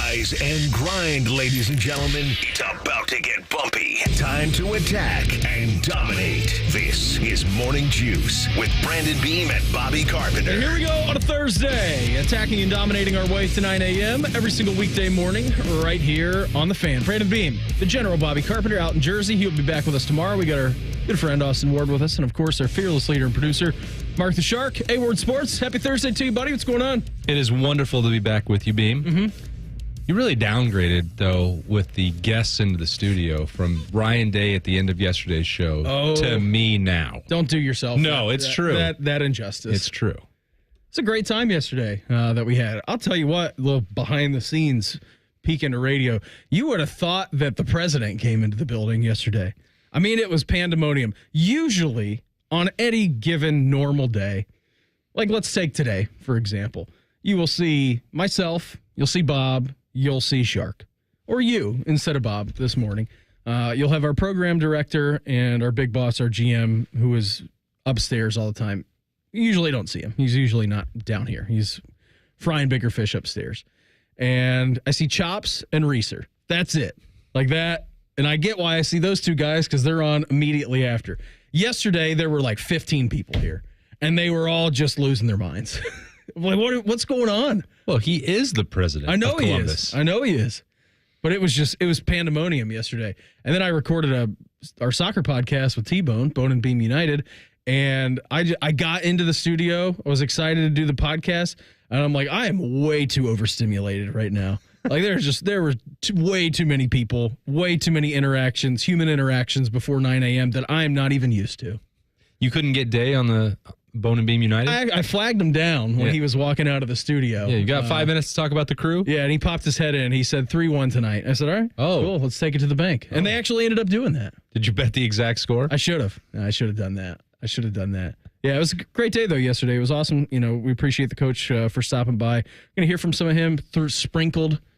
Rise and grind, ladies and gentlemen. It's about to get bumpy. Time to attack and dominate. This is Morning Juice with Brandon Beam and Bobby Carpenter. And here we go on a Thursday, attacking and dominating our way to 9 a.m. every single weekday morning right here on The Fan. Brandon Beam, the General Bobby Carpenter out in Jersey. He'll be back with us tomorrow. We got our good friend Austin Ward with us, and of course our fearless leader and producer, Mark the Shark. A-Ward Sports, happy Thursday to you, buddy. What's going on? It is wonderful to be back with you, Beam. Mm-hmm. You really downgraded, though, with the guests into the studio from Ryan Day at the end of yesterday's show to me now. Don't do yourself. No, it's true. That injustice. It's true. It's a great time yesterday that we had. I'll tell you what, a little behind the scenes peek into radio. You would have thought that the president came into the building yesterday. I mean, it was pandemonium. Usually, on any given normal day, like let's take today, for example, you will see myself, you'll see Bob, you'll see Shark. Or you, instead of Bob, this morning. You'll have our program director and our big boss, our GM, who is upstairs all the time. You usually don't see him. He's usually not down here. He's frying bigger fish upstairs. And I see Chops and Reeser. That's it. Like that. And I get why I see those two guys, because they're on immediately after. Yesterday, there were like 15 people here. And they were all just losing their minds. Like, what's going on? Well, he is the president of Columbus. I know he is. But it was pandemonium yesterday. And then I recorded our soccer podcast with T-Bone, Bone and Beam United. And I got into the studio. I was excited to do the podcast. And I'm like, I am way too overstimulated right now. Like there were way too many people, way too many interactions, human interactions before 9 a.m. that I am not even used to. You couldn't get Day on the Bone and Beam United? I flagged him down when he was walking out of the studio. Yeah, you got 5 minutes to talk about the crew? Yeah, and he popped his head in. He said 3-1 tonight. I said, all right, cool, let's take it to the bank. And they actually ended up doing that. Did you bet the exact score? I should have. I should have done that. Yeah, it was a great day, though, yesterday. It was awesome. You know, we appreciate the coach for stopping by. We're going to hear from some of him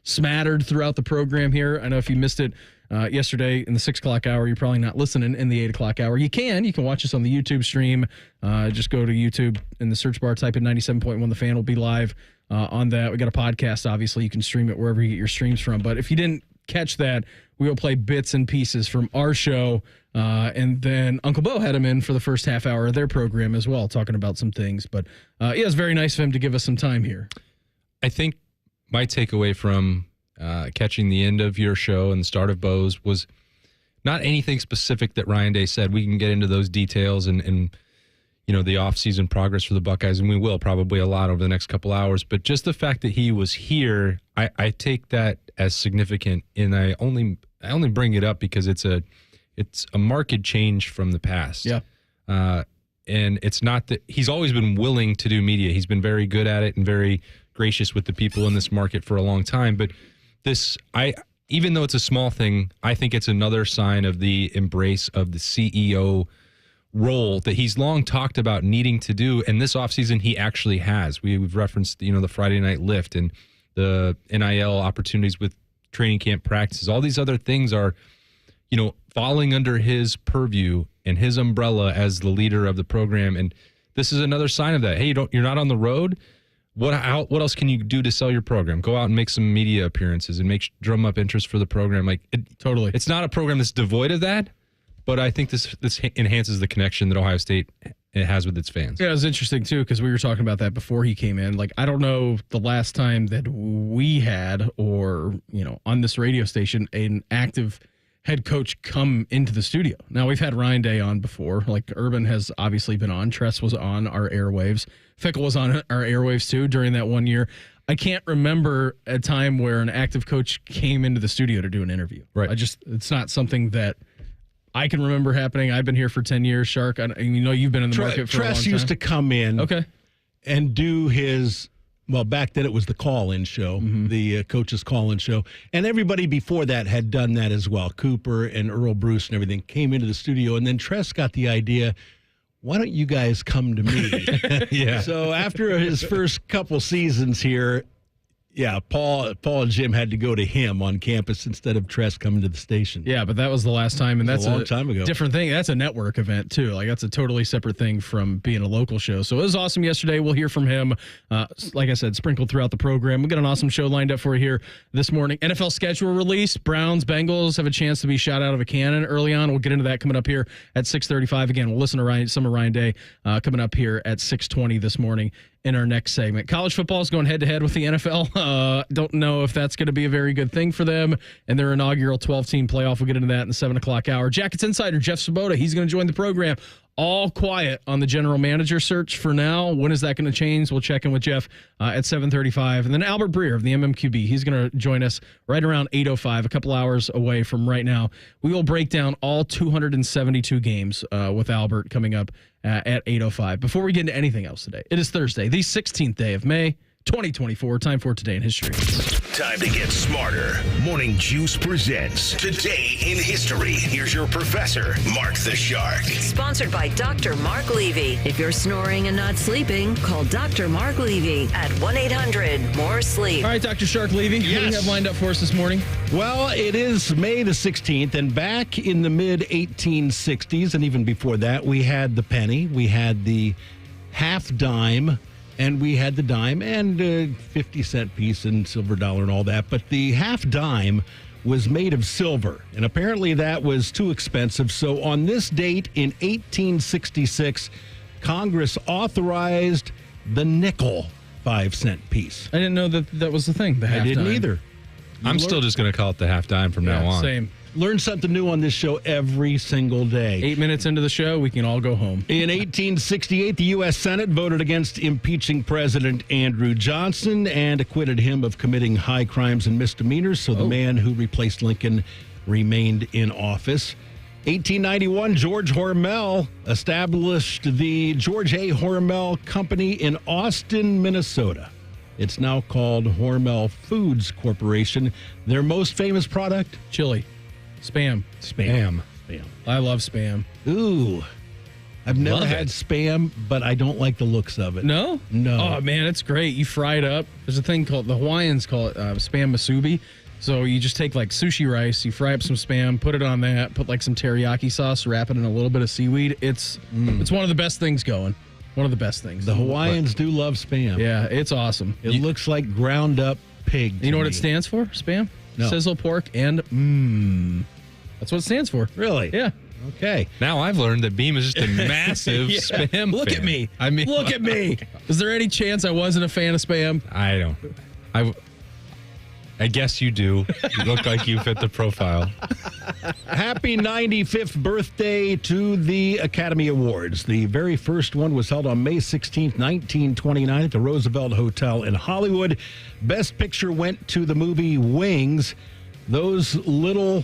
smattered throughout the program here. I know if you missed it yesterday in the 6 o'clock hour, you're probably not listening in the 8 o'clock hour. You can watch us on the YouTube stream. Just go to YouTube in the search bar, type in 97.1 The Fan. Will be live on that. We got a podcast, obviously. You can stream it wherever you get your streams from. But if you didn't catch that, we will play bits and pieces from our show. And then Uncle Bo had him in for the first half hour of their program as well, talking about some things. But it was very nice of him to give us some time here. I think my takeaway from catching the end of your show and the start of Bo's was not anything specific that Ryan Day said. We can get into those details and you know, the offseason progress for the Buckeyes, and we will probably a lot over the next couple hours. But just the fact that he was here, I take that as significant, and I only bring it up because it's a marked change from the past. Yeah. And it's not that he's always been willing to do media. He's been very good at it and very gracious with the people in this market for a long time. But even though it's a small thing, I think it's another sign of the embrace of the CEO role that he's long talked about needing to do. And this offseason, he actually has. We've referenced, the Friday night lift and the NIL opportunities with training camp practices. All these other things are, falling under his purview and his umbrella as the leader of the program. And this is another sign of that. Hey, you're not on the road. What else can you do to sell your program? Go out and make some media appearances and drum up interest for the program. Totally. It's not a program that's devoid of that, but I think this enhances the connection that Ohio State has with its fans. Yeah, it was interesting, too, because we were talking about that before he came in. Like, I don't know the last time that we had or, on this radio station, an active head coach come into the studio. Now, we've had Ryan Day on before. Like, Urban has obviously been on. Tress was on our airwaves. Fickle was on our airwaves, too, during that 1 year. I can't remember a time where an active coach came into the studio to do an interview. Right. It's not something that I can remember happening. I've been here for 10 years, Shark. You've been in the market for a long time. Tress used to come in and do his, back then it was the call-in show, the coach's call-in show. And everybody before that had done that as well. Cooper and Earl Bruce and everything came into the studio. And then Tress got the idea, why don't you guys come to me? Yeah. So after his first couple seasons here, Yeah, Paul and Jim had to go to him on campus instead of Tress coming to the station. Yeah, but that was the last time, and that's a long time ago. Different thing. That's a network event too. Like that's a totally separate thing from being a local show. So it was awesome yesterday. We'll hear from him. Like I said, sprinkled throughout the program. We got an awesome show lined up for you here this morning. NFL schedule release. Browns, Bengals have a chance to be shot out of a cannon early on. We'll get into that coming up here at 6:35. Again, we'll listen to some of Ryan Day coming up here at 6:20 this morning in our next segment. College football is going head-to-head with the NFL. Don't know if that's going to be a very good thing for them and their inaugural 12-team playoff. We'll get into that in the 7 o'clock hour. Jackets Insider Jeff Svoboda, he's going to join the program. All quiet on the general manager search for now. When is that going to change? We'll check in with Jeff at 7:35. And then Albert Breer of the MMQB, he's going to join us right around 8:05, a couple hours away from right now. We will break down all 272 games with Albert coming up at 8:05. Before we get into anything else today, it is Thursday, the 16th day of May, 2024. Time for Today in History. Time to get smarter. Morning Juice presents Today in History. Here's your professor, Mark the Shark. Sponsored by Dr. Mark Levy. If you're snoring and not sleeping, call Dr. Mark Levy at 1-800-MORE-SLEEP. All right, Dr. Shark Levy, what do you have lined up for us this morning? Well, it is May the 16th, and back in the mid-1860s, and even before that, we had the penny, we had the half dime, and we had the dime and 50-cent piece and silver dollar and all that. But the half dime was made of silver, and apparently that was too expensive. So on this date in 1866, Congress authorized the nickel 5-cent piece. I didn't know that was the thing, the half I didn't dime. either. I'm still just going to call it the half dime from now on. Same. Learn something new on this show every single day. 8 minutes into the show, we can all go home. In 1868, the U.S. Senate voted against impeaching President Andrew Johnson and acquitted him of committing high crimes and misdemeanors, so the man who replaced Lincoln remained in office. 1891, George Hormel established the George A. Hormel Company in Austin, Minnesota. It's now called Hormel Foods Corporation. Their most famous product? Chili. Spam. Spam. I love Spam. Ooh. I've never had Spam, but I don't like the looks of it. No? No. Oh, man, it's great. You fry it up. There's a thing called, the Hawaiians call it Spam Masubi. So you just take like sushi rice, you fry up some Spam, put it on that, put like some teriyaki sauce, wrap it in a little bit of seaweed. It's one of the best things going. One of the best things. The Hawaiians do love Spam. Yeah, it's awesome. It looks like ground up pig. You know what it stands for, Spam? No. Sizzle, pork, and That's what it stands for. Really? Yeah. Okay. Now I've learned that Beam is just a massive Spam Look fan. at me. I mean, look at me. Is there any chance I wasn't a fan of Spam? I don't. I guess you do. You look like you fit the profile. Happy 95th birthday to the Academy Awards. The very first one was held on May 16th, 1929 at the Roosevelt Hotel in Hollywood. Best Picture went to the movie Wings. Those little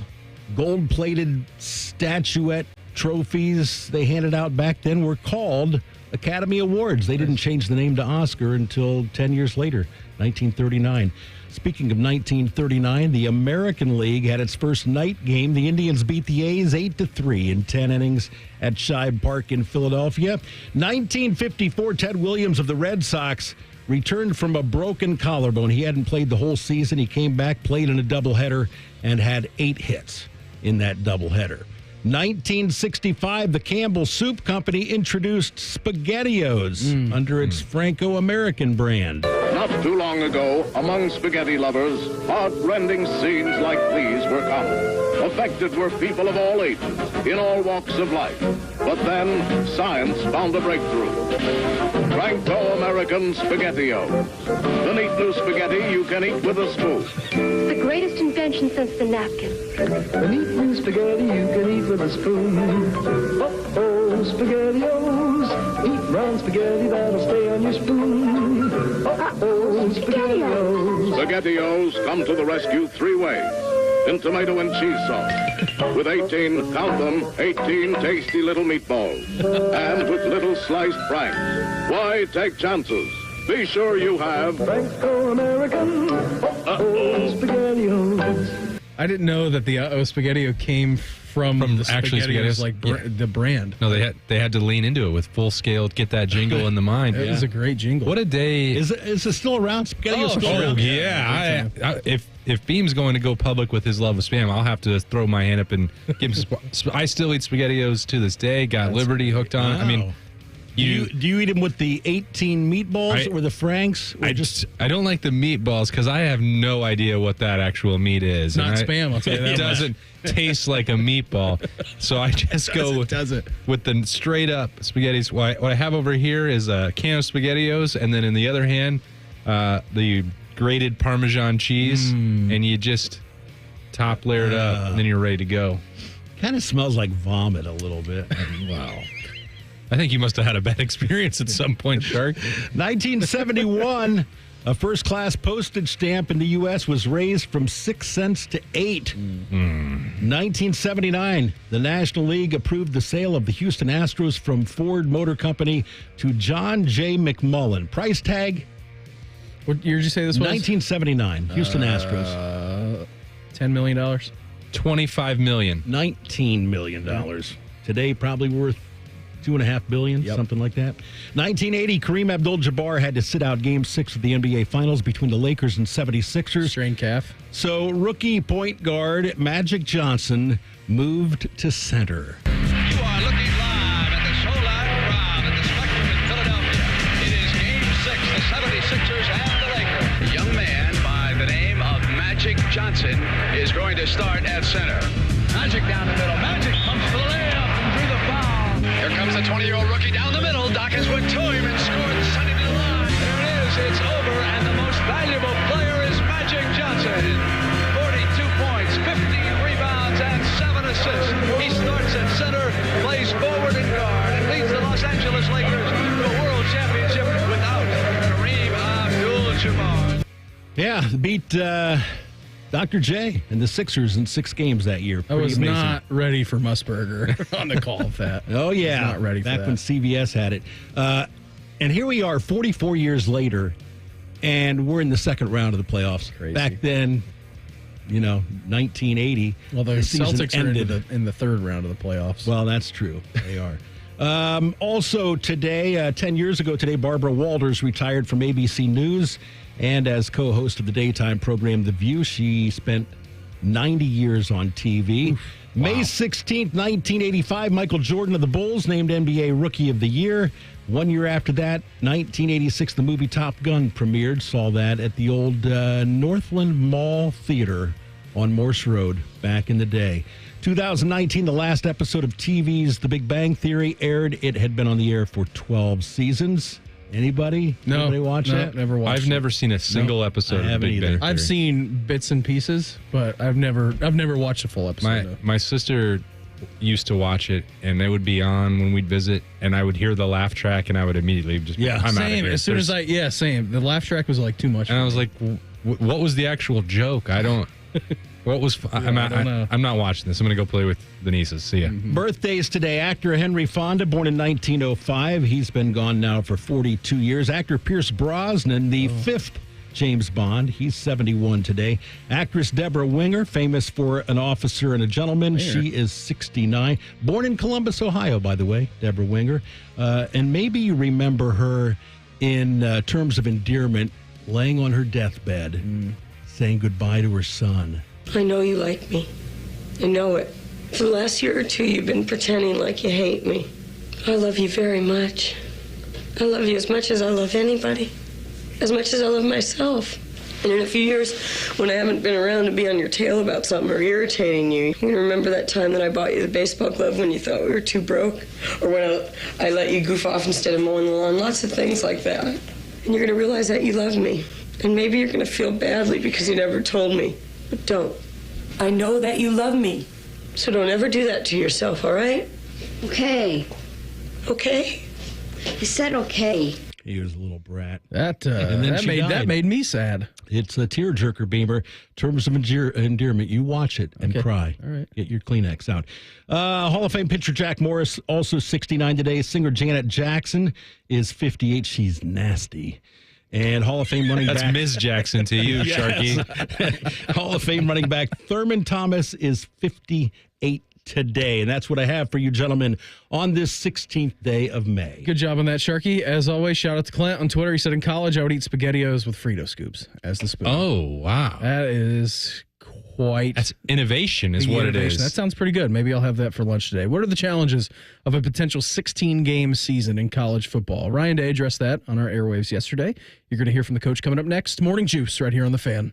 gold-plated statuette trophies they handed out back then were called Academy Awards. They didn't change the name to Oscar until 10 years later, 1939. Speaking of 1939, the American League had its first night game. The Indians beat the A's 8-3 in 10 innings at Shibe Park in Philadelphia. 1954, Ted Williams of the Red Sox returned from a broken collarbone. He hadn't played the whole season. He came back, played in a doubleheader, and had 8 hits in that doubleheader. 1965, the Campbell Soup Company introduced SpaghettiOs under its Franco-American brand. Not too long ago, among spaghetti lovers, heart-rending scenes like these were common. Affected were people of all ages, in all walks of life. But then, science found a breakthrough. Franco-American SpaghettiOs. The neat new spaghetti you can eat with a spoon. The greatest invention since the napkin. The neat new spaghetti you can eat with a spoon. Oh, SpaghettiOs. Eat round spaghetti that'll stay on your spoon. Oh, SpaghettiOs. SpaghettiOs come to the rescue 3 ways. In tomato and cheese sauce. With 18, count them, 18 tasty little meatballs. And with little sliced franks. Why take chances? Be sure you have Franco-American. Oh, SpaghettiOs. I didn't know that the Spaghetti came from the actually SpaghettiOs, SpaghettiOs? like Yeah. the brand. No, they had to lean into it with full scale, get that jingle in the mind. It was a great jingle. What a day! Is it still around? SpaghettiOs still Oh around? yeah, if Beam's going to go public with his love of spam, I'll have to throw my hand up and give him. I still eat SpaghettiOs to this day. Got Liberty hooked on. Wow. I mean, Do you eat them with the 18 meatballs or the Franks? Or I don't like the meatballs because I have no idea what that actual meat is. Not spam, I'll tell you that It much. doesn't taste like a meatball, so I just go with the straight up spaghettis. What I have over here is a can of SpaghettiOs, and then in the other hand, the grated Parmesan cheese, and you just top layer it up, and then you're ready to go. Kind of smells like vomit a little bit. Wow. I think you must have had a bad experience at some point, Shark. 1971, a first-class postage stamp in the U.S. was raised from 6 cents to 8. 1979, the National League approved the sale of the Houston Astros from Ford Motor Company to John J. McMullen. Price tag? What year did you say this was? 1979, Houston Astros. $10 million. $25 million. $19 million. Today, probably worth $2.5 billion, something like that. 1980, Kareem Abdul-Jabbar had to sit out Game 6 of the NBA Finals between the Lakers and 76ers. Strained calf. So rookie point guard Magic Johnson moved to center. You are looking live at the Solar Ground at the Spectrum in Philadelphia. It is Game 6, the 76ers and the Lakers. A young man by the name of Magic Johnson is going to start at center. Magic down the middle. Magic pumps for the layup and through the foul. Here comes the 20-year-old rookie down the middle. Dawkins went to him and scored, sending it to the line. There it is. It's over, and the most valuable player is Magic Johnson. 42 points, 15 rebounds, and 7 assists. He starts at center, plays forward and guard, and leads the Los Angeles Lakers to a world championship without Kareem Abdul-Jabbar. Yeah, beat Dr. J and the Sixers in 6 games that year. I was amazing. not ready for Musburger on the call of that. Oh, yeah. Not ready for Back that. when CBS had it. And here we are 44 years later, and we're in the second round of the playoffs. Crazy. Back then, 1980. Well, the season Celtics are ended. in the third round of the playoffs. Well, that's true. They are. Also today, 10 years ago today, Barbara Walters retired from ABC News. And as co-host of the daytime program The View, she spent 90 years on TV. Oof, wow. May 16th, 1985, Michael Jordan of the Bulls named NBA Rookie of the Year. 1 year after that, 1986, the movie Top Gun premiered. Saw that at the old Northland Mall Theater on Morse Road back in the day. 2019, the last episode of TV's The Big Bang Theory aired. It had been on the air for 12 seasons. Anybody? No. Anybody watch that? Never watched I've never seen a single episode of haven't Big either. Bang Theory. I've seen bits and pieces, but I've never watched a full episode. My sister used to watch it, and it would be on when we'd visit, and I would hear the laugh track, and I would immediately just I'm out of same. here. As soon as same. The laugh track was like too much. And I was like, what was the actual joke? I don't. What was? I don't know. I'm not watching this. I'm going to go play with the nieces. See ya. Mm-hmm. Birthdays today. Actor Henry Fonda, born in 1905. He's been gone now for 42 years. Actor Pierce Brosnan, the fifth James Bond. He's 71 today. Actress Deborah Winger, famous for An Officer and a Gentleman. She is 69. Born in Columbus, Ohio, by the way, Deborah Winger. And maybe you remember her in terms of endearment, laying on her deathbed, saying goodbye to her son. I know you like me. I know it. For the last year or two, you've been pretending like you hate me. I love you very much. I love you as much as I love anybody. As much as I love myself. And in a few years, when I haven't been around to be on your tail about something or irritating you, you're gonna remember that time that I bought you the baseball glove when you thought we were too broke? Or when I let you goof off instead of mowing the lawn? Lots of things like that. And you're gonna realize that you love me. And maybe you're gonna feel badly because you never told me. But don't. I know that you love me. So don't ever do that to yourself, all right? Okay. Okay? You said okay. He was a little brat. That made me sad. It's a tearjerker, Beamer. Terms of endearment. You watch it and cry. All right. Get your Kleenex out. Hall of Fame pitcher Jack Morris, also 69 today. Singer Janet Jackson is 58. She's nasty. And Hall of Fame running back. That's Ms. Jackson to you, Sharky. Hall of Fame running back Thurman Thomas is 58 today. And that's what I have for you gentlemen on this 16th day of May. Good job on that, Sharky. As always, shout out to Clint on Twitter. He said in college I would eat SpaghettiOs with Frito scoops as the spoon. Oh, wow. That is That's innovation is what it is. That sounds pretty good. Maybe I'll have that for lunch today. What are the challenges of a potential 16-game season in college football? Ryan Day addressed that on our airwaves yesterday. You're going to hear from the coach coming up next. Morning Juice right here on The Fan.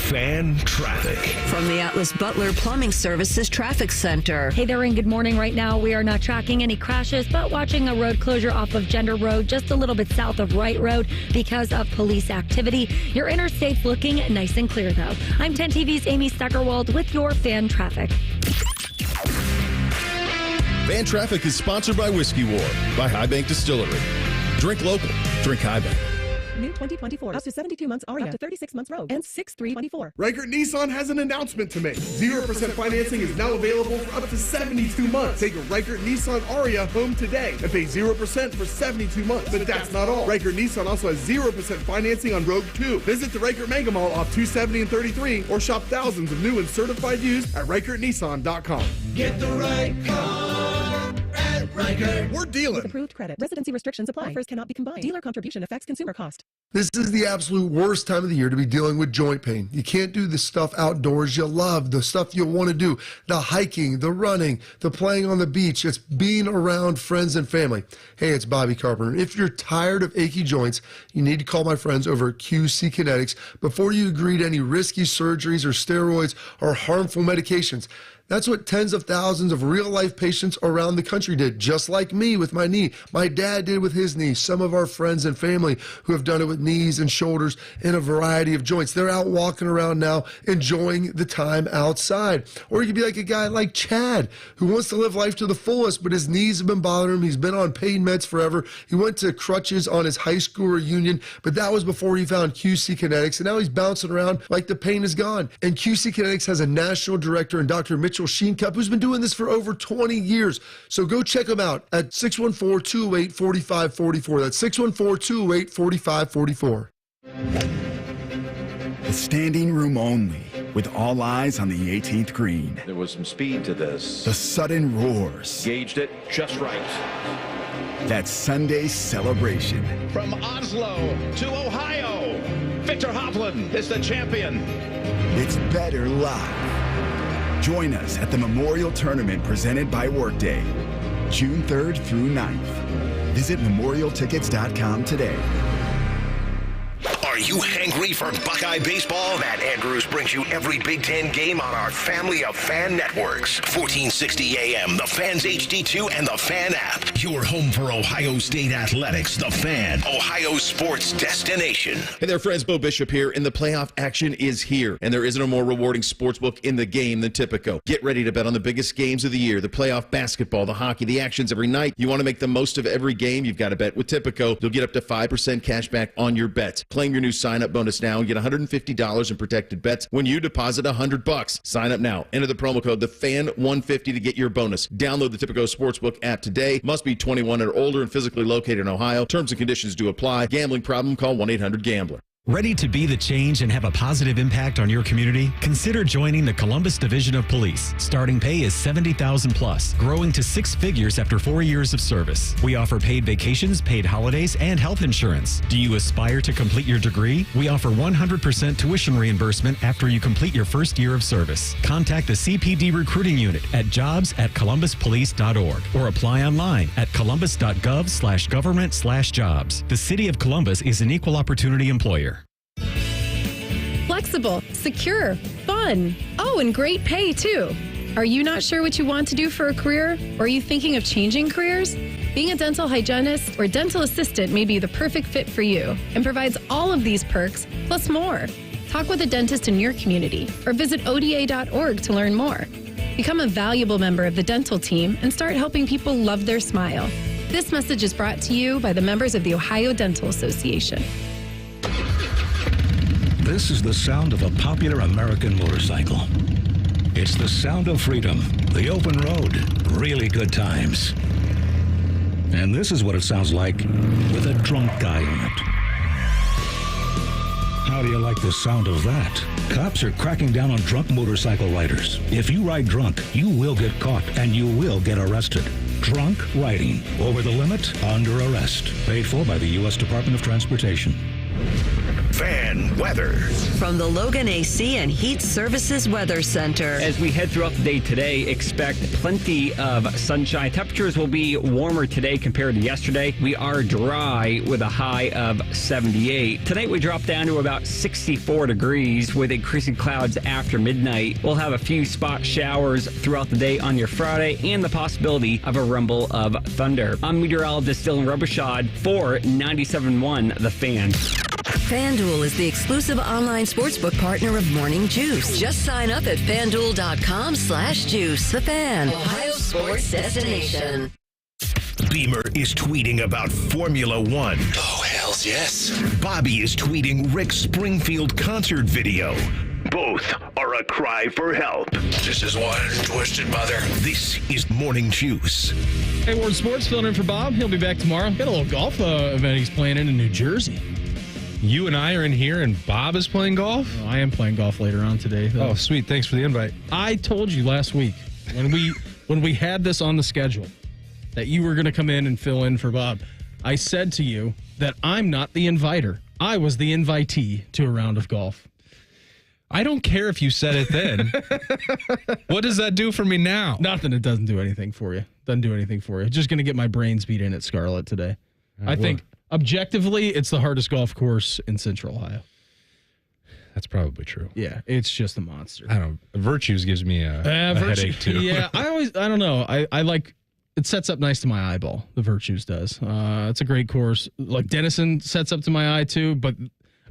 Fan traffic. From the Atlas Butler Plumbing Services Traffic Center. Hey there, and good morning. Right now, we are not tracking any crashes, but watching a road closure off of Gender Road, just a little bit south of Wright Road because of police activity. Your interstate's looking nice and clear, though. I'm 10 TV's Amy Steckerwald with your Fan Traffic. Fan Traffic is sponsored by Whiskey War by High Bank Distillery. Drink local. Drink High Bank. New 2024, up to 72 months Aria, up to 36 months Rogue, and 6324. Reichert Nissan has an announcement to make. 0% financing is now available for up to 72 months. Take a Reichert Nissan Aria home today and pay 0% for 72 months. But that's not all. Reichert Nissan also has 0% financing on Rogue 2. Visit the Reichert Mega Mall off 270 and 33 or shop thousands of new and certified used at ReichertNissan.com. Get the right car at Reichert. We're dealing. With approved credit. Residency restrictions apply. Offers cannot be combined. Dealer contribution affects consumer cost. This is the absolute worst time of the year to be dealing with joint pain. You can't do the stuff outdoors you love, the stuff you want to do, the hiking, the running, the playing on the beach. It's being around friends and family. Hey, it's Bobby Carpenter. If you're tired of achy joints, you need to call my friends over at QC Kinetics before you agree to any risky surgeries or steroids or harmful medications. That's what tens of thousands of real-life patients around the country did, just like me with my knee. My dad did with his knee. Some of our friends and family who have done it with knees and shoulders and a variety of joints. They're out walking around now, enjoying the time outside. Or you could be like a guy like Chad, who wants to live life to the fullest, but his knees have been bothering him. He's been on pain meds forever. He went to crutches on his high school reunion, but that was before he found QC Kinetics, and now he's bouncing around like the pain is gone. And QC Kinetics has a national director in Dr. Mitchell Sheencup, who's been doing this for over 20 years. So go check him out at 614-208-4544. That's 614-208-4544. The standing room only, with all eyes on the 18th green. There was some speed to this. The sudden roars. Gauged it just right. That Sunday celebration. From Oslo to Ohio, Victor Hovland is the champion. It's better live. Join us at the Memorial Tournament presented by Workday, June 3rd through 9th. Visit memorialtickets.com today. Are you hangry for Buckeye baseball? Matt Andrews brings you every Big Ten game on our family of fan networks. 1460 AM, the Fan's HD2, and the Fan app. Your home for Ohio State athletics, the Fan, Ohio sports destination. Hey there, friends. Bo Bishop here, and the playoff action is here. And there isn't a more rewarding sportsbook in the game than Tipico. Get ready to bet on the biggest games of the year, the playoff basketball, the hockey, the actions every night. You want to make the most of every game? You've got to bet with Tipico. You'll get up to 5% cash back on your bets. Claim your new sign-up bonus now and get $150 in protected bets when you deposit $100. Sign up now. Enter the promo code TheFan150 to get your bonus. Download the Tipico Sportsbook app today. Must be 21 or older and physically located in Ohio. Terms and conditions do apply. Gambling problem? Call 1-800-GAMBLER. Ready to be the change and have a positive impact on your community? Consider joining the Columbus Division of Police. Starting pay is $70,000 plus, growing to 6 figures after 4 years of service. We offer paid vacations, paid holidays, and health insurance. Do you aspire to complete your degree? We offer 100% tuition reimbursement after you complete your first year of service. Contact the CPD recruiting unit at jobs@columbuspolice.org or apply online at columbus.gov/government/jobs. The City of Columbus is an equal opportunity employer. Flexible, secure, fun. Oh, and great pay, too. Are you not sure what you want to do for a career? Or are you thinking of changing careers? Being a dental hygienist or dental assistant may be the perfect fit for you and provides all of these perks, plus more. Talk with a dentist in your community or visit ODA.org to learn more. Become a valuable member of the dental team and start helping people love their smile. This message is brought to you by the members of the Ohio Dental Association. This is the sound of a popular American motorcycle. It's the sound of freedom, the open road, really good times. And this is what it sounds like with a drunk guy in it. How do you like the sound of that? Cops are cracking down on drunk motorcycle riders. If you ride drunk, you will get caught and you will get arrested. Drunk riding. Over the limit, under arrest. Paid for by the U.S. Department of Transportation. Fan weather. From the Logan AC and Heat Services Weather Center. As we head throughout the day today, expect plenty of sunshine. Temperatures will be warmer today compared to yesterday. We are dry with a high of 78. Tonight we drop down to about 64 degrees with increasing clouds after midnight. We'll have a few spot showers throughout the day on your Friday and the possibility of a rumble of thunder. I'm meteorologist Dylan Robichaud for 97.1 The Fan. FanDuel is the exclusive online sportsbook partner of Morning Juice. Just sign up at FanDuel.com/juice. The Fan, Ohio sports destination. Beamer is tweeting about Formula One. Oh, hells yes. Bobby is tweeting Rick Springfield concert video. Both are a cry for help. This is one twisted mother. This is Morning Juice. Hey, Ward Sports filling in for Bob. He'll be back tomorrow. Got a little golf event he's playing in New Jersey. You and I are in here, and Bob is playing golf? Oh, I am playing golf later on today, though. Oh, sweet. Thanks for the invite. I told you last week when we had this on the schedule that you were going to come in and fill in for Bob. I said to you that I'm not the inviter. I was the invitee to a round of golf. I don't care if you said it then. What does that do for me now? Nothing. It doesn't do anything for you. Doesn't do anything for you. Just going to get my brains beat in at Scarlet today. I think objectively, it's the hardest golf course in Central Ohio. That's probably true. Yeah, it's just a monster. I don't. Virtues gives me a headache too. Yeah, I don't know. I like it. Sets up nice to my eyeball. The Virtues does. It's a great course. Like Denison sets up to my eye too, but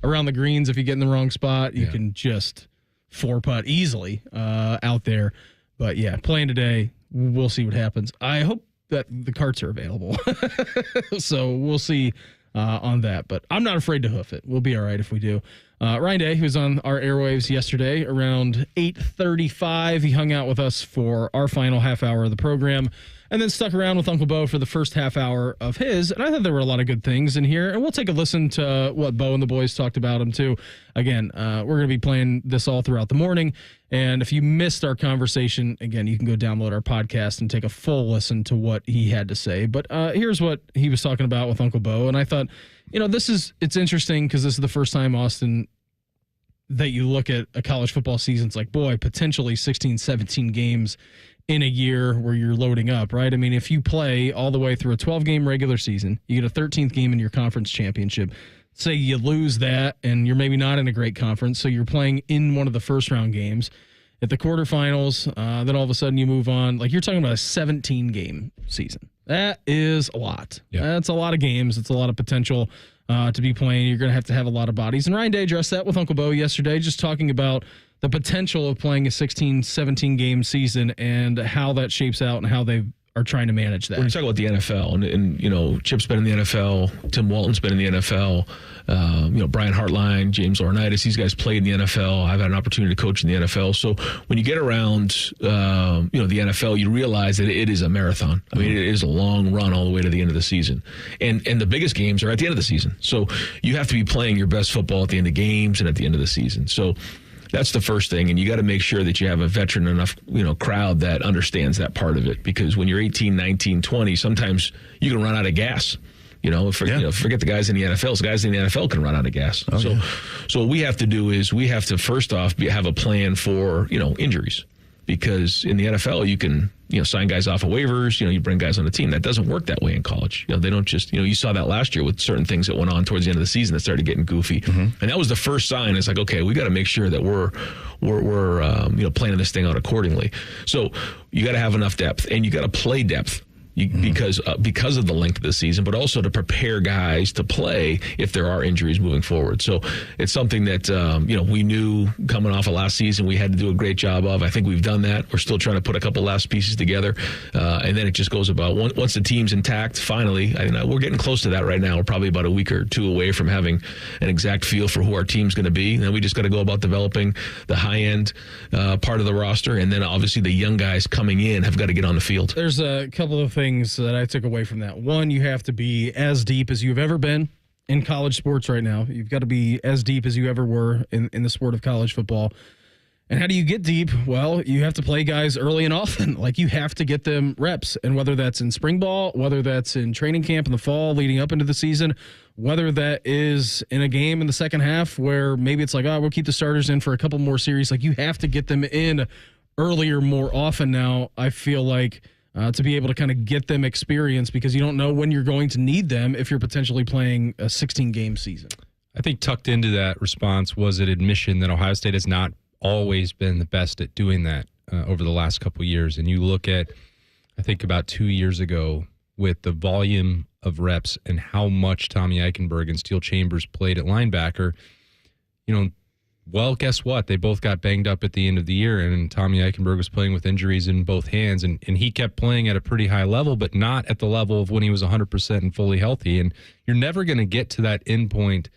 around the greens, if you get in the wrong spot, you can just 4-putt easily out there. But yeah, playing today, we'll see what happens. I hope that the carts are available. So we'll see on that. But I'm not afraid to hoof it. We'll be all right if we do. Ryan Day, who was on our airwaves yesterday around 8:35, he hung out with us for our final half hour of the program and then stuck around with Uncle Bo for the first half hour of his. And I thought there were a lot of good things in here. And we'll take a listen to what Bo and the boys talked about him, too. Again, we're going to be playing this all throughout the morning. And if you missed our conversation, again, you can go download our podcast and take a full listen to what he had to say. But here's what he was talking about with Uncle Bo. And I thought, it's interesting because this is the first time, Austin, that you look at a college football season. It's like, boy, potentially 16, 17 games in a year where you're loading up, right? I mean, if you play all the way through a 12-game regular season, you get a 13th game in your conference championship. Say you lose that and you're maybe not in a great conference, so you're playing in one of the first-round games. At the quarterfinals, then all of a sudden you move on. Like, you're talking about a 17-game season. That is a lot. Yeah. That's a lot of games. It's a lot of potential to be playing. You're going to have a lot of bodies. And Ryan Day addressed that with Uncle Bo yesterday, just talking about the potential of playing a 16, 17-game season and how that shapes out and how they are trying to manage that. When you talk about the NFL, and Chip's been in the NFL, Tim Walton's been in the NFL, Brian Hartline, James Laurinaitis, these guys played in the NFL. I've had an opportunity to coach in the NFL. So when you get around, the NFL, you realize that it is a marathon. I mean, it is a long run all the way to the end of the season. And the biggest games are at the end of the season. So you have to be playing your best football at the end of games and at the end of the season. So that's the first thing, and you got to make sure that you have a veteran enough, crowd that understands that part of it. Because when you're 18, 19, 20, sometimes you can run out of gas. Forget the guys in the NFL. The guys in the NFL can run out of gas. So what we have to do is we have to first off have a plan for injuries. Because in the NFL, you can sign guys off of waivers. You bring guys on the team. That doesn't work that way in college. They don't just you saw that last year with certain things that went on towards the end of the season that started getting goofy. Mm-hmm. And that was the first sign. It's like, okay, we got to make sure that we're planning this thing out accordingly. So you got to have enough depth, and you got to play depth. Because of the length of the season, but also to prepare guys to play if there are injuries moving forward. So it's something that we knew coming off of last season we had to do a great job of. I think we've done that. We're still trying to put a couple last pieces together, and then it just goes about once the team's intact. Finally, we're getting close to that right now. We're probably about a week or two away from having an exact feel for who our team's going to be. And then we just got to go about developing the high end part of the roster, and then obviously the young guys coming in have got to get on the field. There's a couple of things that I took away from that. One, you have to be as deep as you've ever been in college sports right now. You've got to be as deep as you ever were in the sport of college football. And how do you get deep? Well, you have to play guys early and often. Like, you have to get them reps. And whether that's in spring ball, whether that's in training camp in the fall leading up into the season, whether that is in a game in the second half where maybe it's like, oh, we'll keep the starters in for a couple more series. Like, you have to get them in earlier more often now, I feel like, to be able to kind of get them experience, because you don't know when you're going to need them if you're potentially playing a 16-game season. I think tucked into that response was an admission that Ohio State has not always been the best at doing that over the last couple of years. And you look at, I think about 2 years ago, with the volume of reps and how much Tommy Eichenberg and Steele Chambers played at linebacker, well, guess what? They both got banged up at the end of the year, and Tommy Eichenberg was playing with injuries in both hands, and he kept playing at a pretty high level, but not at the level of when he was 100% and fully healthy. And you're never going to get to that end point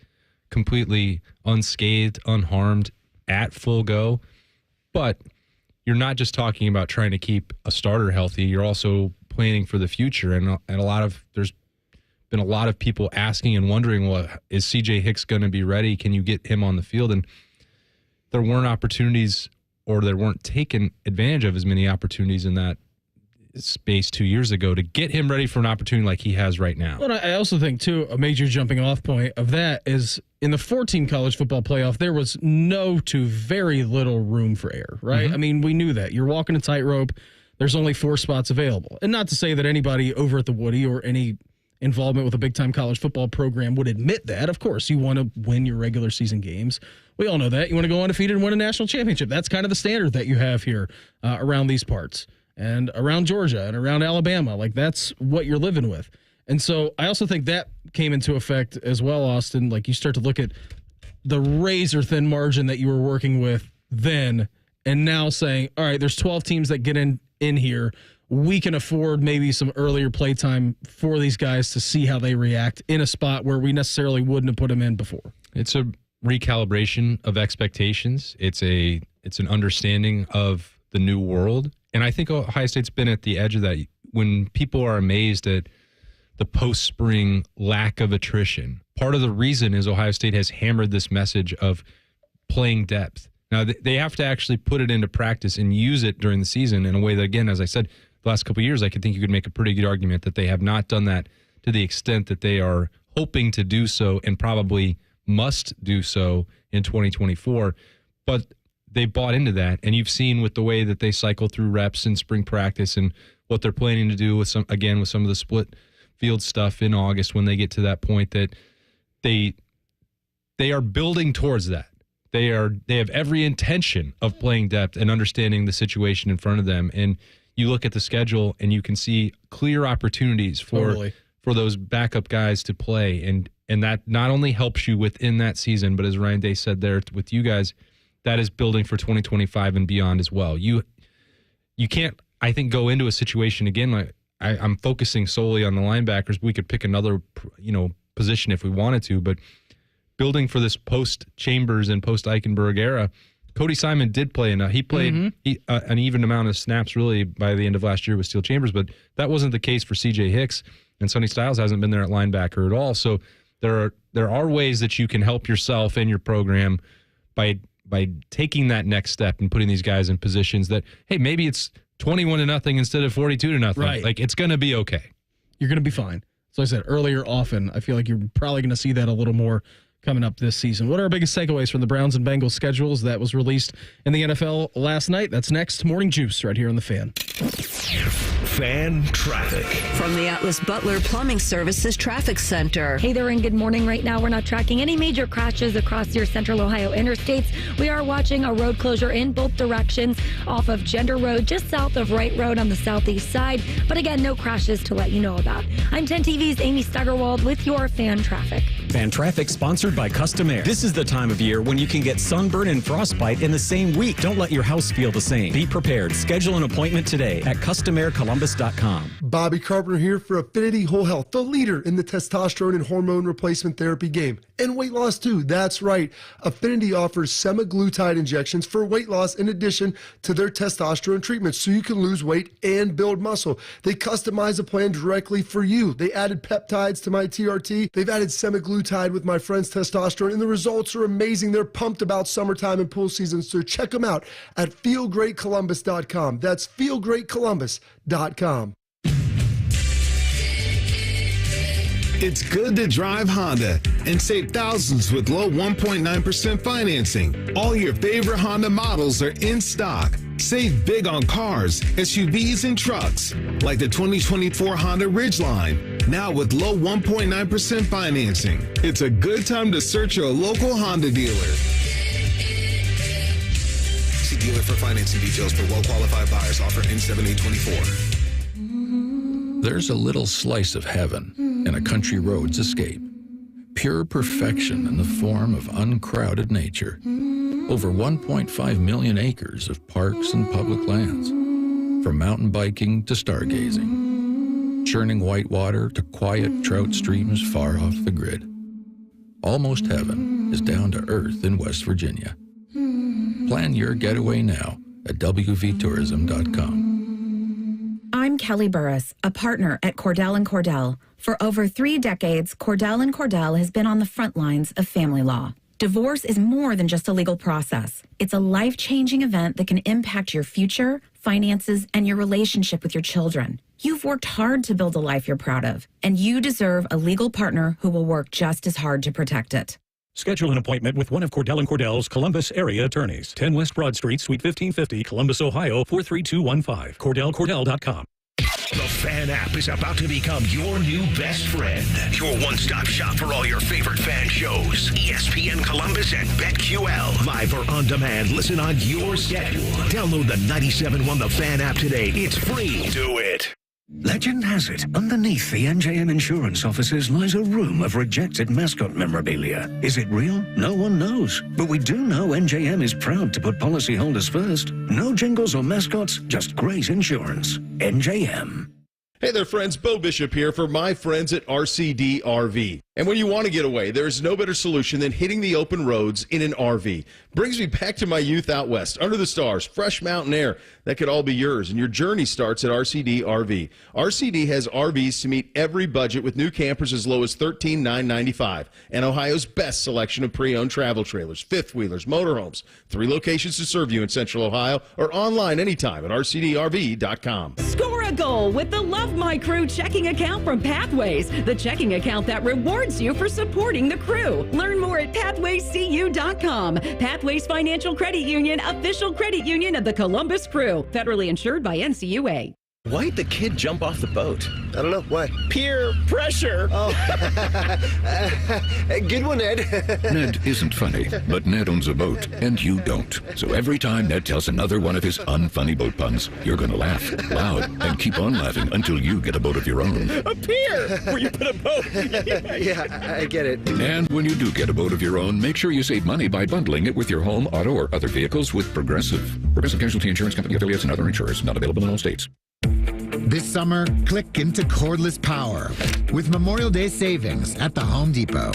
completely unscathed, unharmed, at full go. But you're not just talking about trying to keep a starter healthy. You're also planning for the future. And there's been a lot of people asking and wondering, well, is CJ Hicks going to be ready? Can you get him on the field? And there weren't opportunities, or there weren't taken advantage of as many opportunities in that space 2 years ago to get him ready for an opportunity like he has right now. Well, I also think, too, a major jumping off point of that is in the 14 college football playoff, there was no to very little room for error, right? Mm-hmm. I mean, we knew that. You're walking a tightrope. There's only 4 spots available. And not to say that anybody over at the Woody or any involvement with a big-time college football program would admit that. Of course, you want to win your regular season games. We all know that. You want to go undefeated and win a national championship. That's kind of the standard that you have here around these parts and around Georgia and around Alabama. Like, that's what you're living with. And so I also think that came into effect as well, Austin. Like, you start to look at the razor-thin margin that you were working with then, and now saying, all right, there's 12 teams that get in here. We can afford maybe some earlier play time for these guys to see how they react in a spot where we necessarily wouldn't have put them in before. It's a recalibration of expectations. It's an understanding of the new world. And I think Ohio State's been at the edge of that. When people are amazed at the post-spring lack of attrition, part of the reason is Ohio State has hammered this message of playing depth. Now, they have to actually put it into practice and use it during the season in a way that, again, as I said, the last couple of years, I could think you could make a pretty good argument that they have not done that to the extent that they are hoping to do so and probably must do so in 2024. But they bought into that, and you've seen with the way that they cycle through reps in spring practice and what they're planning to do with some of the split field stuff in August when they get to that point, that they are building towards that. They have every intention of playing depth and understanding the situation in front of them. And you look at the schedule and you can see clear opportunities for those backup guys to play. And that not only helps you within that season, but as Ryan Day said there with you guys, that is building for 2025 and beyond as well. You can't, I think, go into a situation again. Like I'm focusing solely on the linebackers. We could pick another, position if we wanted to, but building for this post-Chambers and post-Eichenberg era, Cody Simon did play enough. He played an even amount of snaps really by the end of last year with Steele Chambers, but that wasn't the case for CJ Hicks, and Sonny Styles hasn't been there at linebacker at all. So there are ways that you can help yourself and your program by taking that next step and putting these guys in positions that, hey, maybe it's 21-0 instead of 42-0. Right. Like, it's going to be okay. You're going to be fine. So I said earlier, often, I feel like you're probably going to see that a little more coming up this season. What are our biggest takeaways from the Browns and Bengals schedules that was released in the NFL last night? That's next. Morning Juice right here on The Fan. Fan traffic. From the Atlas Butler Plumbing Services Traffic Center. Hey there, and good morning. Right now, we're not tracking any major crashes across your central Ohio interstates. We are watching a road closure in both directions off of Gender Road, just south of Wright Road on the southeast side. But again, no crashes to let you know about. I'm 10 TV's Amy Steigerwald with your Fan Traffic. Fan Traffic sponsored by Custom Air. This is the time of year when you can get sunburn and frostbite in the same week. Don't let your house feel the same. Be prepared. Schedule an appointment today at CustomAirColumbus.com. Bobby Carpenter here for Affinity Whole Health, the leader in the testosterone and hormone replacement therapy game. And weight loss too, that's right. Affinity offers semaglutide injections for weight loss in addition to their testosterone treatments so you can lose weight and build muscle. They customize a plan directly for you. They added peptides to my TRT. They've added semaglutide Tide with my friends Testosterone, and the results are amazing. They're pumped about summertime and pool season, so check them out at feelgreatcolumbus.com. That's feelgreatcolumbus.com. It's good to drive Honda and save thousands with low 1.9% financing. All your favorite Honda models are in stock. Save big on cars, SUVs, and trucks, like the 2024 Honda Ridgeline, now with low 1.9% financing. It's a good time to search your local Honda dealer. See dealer for financing details for well-qualified buyers. Offer ends 7/8/24. There's a little slice of heaven in a country road's escape. Pure perfection in the form of uncrowded nature. Over 1.5 million acres of parks and public lands. From mountain biking to stargazing. Churning white water to quiet trout streams far off the grid. Almost heaven is down to earth in West Virginia. Plan your getaway now at wvtourism.com. I'm Kelly Burris, a partner at Cordell & Cordell. For over 3 decades, Cordell & Cordell has been on the front lines of family law. Divorce is more than just a legal process. It's a life-changing event that can impact your future, finances, and your relationship with your children. You've worked hard to build a life you're proud of, and you deserve a legal partner who will work just as hard to protect it. Schedule an appointment with one of Cordell & Cordell's Columbus area attorneys. 10 West Broad Street, Suite 1550, Columbus, Ohio, 43215. CordellCordell.com. The Fan app is about to become your new best friend. Your one-stop shop for all your favorite fan shows. ESPN Columbus and BetQL. Live or on demand, listen on your schedule. Download the 97.1 The Fan app today. It's free. Do it. Legend has it, underneath the NJM insurance offices lies a room of rejected mascot memorabilia. Is it real? No one knows. But we do know NJM is proud to put policyholders first. No jingles or mascots, just great insurance. NJM. Hey there, friends. Bo Bishop here for my friends at RCD RV. And when you want to get away, there is no better solution than hitting the open roads in an RV. Brings me back to my youth out west, under the stars, fresh mountain air. That could all be yours, and your journey starts at RCD RV. RCD has RVs to meet every budget with new campers as low as $13,995, and Ohio's best selection of pre-owned travel trailers, fifth-wheelers, motorhomes. 3 locations to serve you in Central Ohio or online anytime at rcdrv.com. Score a goal with the Love My Crew checking account from Pathways, the checking account that rewards you for supporting the crew. Learn more at pathwayscu.com. Pathways Financial Credit Union, official credit union of the Columbus Crew. Federally insured by NCUA. Why'd the kid jump off the boat? I don't know. Why? Peer pressure. Oh. Good one, Ned. Ned isn't funny, but Ned owns a boat, and you don't. So every time Ned tells another one of his unfunny boat puns, you're going to laugh loud and keep on laughing until you get a boat of your own. A pier where you put a boat. Yeah, I get it. And when you do get a boat of your own, make sure you save money by bundling it with your home, auto, or other vehicles with Progressive. Progressive Casualty Insurance Company affiliates and other insurers. Not available in all states. This summer, click into cordless power with Memorial Day savings at the Home Depot.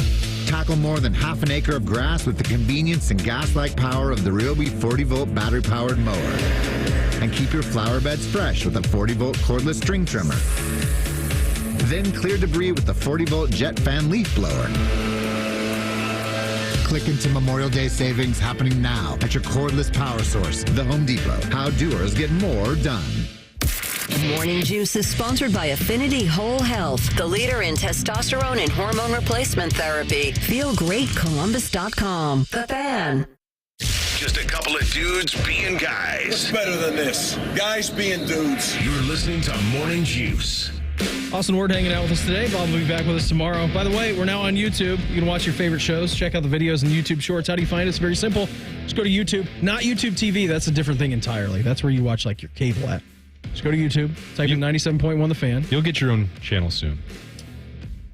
Tackle more than half an acre of grass with the convenience and gas-like power of the Ryobi 40-volt battery-powered mower. And keep your flower beds fresh with a 40-volt cordless string trimmer. Then clear debris with the 40-volt jet fan leaf blower. Click into Memorial Day savings happening now at your cordless power source, the Home Depot. How doers get more done. Morning Juice is sponsored by Affinity Whole Health, the leader in testosterone and hormone replacement therapy. FeelGreatColumbus.com. The Fan. Just a couple of dudes being guys. What's better than this? Guys being dudes. You're listening to Morning Juice. Austin Ward hanging out with us today. Bob will be back with us tomorrow. By the way, we're now on YouTube. You can watch your favorite shows. Check out the videos and YouTube Shorts. How do you find us? Very simple. Just go to YouTube. Not YouTube TV. That's a different thing entirely. That's where you watch like your cable app. Just go to YouTube. Type in 97.1 The Fan. You'll get your own channel soon.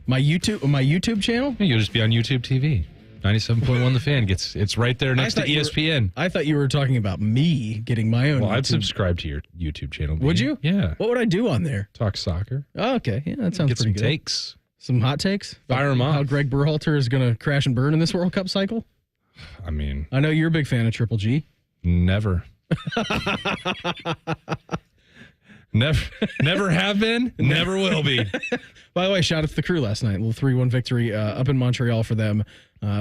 My YouTube channel? Yeah, you'll just be on YouTube TV. 97.1 The Fan it's right there next to ESPN. I thought you were talking about me getting my own. Well, YouTube. I'd subscribe to your YouTube channel. Would you? Yeah. What would I do on there? Talk soccer. Oh, okay. Yeah, that sounds get pretty some good. Takes. Some hot takes? Fire them up. How Greg Berhalter is going to crash and burn in this World Cup cycle? I mean, I know you're a big fan of Triple G. Never. Never have been, never will be. By the way, shout out to the Crew last night. A little 3-1 victory up in Montreal for them.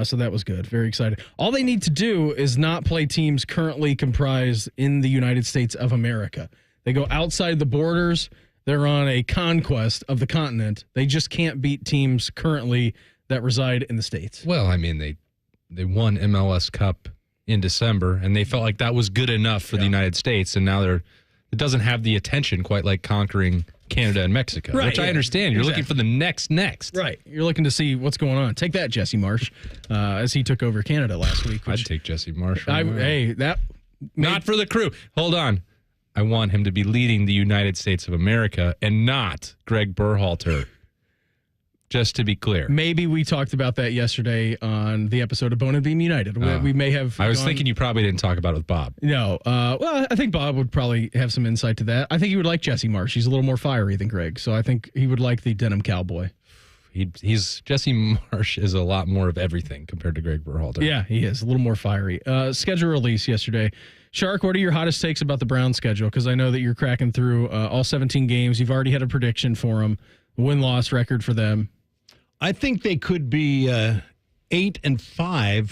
So that was good. Very excited. All they need to do is not play teams currently comprised in the United States of America. They go outside the borders. They're on a conquest of the continent. They just can't beat teams currently that reside in the States. Well, I mean, they won MLS Cup in December, and they felt like that was good enough for the United States, and now it doesn't have the attention quite like conquering Canada and Mexico, which I understand. You're looking for the next. Right. You're looking to see what's going on. Take that, Jesse Marsh, as he took over Canada last week. I'd take Jesse Marsh. Not for the Crew. Hold on. I want him to be leading the United States of America and not Greg Berhalter. Just to be clear. Maybe we talked about that yesterday on the episode of Bone and Beam United. We may have. I was thinking you probably didn't talk about it with Bob. No. Well, I think Bob would probably have some insight to that. I think he would like Jesse Marsh. He's a little more fiery than Greg, so I think he would like the denim cowboy. Jesse Marsh is a lot more of everything compared to Greg Berhalter. Yeah, he is a little more fiery. Schedule release yesterday. Shark, what are your hottest takes about the Browns schedule? Because I know that you're cracking through all 17 games. You've already had a prediction for them, win-loss record for them. I think they could be 8-5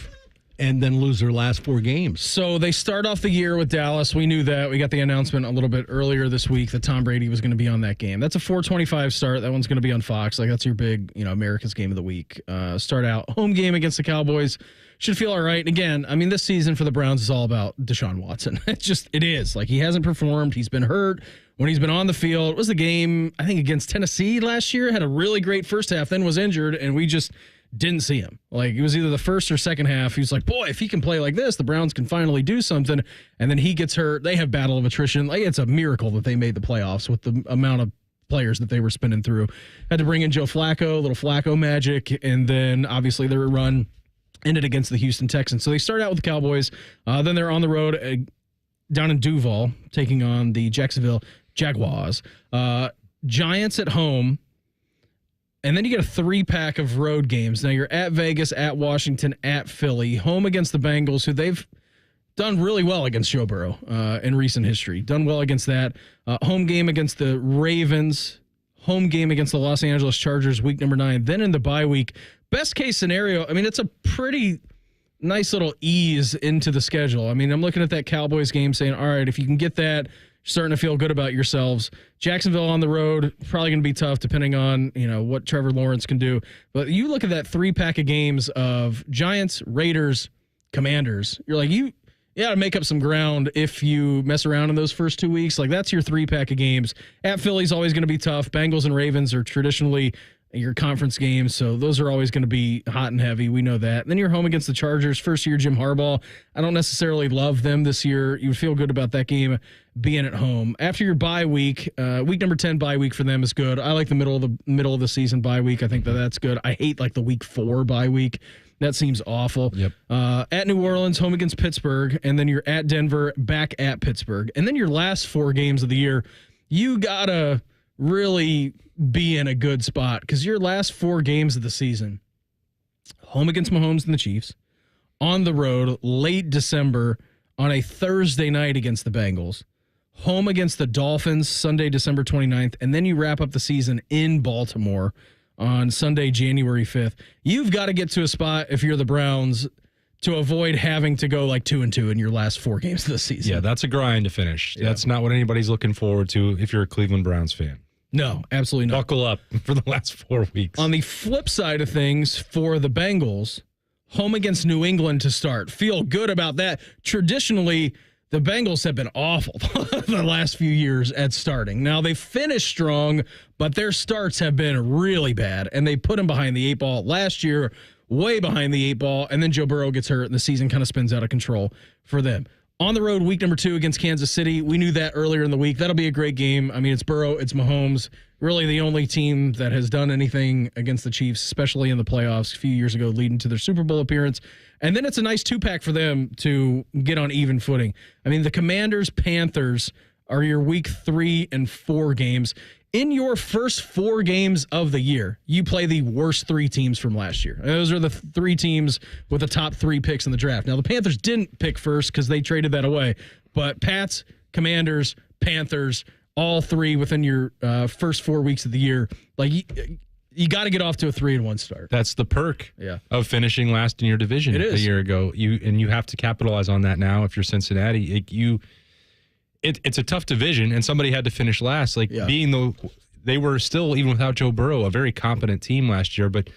and then lose their last 4 games. So they start off the year with Dallas. We knew that. We got the announcement a little bit earlier this week that Tom Brady was going to be on that game. That's a 4:25 start. That one's going to be on Fox. That's your big, America's game of the week. Start out home game against the Cowboys. Should feel all right. And again, this season for the Browns is all about Deshaun Watson. It is. He hasn't performed. He's been hurt. When he's been on the field, it was the game, I think, against Tennessee last year. Had a really great first half, then was injured, and we just didn't see him. It was either the first or second half. He was like, boy, if he can play like this, the Browns can finally do something. And then he gets hurt. They have battle of attrition. It's a miracle that they made the playoffs with the amount of players that they were spinning through. Had to bring in Joe Flacco, little Flacco magic, and then obviously their run ended against the Houston Texans. So they start out with the Cowboys. Then they're on the road down in Duval, taking on the Jacksonville Jaguars. Giants at home. And then you get a 3-pack of road games. Now you're at Vegas, at Washington, at Philly, home against the Bengals, who they've done really well against Joe Burrow in recent history. Done well against that. Home game against the Ravens. Home game against the Los Angeles Chargers, week number 9. Then in the bye week, best case scenario, it's a pretty nice little ease into the schedule. I'm looking at that Cowboys game saying, all right, if you can get that, you're starting to feel good about yourselves. Jacksonville on the road, probably going to be tough depending on, what Trevor Lawrence can do. But you look at that 3-pack of games of Giants, Raiders, Commanders. You're like, you got to make up some ground if you mess around in those first 2 weeks. That's your 3-pack of games. At Philly's always going to be tough. Bengals and Ravens are traditionally your conference games, so those are always going to be hot and heavy. We know that. And then you're home against the Chargers. First year Jim Harbaugh. I don't necessarily love them this year. You would feel good about that game being at home. After your bye week, week number 10 bye week for them is good. I like the middle of the season bye week. I think that's good. I hate the week 4 bye week. That seems awful. Yep. At New Orleans, home against Pittsburgh, and then you're at Denver, back at Pittsburgh. And then your last 4 games of the year, you got to really be in a good spot because your last 4 games of the season, home against Mahomes and the Chiefs, on the road late December on a Thursday night against the Bengals, home against the Dolphins Sunday, December 29th, and then you wrap up the season in Baltimore on Sunday, January 5th. You've got to get to a spot if you're the Browns to avoid having to go 2-2 in your last 4 games of the season. Yeah, that's a grind to finish. Yeah. That's not what anybody's looking forward to if you're a Cleveland Browns fan. No, absolutely not. Buckle up for the last 4 weeks. On the flip side of things, for the Bengals, home against New England to start. Feel good about that. Traditionally, the Bengals have been awful the last few years at starting. Now, they finished strong, but their starts have been really bad, and they put them behind the 8 ball last year, way behind the 8 ball, and then Joe Burrow gets hurt, and the season kind of spins out of control for them. On the road, week number 2 against Kansas City. We knew that earlier in the week. That'll be a great game. It's Burrow, it's Mahomes. Really the only team that has done anything against the Chiefs, especially in the playoffs a few years ago, leading to their Super Bowl appearance. And then it's a nice 2-pack for them to get on even footing. The Commanders, Panthers are your week 3 and 4 games. In your first 4 games of the year, you play the worst 3 teams from last year. Those are the 3 teams with the top 3 picks in the draft. Now, the Panthers didn't pick first because they traded that away. But Pats, Commanders, Panthers, all three within your first 4 weeks of the year, like you got to get off to a 3-1 start. That's the perk of finishing last in your division a year ago. You have to capitalize on that now. If you're Cincinnati, it's a tough division, and somebody had to finish last. They were still, even without Joe Burrow, a very competent team last year, but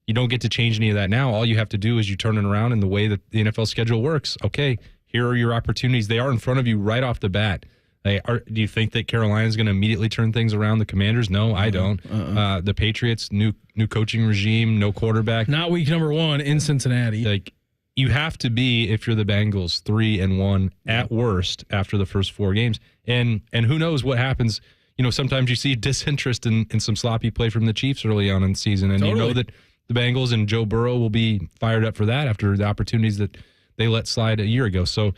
you don't get to change any of that now. All you have to do is you turn it around in the way that the NFL schedule works. Okay, here are your opportunities. They are in front of you right off the bat. Do you think that Carolina's going to immediately turn things around? The Commanders? No, I don't. The Patriots, new coaching regime, no quarterback. Not week number 1 in Cincinnati. You have to be, if you're the Bengals, 3-1 at worst after the first 4 games. And who knows what happens. Sometimes you see disinterest in some sloppy play from the Chiefs early on in the season. And you know that the Bengals and Joe Burrow will be fired up for that after the opportunities that they let slide a year ago. So,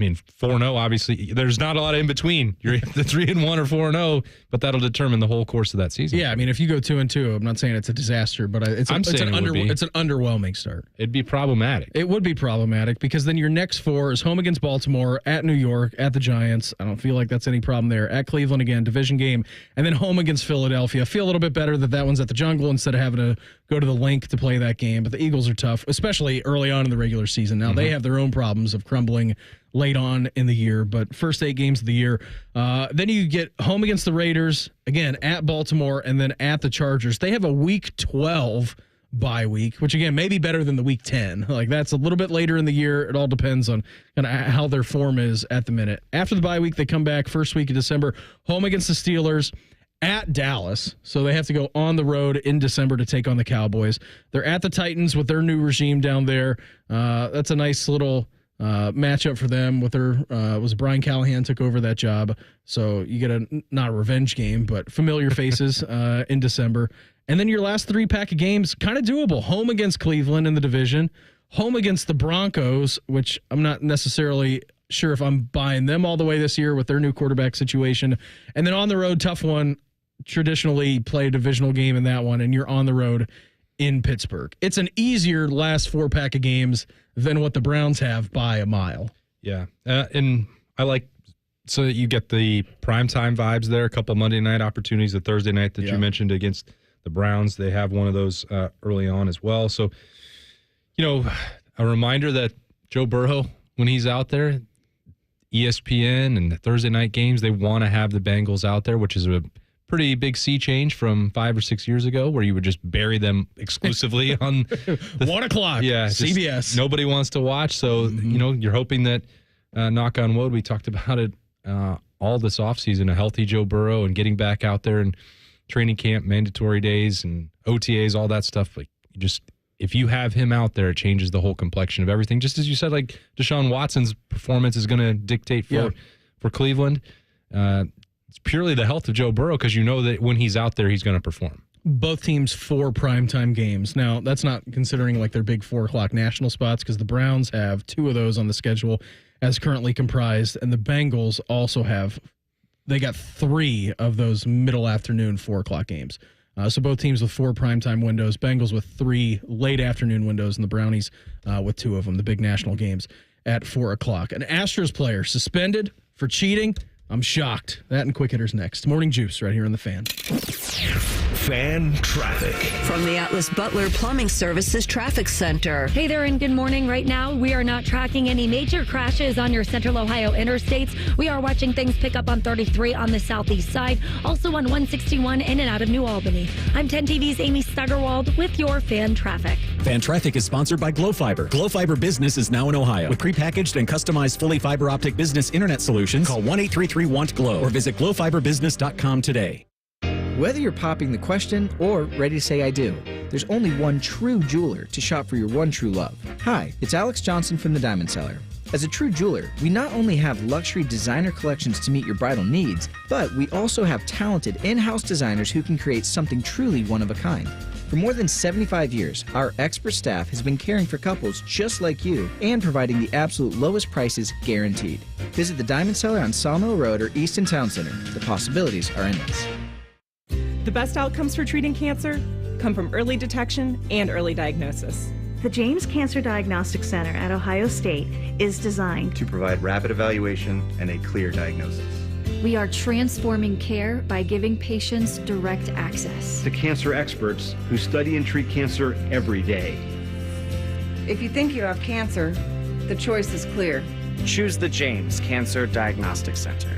4-0, obviously, there's not a lot in between. You're the 3-1 or 4-0, but that'll determine the whole course of that season. Yeah, if you go 2-2, I'm not saying it's a disaster, but it's an underwhelming start. It'd be problematic. It would be problematic because then your next 4 is home against Baltimore, at New York, at the Giants. I don't feel like that's any problem there. At Cleveland again, division game, and then home against Philadelphia. I feel a little bit better that one's at the Jungle instead of having to go to the Link to play that game. But the Eagles are tough, especially early on in the regular season. Now they have their own problems of crumbling late on in the year, but first 8 games of the year. Then you get home against the Raiders, again, at Baltimore, and then at the Chargers. They have a week 12 bye week, which, again, may be better than the week 10. That's a little bit later in the year. It all depends on kind of how their form is at the minute. After the bye week, they come back first week of December, home against the Steelers, at Dallas, so they have to go on the road in December to take on the Cowboys. They're at the Titans with their new regime down there. That's a nice little matchup for them with was Brian Callahan took over that job. So you get not a revenge game, but familiar faces in December. And then your last 3 pack of games, kind of doable. Home against Cleveland in the division, home against the Broncos, which I'm not necessarily sure if I'm buying them all the way this year with their new quarterback situation. And then on the road, tough one, traditionally play a divisional game in that one, and you're on the road in Pittsburgh. It's an easier last 4 pack of games than what the Browns have by a mile. Yeah. And I like, so you get the primetime vibes there, a couple Monday night opportunities, the Thursday night that you mentioned against the Browns. They have one of those early on as well. So, a reminder that Joe Burrow, when he's out there, ESPN and the Thursday night games, they want to have the Bengals out there, which is a pretty big sea change from 5 or 6 years ago where you would just bury them exclusively on 1 o'clock. Yeah, CBS. Nobody wants to watch. So, you're hoping that, knock on wood, we talked about it all this offseason, a healthy Joe Burrow and getting back out there and training camp, mandatory days and OTAs, all that stuff. If you have him out there, it changes the whole complexion of everything. Just as you said, like Deshaun Watson's performance is going to dictate for Cleveland. It's purely the health of Joe Burrow because you know that when he's out there, he's going to perform. Both teams 4 primetime games. Now, that's not considering their big 4 o'clock national spots because the Browns have 2 of those on the schedule as currently comprised, and the Bengals also they got 3 of those middle afternoon 4 o'clock games. So both teams with 4 primetime windows, Bengals with 3 late afternoon windows, and the Brownies with 2 of them, the big national games at 4 o'clock. An Astros player suspended for cheating. I'm shocked. That and quick hitters next. Morning Juice right here on The Fan. Fan traffic. From the Atlas Butler Plumbing Services Traffic Center. Hey there and good morning. Right now, we are not tracking any major crashes on your Central Ohio interstates. We are watching things pick up on 33 on the southeast side, also on 161 in and out of New Albany. I'm 10 TV's Amy Steigerwald with your Fan Traffic. Fan Traffic is sponsored by Glow Fiber. Glow Fiber Business is now in Ohio. With prepackaged and customized fully fiber optic business internet solutions, call 1-833-WANT-GLOW or visit glowfiberbusiness.com today. Whether you're popping the question or ready to say I do, there's only one true jeweler to shop for your one true love. Hi, it's Alex Johnson from the Diamond Cellar. As a true jeweler, we not only have luxury designer collections to meet your bridal needs, but we also have talented in-house designers who can create something truly one of a kind. For more than 75 years, our expert staff has been caring for couples just like you and providing the absolute lowest prices guaranteed. Visit the Diamond Cellar on Sawmill Road or Easton Town Center. The possibilities are endless. The best outcomes for treating cancer come from early detection and early diagnosis. The James Cancer Diagnostic Center at Ohio State is designed to provide rapid evaluation and a clear diagnosis. We are transforming care by giving patients direct access. To cancer experts who study and treat cancer every day. If you think you have cancer, the choice is clear. Choose the James Cancer Diagnostic Center.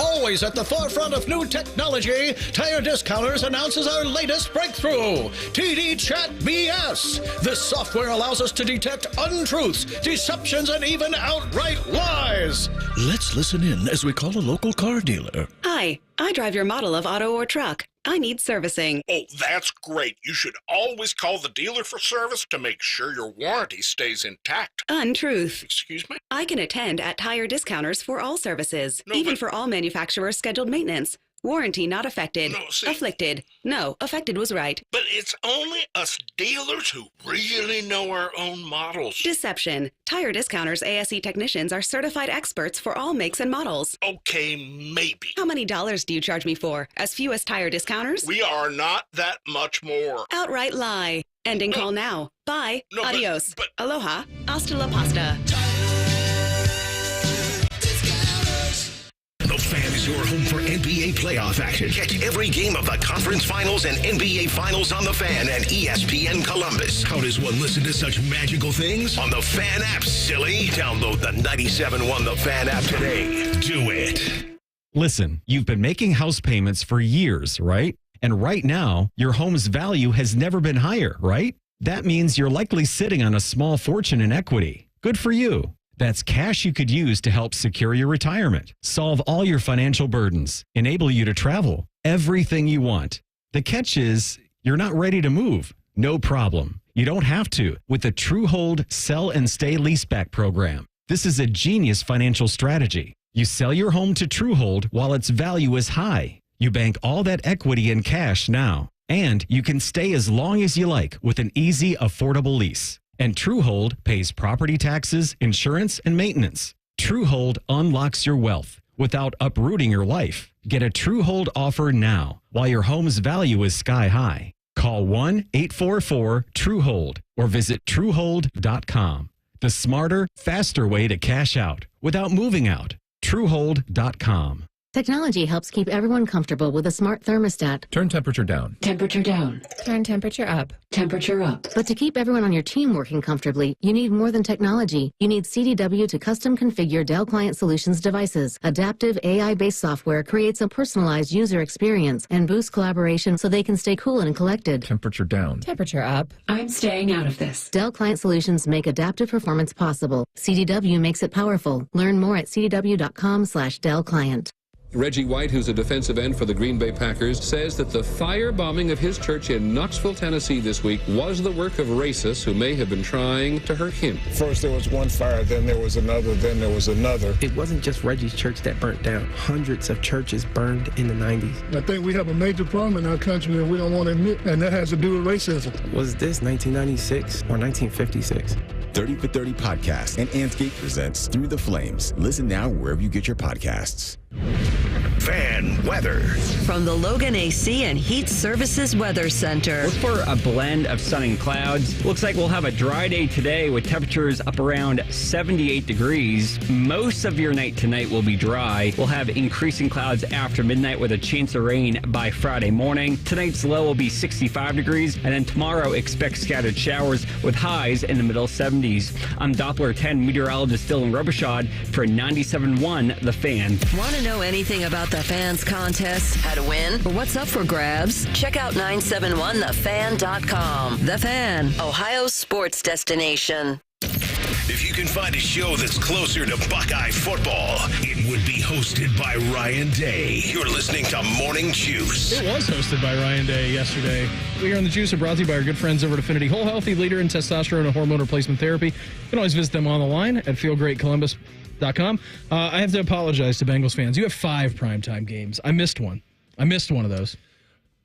Always at the forefront of new technology, Tire Discounters announces our latest breakthrough, TD Chat BS. This software allows us to detect untruths, deceptions, and even outright lies. Let's listen in as we call a local car dealer. Hi, I drive your model of auto or truck. I need servicing. Oh, that's great. You should always call the dealer for service to make sure your warranty stays intact. Untruth. Excuse me? I can attend at Tire Discounters for all services, even for all manufacturers' scheduled maintenance. Warranty not affected. Afflicted. No, affected was right. But it's only us dealers who really know our own models. Deception. Tire Discounters ASE technicians are certified experts for all makes and models. Okay, maybe. How many dollars do you charge me for? As few as Tire Discounters? We are not that much more. Outright lie. Ending call now. Bye. Adios. Aloha. Hasta la pasta. The Fan is your home for NBA playoff action. Catch every game of the conference finals and NBA finals on The Fan and ESPN Columbus. How does one listen to such magical things? On the Fan app, silly. Download the 97.1 The Fan app today. Do it. Listen, you've been making house payments for years, right? And right now, your home's value has never been higher, right? That means you're likely sitting on a small fortune in equity. Good for you. That's cash you could use to help secure your retirement, solve all your financial burdens, enable you to travel, everything you want. The catch is you're not ready to move. No problem. You don't have to with the TrueHold Sell and Stay Leaseback program. This is a genius financial strategy. You sell your home to TrueHold while its value is high. You bank all that equity in cash now, and you can stay as long as you like with an easy, affordable lease. And TrueHold pays property taxes, insurance, and maintenance. TrueHold unlocks your wealth without uprooting your life. Get a TrueHold offer now while your home's value is sky high. Call 1-844-TrueHold or visit TrueHold.com. The smarter, faster way to cash out without moving out. TrueHold.com. Technology helps keep everyone comfortable with a smart thermostat. Turn temperature down. Temperature down. Turn temperature up. Temperature up. But to keep everyone on your team working comfortably, you need more than technology. You need CDW to custom configure Dell Client Solutions devices. Adaptive AI-based software creates a personalized user experience and boosts collaboration so they can stay cool and collected. Temperature down. Temperature up. I'm staying out of this. Dell Client Solutions make adaptive performance possible. CDW makes it powerful. Learn more at cdw.com/Dell Client. Reggie White, who's a defensive end for the Green Bay Packers, says that the firebombing of his church in Knoxville, Tennessee this week was the work of racists who may have been trying to hurt him. First there was one fire, then there was another, then there was another. It wasn't just Reggie's church that burnt down. Hundreds of churches burned in the 90s. I think we have a major problem in our country that we don't want to admit, and that has to do with racism. Was this 1996 or 1956? 30 for 30 podcast and Ansgate presents Through the Flames. Listen now wherever you get your podcasts. Fan weather. From the Logan AC and Heat Services Weather Center. Look for a blend of sun and clouds. Looks like we'll have a dry day today with temperatures up around 78 degrees. Most of your night tonight will be dry. We'll have increasing clouds after midnight with a chance of rain by Friday morning. Tonight's low will be 65 degrees, and then tomorrow expect scattered showers with highs in the middle 70s. I'm Doppler 10 meteorologist Dylan Robichaud for 97.1 The Fan. Want to know anything about the Fan's contest, how to win, or what's up for grabs? Check out 971thefan.com. The Fan, Ohio's sports destination. If you can find a show that's closer to Buckeye football, it would be hosted by Ryan Day. You're listening to Morning Juice. It was hosted by Ryan Day yesterday. We are on the Juice are brought to you by our good friends over at Affinity Whole Healthy, leader in testosterone and hormone replacement therapy. You can always visit them on the line at feelgreatcolumbus.com. I have to apologize to Bengals fans. You have 5 primetime games. I missed one of those.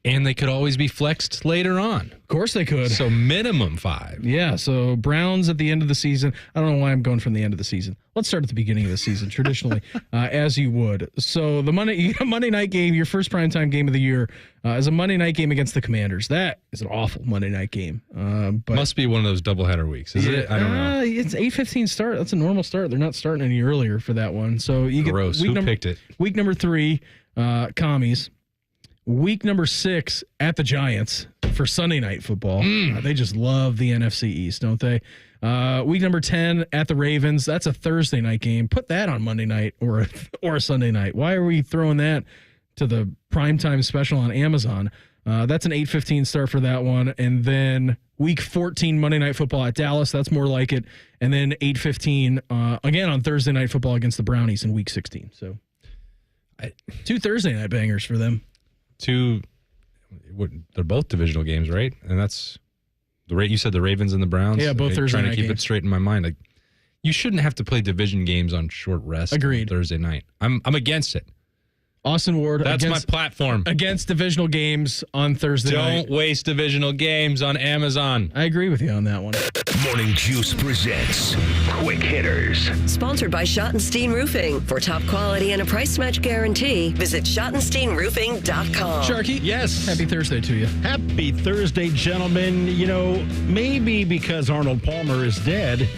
And they could always be flexed later on. Of course they could. So minimum 5. Yeah, so Browns at the end of the season. I don't know why I'm going from the end of the season. Let's start at the beginning of the season, traditionally, as you would. So the Monday night game, your first primetime game of the year, is a Monday night game against the Commanders. That is an awful Monday night game. But must be one of those doubleheader weeks, is it? I don't know. It's 8:15 start. That's a normal start. They're not starting any earlier for that one. So you Gross. get Who picked it? Week number 3, Commies. Week number 6 at the Giants for Sunday Night Football. They just love the NFC East, don't they? Week number 10 at the Ravens. That's a Thursday night game. Put that on Monday night or a Sunday night. Why are we throwing that to the primetime special on Amazon? That's an 8:15 start for that one. And then week 14 Monday Night Football at Dallas. That's more like it. And then 8:15 again on Thursday Night Football against the Brownies in week 16. So 2 Thursday night bangers for them. They're both divisional games, right? And that's you said the Ravens and the Browns. Yeah, both Thursday night Trying to keep games. it straight in my mind. Like, you shouldn't have to play division games on short rest. Agreed. On Thursday night. I'm against it. Austin Ward. That's my platform. Against divisional games on Thursday night. Don't waste divisional games on Amazon. I agree with you on that one. Morning Juice presents Quick Hitters. Sponsored by Schottenstein Roofing. For top quality and a price match guarantee, visit SchottensteinRoofing.com. Sharky. Yes. Happy Thursday to you. Happy Thursday, gentlemen. You know, maybe because Arnold Palmer is dead,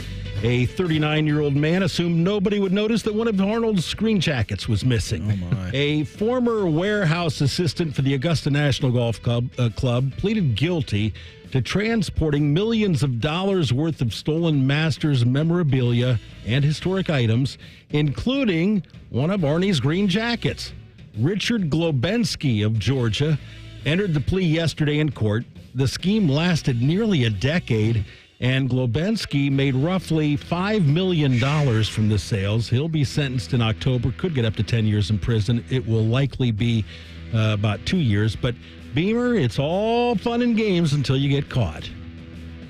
a 39-year-old man assumed nobody would notice that one of Arnold's green jackets was missing. Oh, my. A former warehouse assistant for the Augusta National Golf Club pleaded guilty to transporting millions of dollars worth of stolen Masters memorabilia and historic items, including one of Arnie's green jackets. Richard Globensky of Georgia entered the plea yesterday in court. The scheme lasted nearly a decade, and Globensky made roughly $5 million from the sales. He'll be sentenced in October, could get up to 10 years in prison. It will likely be about 2 years. But, Beamer, it's all fun and games until you get caught.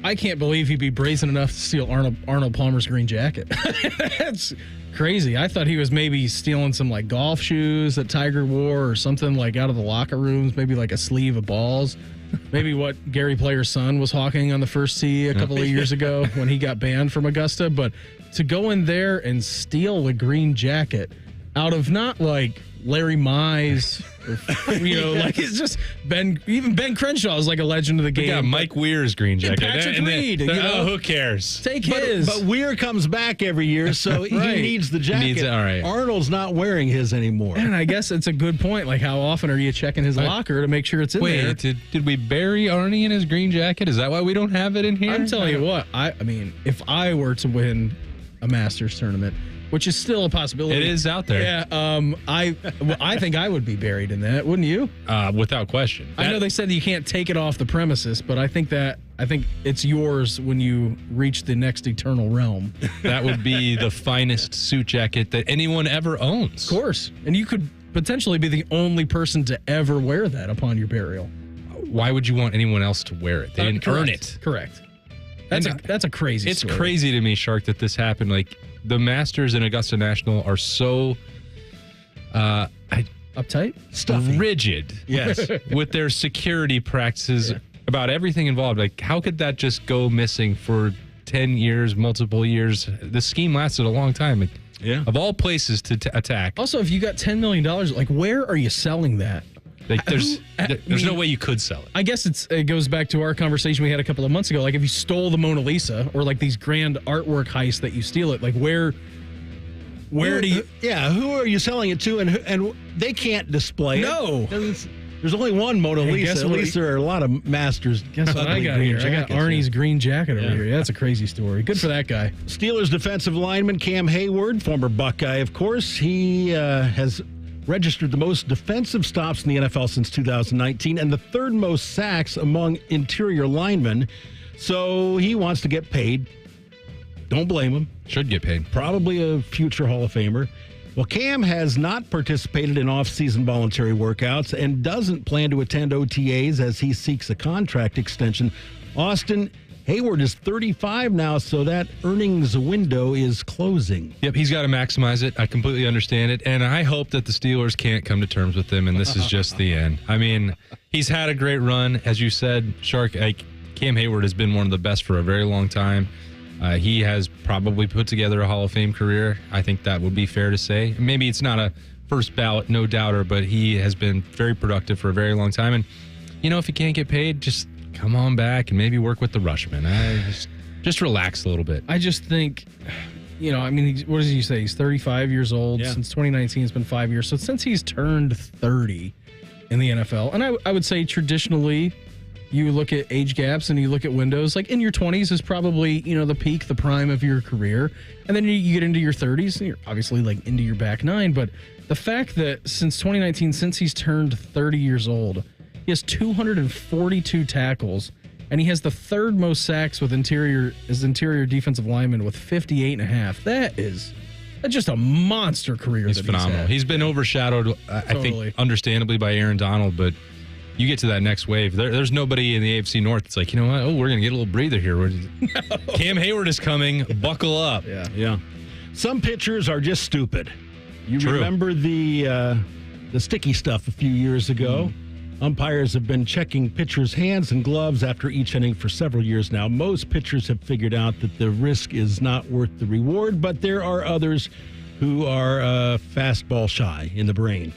I can't believe he'd be brazen enough to steal Arnold Palmer's green jacket. That's crazy. I thought he was maybe stealing some like golf shoes that Tiger wore or something like out of the locker rooms, maybe like a sleeve of balls. Maybe what Gary Player's son was hawking on the first tee a couple of years ago when he got banned from Augusta. But to go in there and steal a green jacket out of not like Larry Mize, or, like it's just even Ben Crenshaw is like a legend of the game. Yeah, Mike Weir's green jacket. Patrick Reed. Who cares? Take his. But Weir comes back every year, so he needs the jacket. All right. Arnold's not wearing his anymore. And I guess it's a good point. Like, how often are you checking his locker to make sure it's in there? Wait, did we bury Arnie in his green jacket? Is that why we don't have it in here? I'm telling you what. I mean, if I were to win a Masters tournament, which is still a possibility. It is out there. Yeah. I think I would be buried in that, wouldn't you? Without question. I know they said that you can't take it off the premises, but I think it's yours when you reach the next eternal realm. That would be the finest suit jacket that anyone ever owns. Of course. And you could potentially be the only person to ever wear that upon your burial. Why would you want anyone else to wear it? They didn't earn it. Correct. That's a crazy story. It's crazy to me, Shark, that this happened. Like, the Masters and Augusta National are so uptight, stuffy, rigid. Yes, with their security practices about everything involved. Like, how could that just go missing for 10 years, multiple years? The scheme lasted a long time. Like, of all places to attack. Also, if you got $10 million, like, where are you selling that? Like, there's no way you could sell it. I guess it goes back to our conversation we had a couple of months ago. Like, if you stole the Mona Lisa or like these grand artwork heists that you steal it, like where do you? Yeah, who are you selling it to? And they can't display it. No. There's only one Mona Lisa. At least there are a lot of Masters. Guess what I got here? I got Arnie's green jacket over here. Yeah, that's a crazy story. Good for that guy. Steelers defensive lineman Cam Hayward, former Buckeye, of course, he has registered the most defensive stops in the NFL since 2019 and the third most sacks among interior linemen. So he wants to get paid. Don't blame him. Should get paid. Probably a future Hall of Famer. Well, Cam has not participated in off-season voluntary workouts and doesn't plan to attend OTAs as he seeks a contract extension. Austin, Hayward is 35 now, so that earnings window is closing. Yep, he's got to maximize it. I completely understand it. And I hope that the Steelers can't come to terms with him, and this is just the end. I mean, he's had a great run. As you said, Shark, Cam Hayward has been one of the best for a very long time. He has probably put together a Hall of Fame career. I think that would be fair to say. Maybe it's not a first ballot, no doubter, but he has been very productive for a very long time. And, if he can't get paid, just come on back and maybe work with the Rushmen. Just relax a little bit. I just think, what does he say? He's 35 years old. Yeah. Since 2019, it's been 5 years. So since he's turned 30 in the NFL, and I would say traditionally, you look at age gaps and you look at windows, like in your 20s is probably, the peak, the prime of your career. And then you get into your 30s and you're obviously like into your back nine. But the fact that since 2019, since he's turned 30 years old, he has 242 tackles, and he has the third most sacks with interior defensive lineman with 58.5. That's just a monster career. He's phenomenal. He's been overshadowed, I think, understandably by Aaron Donald, but you get to that next wave. There's nobody in the AFC North that's like, you know what? Oh, we're going to get a little breather here. No. Cam Hayward is coming. Buckle up. Yeah. Some pitchers are just stupid. You remember the sticky stuff a few years ago? Umpires have been checking pitchers' hands and gloves after each inning for several years now. Most pitchers have figured out that the risk is not worth the reward, but there are others who are fastball shy in the brain.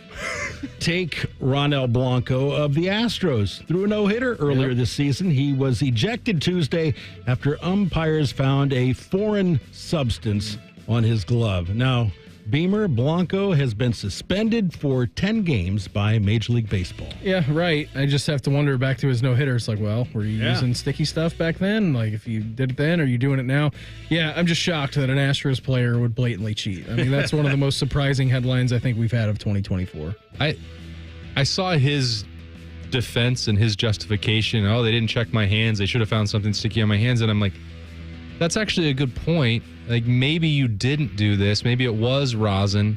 Take Ronel Blanco of the Astros. Threw a no-hitter earlier this season. He was ejected Tuesday after umpires found a foreign substance on his glove. Now, Beamer, Blanco has been suspended for 10 games by Major League Baseball. Yeah, right. I just have to wonder back to his no-hitter. It's like, well, were you using sticky stuff back then? Like, if you did it then, are you doing it now? Yeah, I'm just shocked that an Astros player would blatantly cheat. I mean, that's one of the most surprising headlines I think we've had of 2024. I saw his defense and his justification. Oh, they didn't check my hands. They should have found something sticky on my hands. And I'm like, that's actually a good point. Like, maybe you didn't do this. Maybe it was rosin.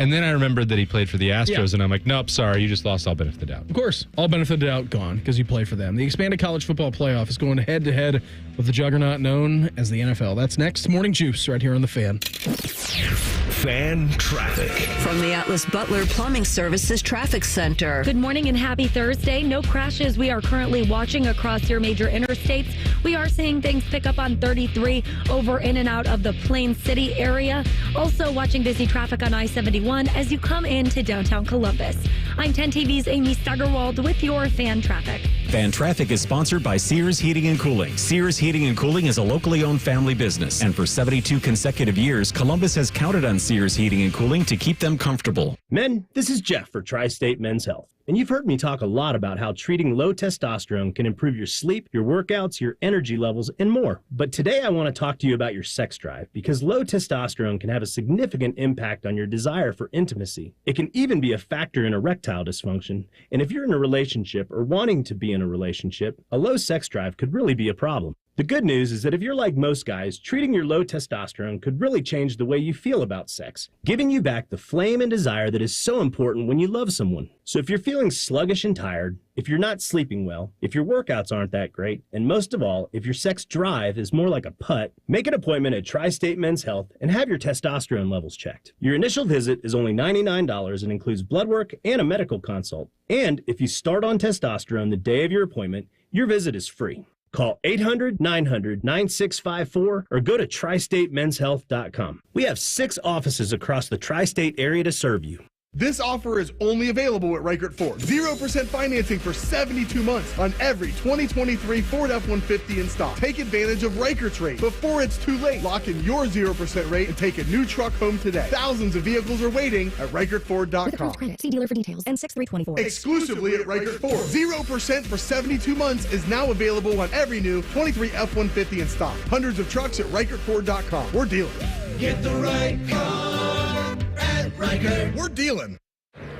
And then I remembered that he played for the Astros, and I'm like, nope, sorry, you just lost all benefit of the doubt. Of course, all benefit of the doubt gone because you play for them. The expanded college football playoff is going head-to-head with the juggernaut known as the NFL. That's next. Morning Juice right here on The Fan. Fan traffic. From the Atlas Butler Plumbing Services Traffic Center. Good morning and happy Thursday. No crashes we are currently watching across your major interstates. We are seeing things pick up on 33 over in and out of the Plain City area. Also watching busy traffic on I-71 as you come into downtown Columbus. I'm 10 TV's Amy Steigerwald with your Fan Traffic. Fan Traffic is sponsored by Sears Heating and Cooling. Sears Heating and Cooling is a locally owned family business. And for 72 consecutive years, Columbus has counted on Sears Heating and Cooling to keep them comfortable. Men, this is Jeff for Tri-State Men's Health. And you've heard me talk a lot about how treating low testosterone can improve your sleep, your workouts, your energy levels, and more. But today I want to talk to you about your sex drive, because low testosterone can have a significant impact on your desire for intimacy. It can even be a factor in erectile dysfunction. And if you're in a relationship or wanting to be in a relationship, a low sex drive could really be a problem. The good news is that if you're like most guys, treating your low testosterone could really change the way you feel about sex, giving you back the flame and desire that is so important when you love someone. So if you're feeling sluggish and tired, if you're not sleeping well, if your workouts aren't that great, and most of all, if your sex drive is more like a putt, make an appointment at Tri-State Men's Health and have your testosterone levels checked. Your initial visit is only $99 and includes blood work and a medical consult. And if you start on testosterone the day of your appointment, your visit is free. Call 800-900-9654 or go to tristatemenshealth.com. We have 6 offices across the tri-state area to serve you. This offer is only available at Reichert Ford. 0% financing for 72 months on every 2023 Ford F-150 in stock. Take advantage of Reichert's rate before it's too late. Lock in your 0% rate and take a new truck home today. Thousands of vehicles are waiting at ReichertFord.com. See dealer for details. N6324. Exclusively at Reichert Ford. 0% for 72 months is now available on every new 23 F-150 in stock. Hundreds of trucks at ReichertFord.com. We're dealing. Get the right car at Reichert. We're dealing.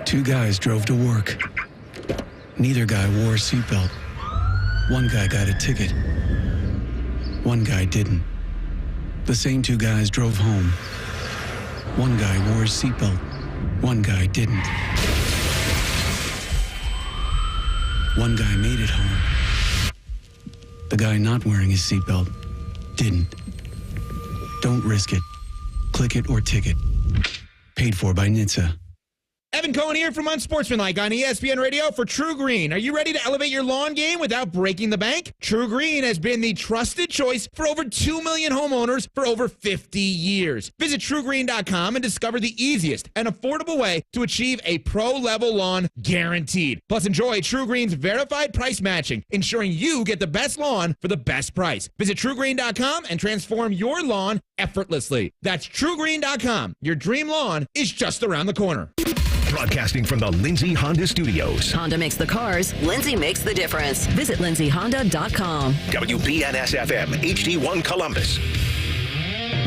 2 guys drove to work. Neither guy wore a seatbelt. One guy got a ticket. One guy didn't. The same 2 guys drove home. One guy wore his seatbelt. One guy didn't. One guy made it home. The guy not wearing his seatbelt didn't. Don't risk it. Click it or ticket. Paid for by NHTSA. Evan Cohen here from Unsportsmanlike on ESPN Radio for True Green. Are you ready to elevate your lawn game without breaking the bank? True Green has been the trusted choice for over 2 million homeowners for over 50 years. Visit TrueGreen.com and discover the easiest and affordable way to achieve a pro-level lawn guaranteed. Plus, enjoy True Green's verified price matching, ensuring you get the best lawn for the best price. Visit TrueGreen.com and transform your lawn effortlessly. That's TrueGreen.com. Your dream lawn is just around the corner. Broadcasting from the Lindsay Honda Studios. Honda makes the cars. Lindsay makes the difference. Visit lindsayhonda.com. WBNS-FM, HD1 Columbus.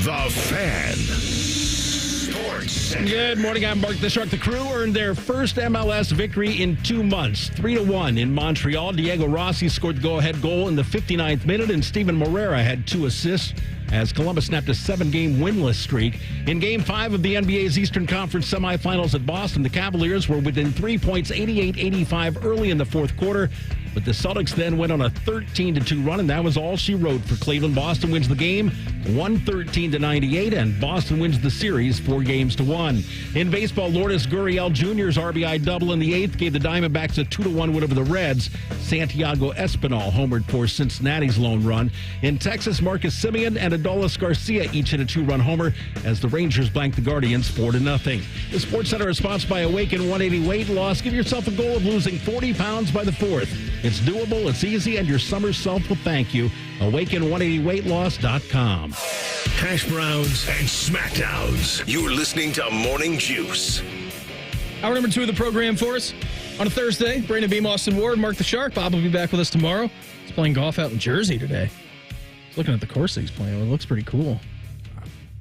The Fan. Sports Center. Good morning. I'm Mark the Shark. The Crew earned their first MLS victory in 2 months, 3-1 in Montreal. Diego Rossi scored the go-ahead goal in the 59th minute, and Steven Moreira had 2 assists as Columbus snapped a 7-game winless streak. In Game 5 of the NBA's Eastern Conference semifinals at Boston, the Cavaliers were within 3 points, 88-85 early in the fourth quarter. But the Celtics then went on a 13-2 run, and that was all she wrote for Cleveland. Boston wins the game 113-98, and Boston wins the series 4-1. In baseball, Lourdes Gurriel Jr.'s RBI double in the 8th gave the Diamondbacks a 2-1 win over the Reds. Santiago Espinal homered for Cincinnati's lone run. In Texas, Marcus Semien and Adolis Garcia each hit a 2-run homer as the Rangers blanked the Guardians 4-0. The Sports Center is sponsored by Awaken 180 Weight Loss. Give yourself a goal of losing 40 pounds by the 4th. It's doable, it's easy, and your summer self will thank you. Awaken180weightloss.com. Hash browns and smackdowns. You're listening to Morning Juice. Hour number 2 of the program for us on a Thursday. Brandon Beam, Austin Ward, Mark the Shark. Bob will be back with us tomorrow. He's playing golf out in Jersey today. Looking at the course that he's playing, it looks pretty cool.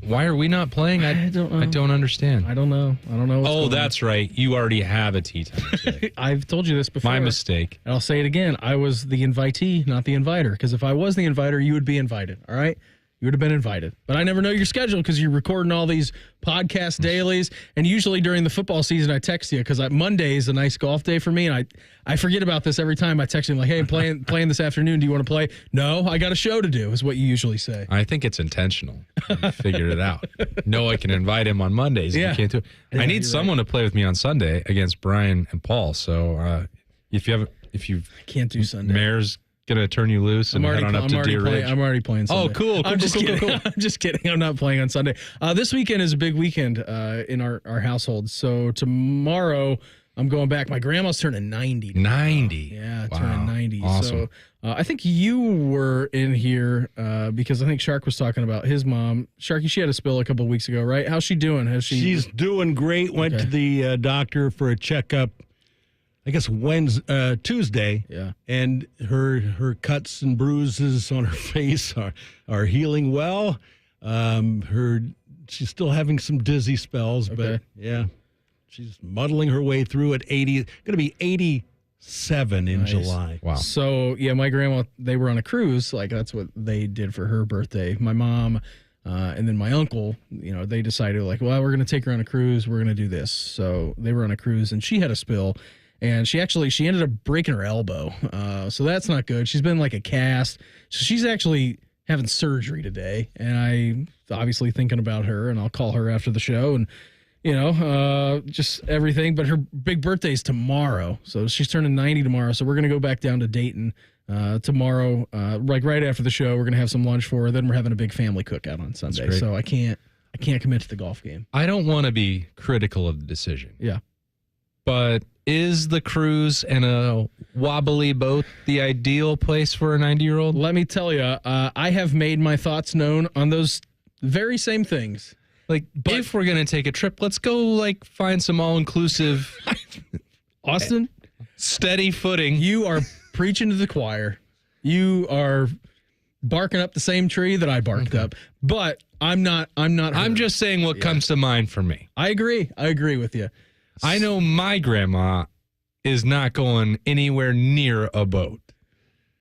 Why are we not playing? I don't know. I don't understand. I don't know. Oh, that's right. You already have a tee time today. I've told you this before. My mistake. And I'll say it again. I was the invitee, not the inviter. Because if I was the inviter, you would be invited. All right? You would have been invited. But I never know your schedule because you're recording all these podcast dailies. And usually during the football season, I text you because Monday is a nice golf day for me. And I forget about this every time I text you. I'm like, hey, I'm playing this afternoon. Do you want to play? No, I got a show to do is what you usually say. I think it's intentional. You figured it out. No, I can invite him on Mondays. Yeah. I can't do it. I need someone to play with me on Sunday against Brian and Paul. So if you I can't do Sunday. Mayor's gonna turn you loose and head on up to Deer Ridge. I'm already playing Sunday. Oh, cool. I'm just kidding. I'm just kidding. I'm not playing on Sunday. This weekend is a big weekend in our household. So tomorrow I'm going back. My grandma's turning 90. 90. Yeah, wow. turning 90. Awesome. So I think you were in here because I think Shark was talking about his mom. Sharky, she had a spill a couple of weeks ago, right? How's she doing? She's doing great. Went to the doctor for a checkup. I guess Tuesday. Yeah. And her cuts and bruises on her face are healing well. She's still having some dizzy spells, but yeah, she's muddling her way through at 80. Going to be 87 in July. Wow. So yeah, my grandma, they were on a cruise. Like that's what they did for her birthday. My mom and then my uncle, they decided like, well, we're going to take her on a cruise. We're going to do this. So they were on a cruise and she had a spill. And she ended up breaking her elbow. So that's not good. She's been like a cast. So she's actually having surgery today. And I'm obviously thinking about her, and I'll call her after the show and, just everything. But her big birthday is tomorrow. So she's turning 90 tomorrow. So we're going to go back down to Dayton tomorrow, like right after the show. We're going to have some lunch for her. Then we're having a big family cookout on Sunday. So I can't commit to the golf game. I don't want to be critical of the decision. Yeah. But is the cruise and a wobbly boat the ideal place for a 90-year-old? Let me tell you, I have made my thoughts known on those very same things. But if we're going to take a trip, let's go find some all-inclusive Austin, steady footing. You are preaching to the choir. You are barking up the same tree that I barked up. But I'm not. I'm just saying what comes to mind for me. I agree with you. I know my grandma is not going anywhere near a boat.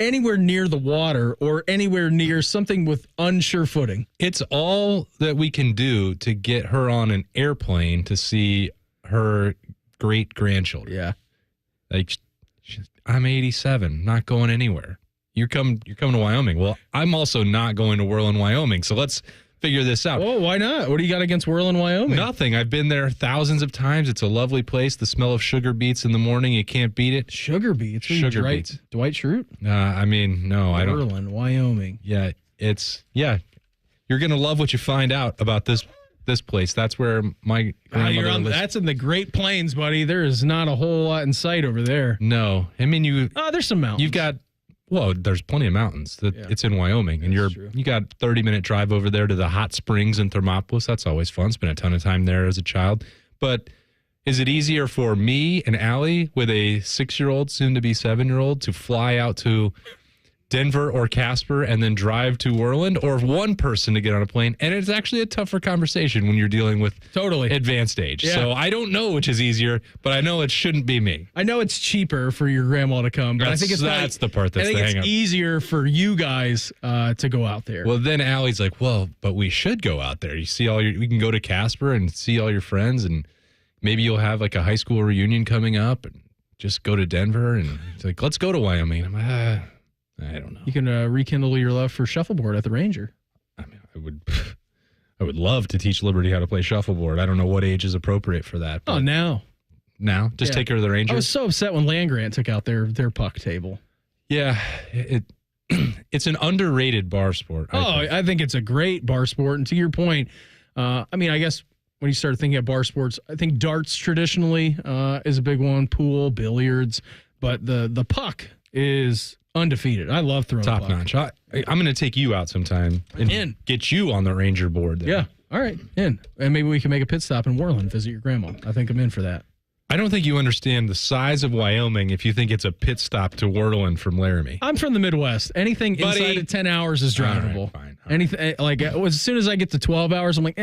Anywhere near the water or anywhere near something with unsure footing. It's all that we can do to get her on an airplane to see her great grandchildren. Yeah. I'm 87, not going anywhere. You're coming to Wyoming. Well, I'm also not going to Whirlwind, Wyoming. So let's figure this out. Oh, why not? What do you got against Whirlwind, Wyoming? Nothing. I've been there thousands of times. It's a lovely place. The smell of sugar beets in the morning, you can't beat it. Sugar beets? Sugar beets. Dwight Schrute? I mean, no, I don't. Whirlwind, Wyoming. Yeah, you're going to love what you find out about this place. That's where my grandmother lives. That's in the Great Plains, buddy. There is not a whole lot in sight over there. No. I mean, there's some mountains. You've got, there's plenty of mountains. It's in Wyoming. And you got a 30-minute drive over there to the hot springs in Thermopolis. That's always fun. Spent a ton of time there as a child. But is it easier for me and Allie with a 6-year-old, soon to be 7-year-old, to fly out to Denver or Casper and then drive to Whirlwind, or one person to get on a plane? And it's actually a tougher conversation when you're dealing with advanced age. Yeah. So I don't know which is easier, but I know it shouldn't be me. I know it's cheaper for your grandma to come, but I think that's the part that's the hang-up. I think it's easier for you guys to go out there. Well, then Allie's like, but we should go out there. You see we can go to Casper and see all your friends, and maybe you'll have like a high school reunion coming up, and just go to Denver. And it's like, let's go to Wyoming. I'm like, I don't know. You can rekindle your love for shuffleboard at the Ranger. I mean, I would love to teach Liberty how to play shuffleboard. I don't know what age is appropriate for that. Oh, now? Just take her to the Ranger? I was so upset when Land Grant took out their puck table. Yeah, it's an underrated bar sport. I think it's a great bar sport. And to your point, I guess when you start thinking of bar sports, I think darts traditionally is a big one, pool, billiards, but the puck is undefeated. I love throwing top notch. I'm going to take you out sometime and get you on the Ranger board there. Yeah. All right. In. And maybe we can make a pit stop in Whirlwind, visit your grandma. I think I'm in for that. I don't think you understand the size of Wyoming if you think it's a pit stop to Whirlwind from Laramie. I'm from the Midwest. Anything inside of 10 hours is drivable. All right, fine. Anything like as soon as I get to 12 hours, I'm like,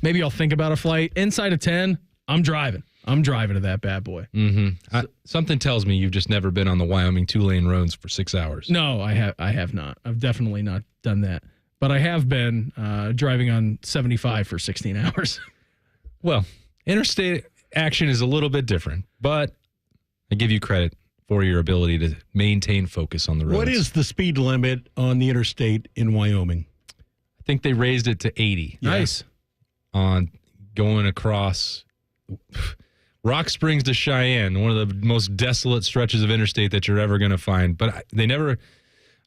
maybe I'll think about a flight. Inside of 10, I'm driving. I'm driving to that bad boy. Mm-hmm. Something tells me you've just never been on the Wyoming 2-lane roads for 6 hours. No, I have not. I've definitely not done that. But I have been driving on 75 for 16 hours. Well, interstate action is a little bit different, but I give you credit for your ability to maintain focus on the roads. What is the speed limit on the interstate in Wyoming? I think they raised it to 80. Yeah. Nice. On going across Rock Springs to Cheyenne, one of the most desolate stretches of interstate that you're ever going to find. But I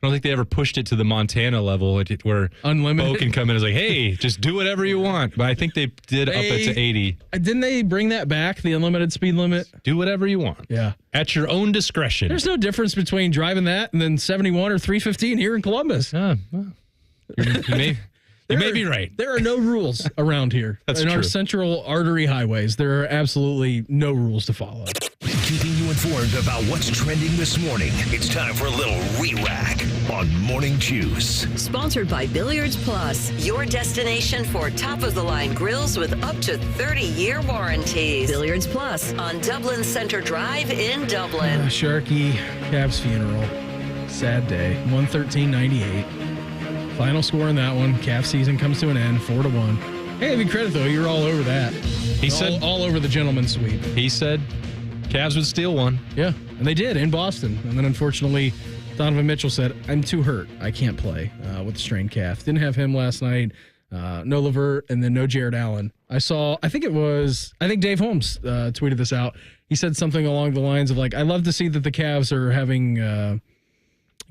don't think they ever pushed it to the Montana level where unlimited. Bo can come in and is like, hey, just do whatever you want. But I think they did up it to 80. Didn't they bring that back, the unlimited speed limit? Do whatever you want. Yeah. At your own discretion. There's no difference between driving that and then 71 or 315 here in Columbus. Well, you may be right. There are no rules around here. That's in true. Our central artery highways, there are absolutely no rules to follow. Keeping you informed about what's trending this morning. It's time for a little re-rack on Morning Juice. Sponsored by Billiards Plus, your destination for top-of-the-line grills with up to 30-year warranties. Billiards Plus on Dublin Center Drive in Dublin. Sharky Cavs funeral. Sad day. 113.98. Final score in that one. Calf season comes to an end, 4-1. Hey, give me credit though. You're all over that. He said all over the gentleman's sweep. He said Cavs would steal one. Yeah, and they did in Boston. And then unfortunately, Donovan Mitchell said, "I'm too hurt. I can't play with a strained calf." Didn't have him last night. No LeVert, and then no Jared Allen. I think Dave Holmes tweeted this out. He said something along the lines of like, "I love to see that the Cavs are having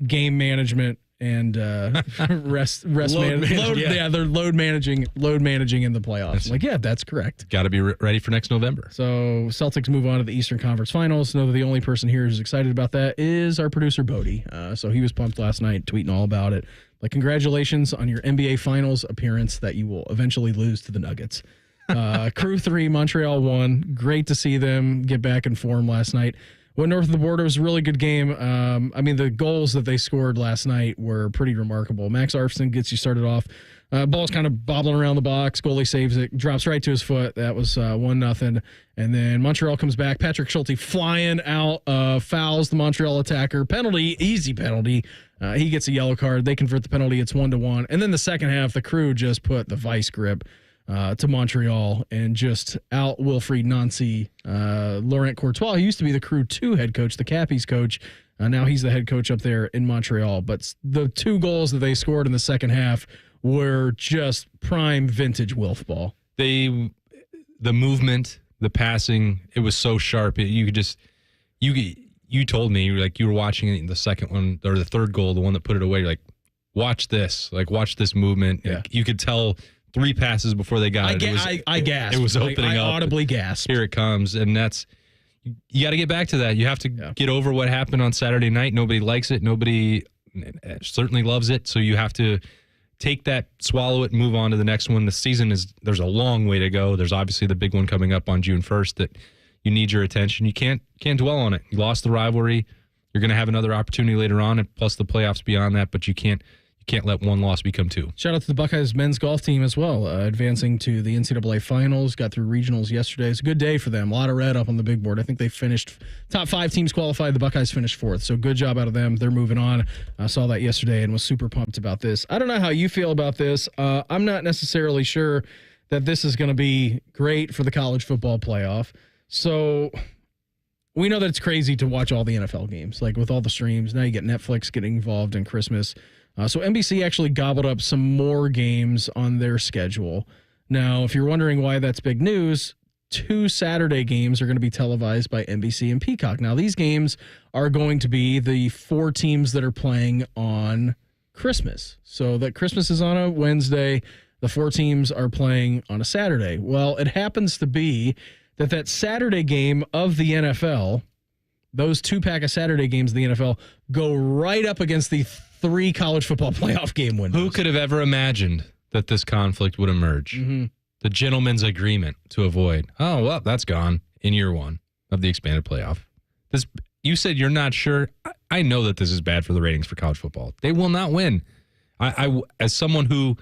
game management." And rest managing. Yeah, they're load managing in the playoffs. Like, yeah, that's correct. Got to be ready for next November. So Celtics move on to the Eastern Conference Finals. Know that the only person here who's excited about that is our producer Bodie. So he was pumped last night, tweeting all about it. Like, congratulations on your NBA Finals appearance that you will eventually lose to the Nuggets. Crew 3, Montreal 1. Great to see them get back in form last night. Went north of the border. It was a really good game. The goals that they scored last night were pretty remarkable. Max Arfson gets you started off. Ball's kind of bobbling around the box. Goalie saves it. Drops right to his foot. That was 1-0. And then Montreal comes back. Patrick Schulte flying out, fouls the Montreal attacker. Penalty, easy penalty. He gets a yellow card. They convert the penalty. It's 1-1. And then the second half, the Crew just put the vice grip to Montreal and just out Wilfried Nancy. Laurent Courtois, he used to be the Crew 2 head coach, the Cappies coach. Now he's the head coach up there in Montreal. But the 2 goals that they scored in the second half were just prime vintage Wilf ball. The movement, the passing, it was so sharp. You could just you told me you were watching the second one or the third goal, the one that put it away. You're like, watch this movement. Yeah. You could tell 3 passes before they got it. I gasped. It was opening up. I audibly gasped. Here it comes, and you got to get back to that. You have to get over what happened on Saturday night. Nobody likes it. Nobody certainly loves it. So you have to take that, swallow it, and move on to the next one. The season there's a long way to go. There's obviously the big one coming up on June 1st that you need your attention. You can't dwell on it. You lost the rivalry. You're going to have another opportunity later on, and plus the playoffs beyond that. But you can't let one loss become 2. Shout out to the Buckeyes men's golf team as well, advancing to the NCAA finals. Got through regionals yesterday. It's a good day for them. A lot of red up on the big board. I think they finished top 5 teams qualified. The Buckeyes finished 4th. So good job out of them. They're moving on. I saw that yesterday and was super pumped about this. I don't know how you feel about this. I'm not necessarily sure that this is going to be great for the college football playoff. So we know that it's crazy to watch all the NFL games, like with all the streams. Now you get Netflix getting involved in Christmas. So NBC actually gobbled up some more games on their schedule. Now, if you're wondering why that's big news, 2 Saturday games are going to be televised by NBC and Peacock. Now, these games are going to be the 4 teams that are playing on Christmas. So that Christmas is on a Wednesday. The 4 teams are playing on a Saturday. Well, it happens to be that Saturday game of the NFL, those 2-pack of Saturday games of the NFL, go right up against the 3 college football playoff game windows. Who could have ever imagined that this conflict would emerge? Mm-hmm. The gentleman's agreement to avoid. Oh, well, that's gone in year 1 of the expanded playoff. You said you're not sure. I know that this is bad for the ratings for college football. They will not win. I as someone who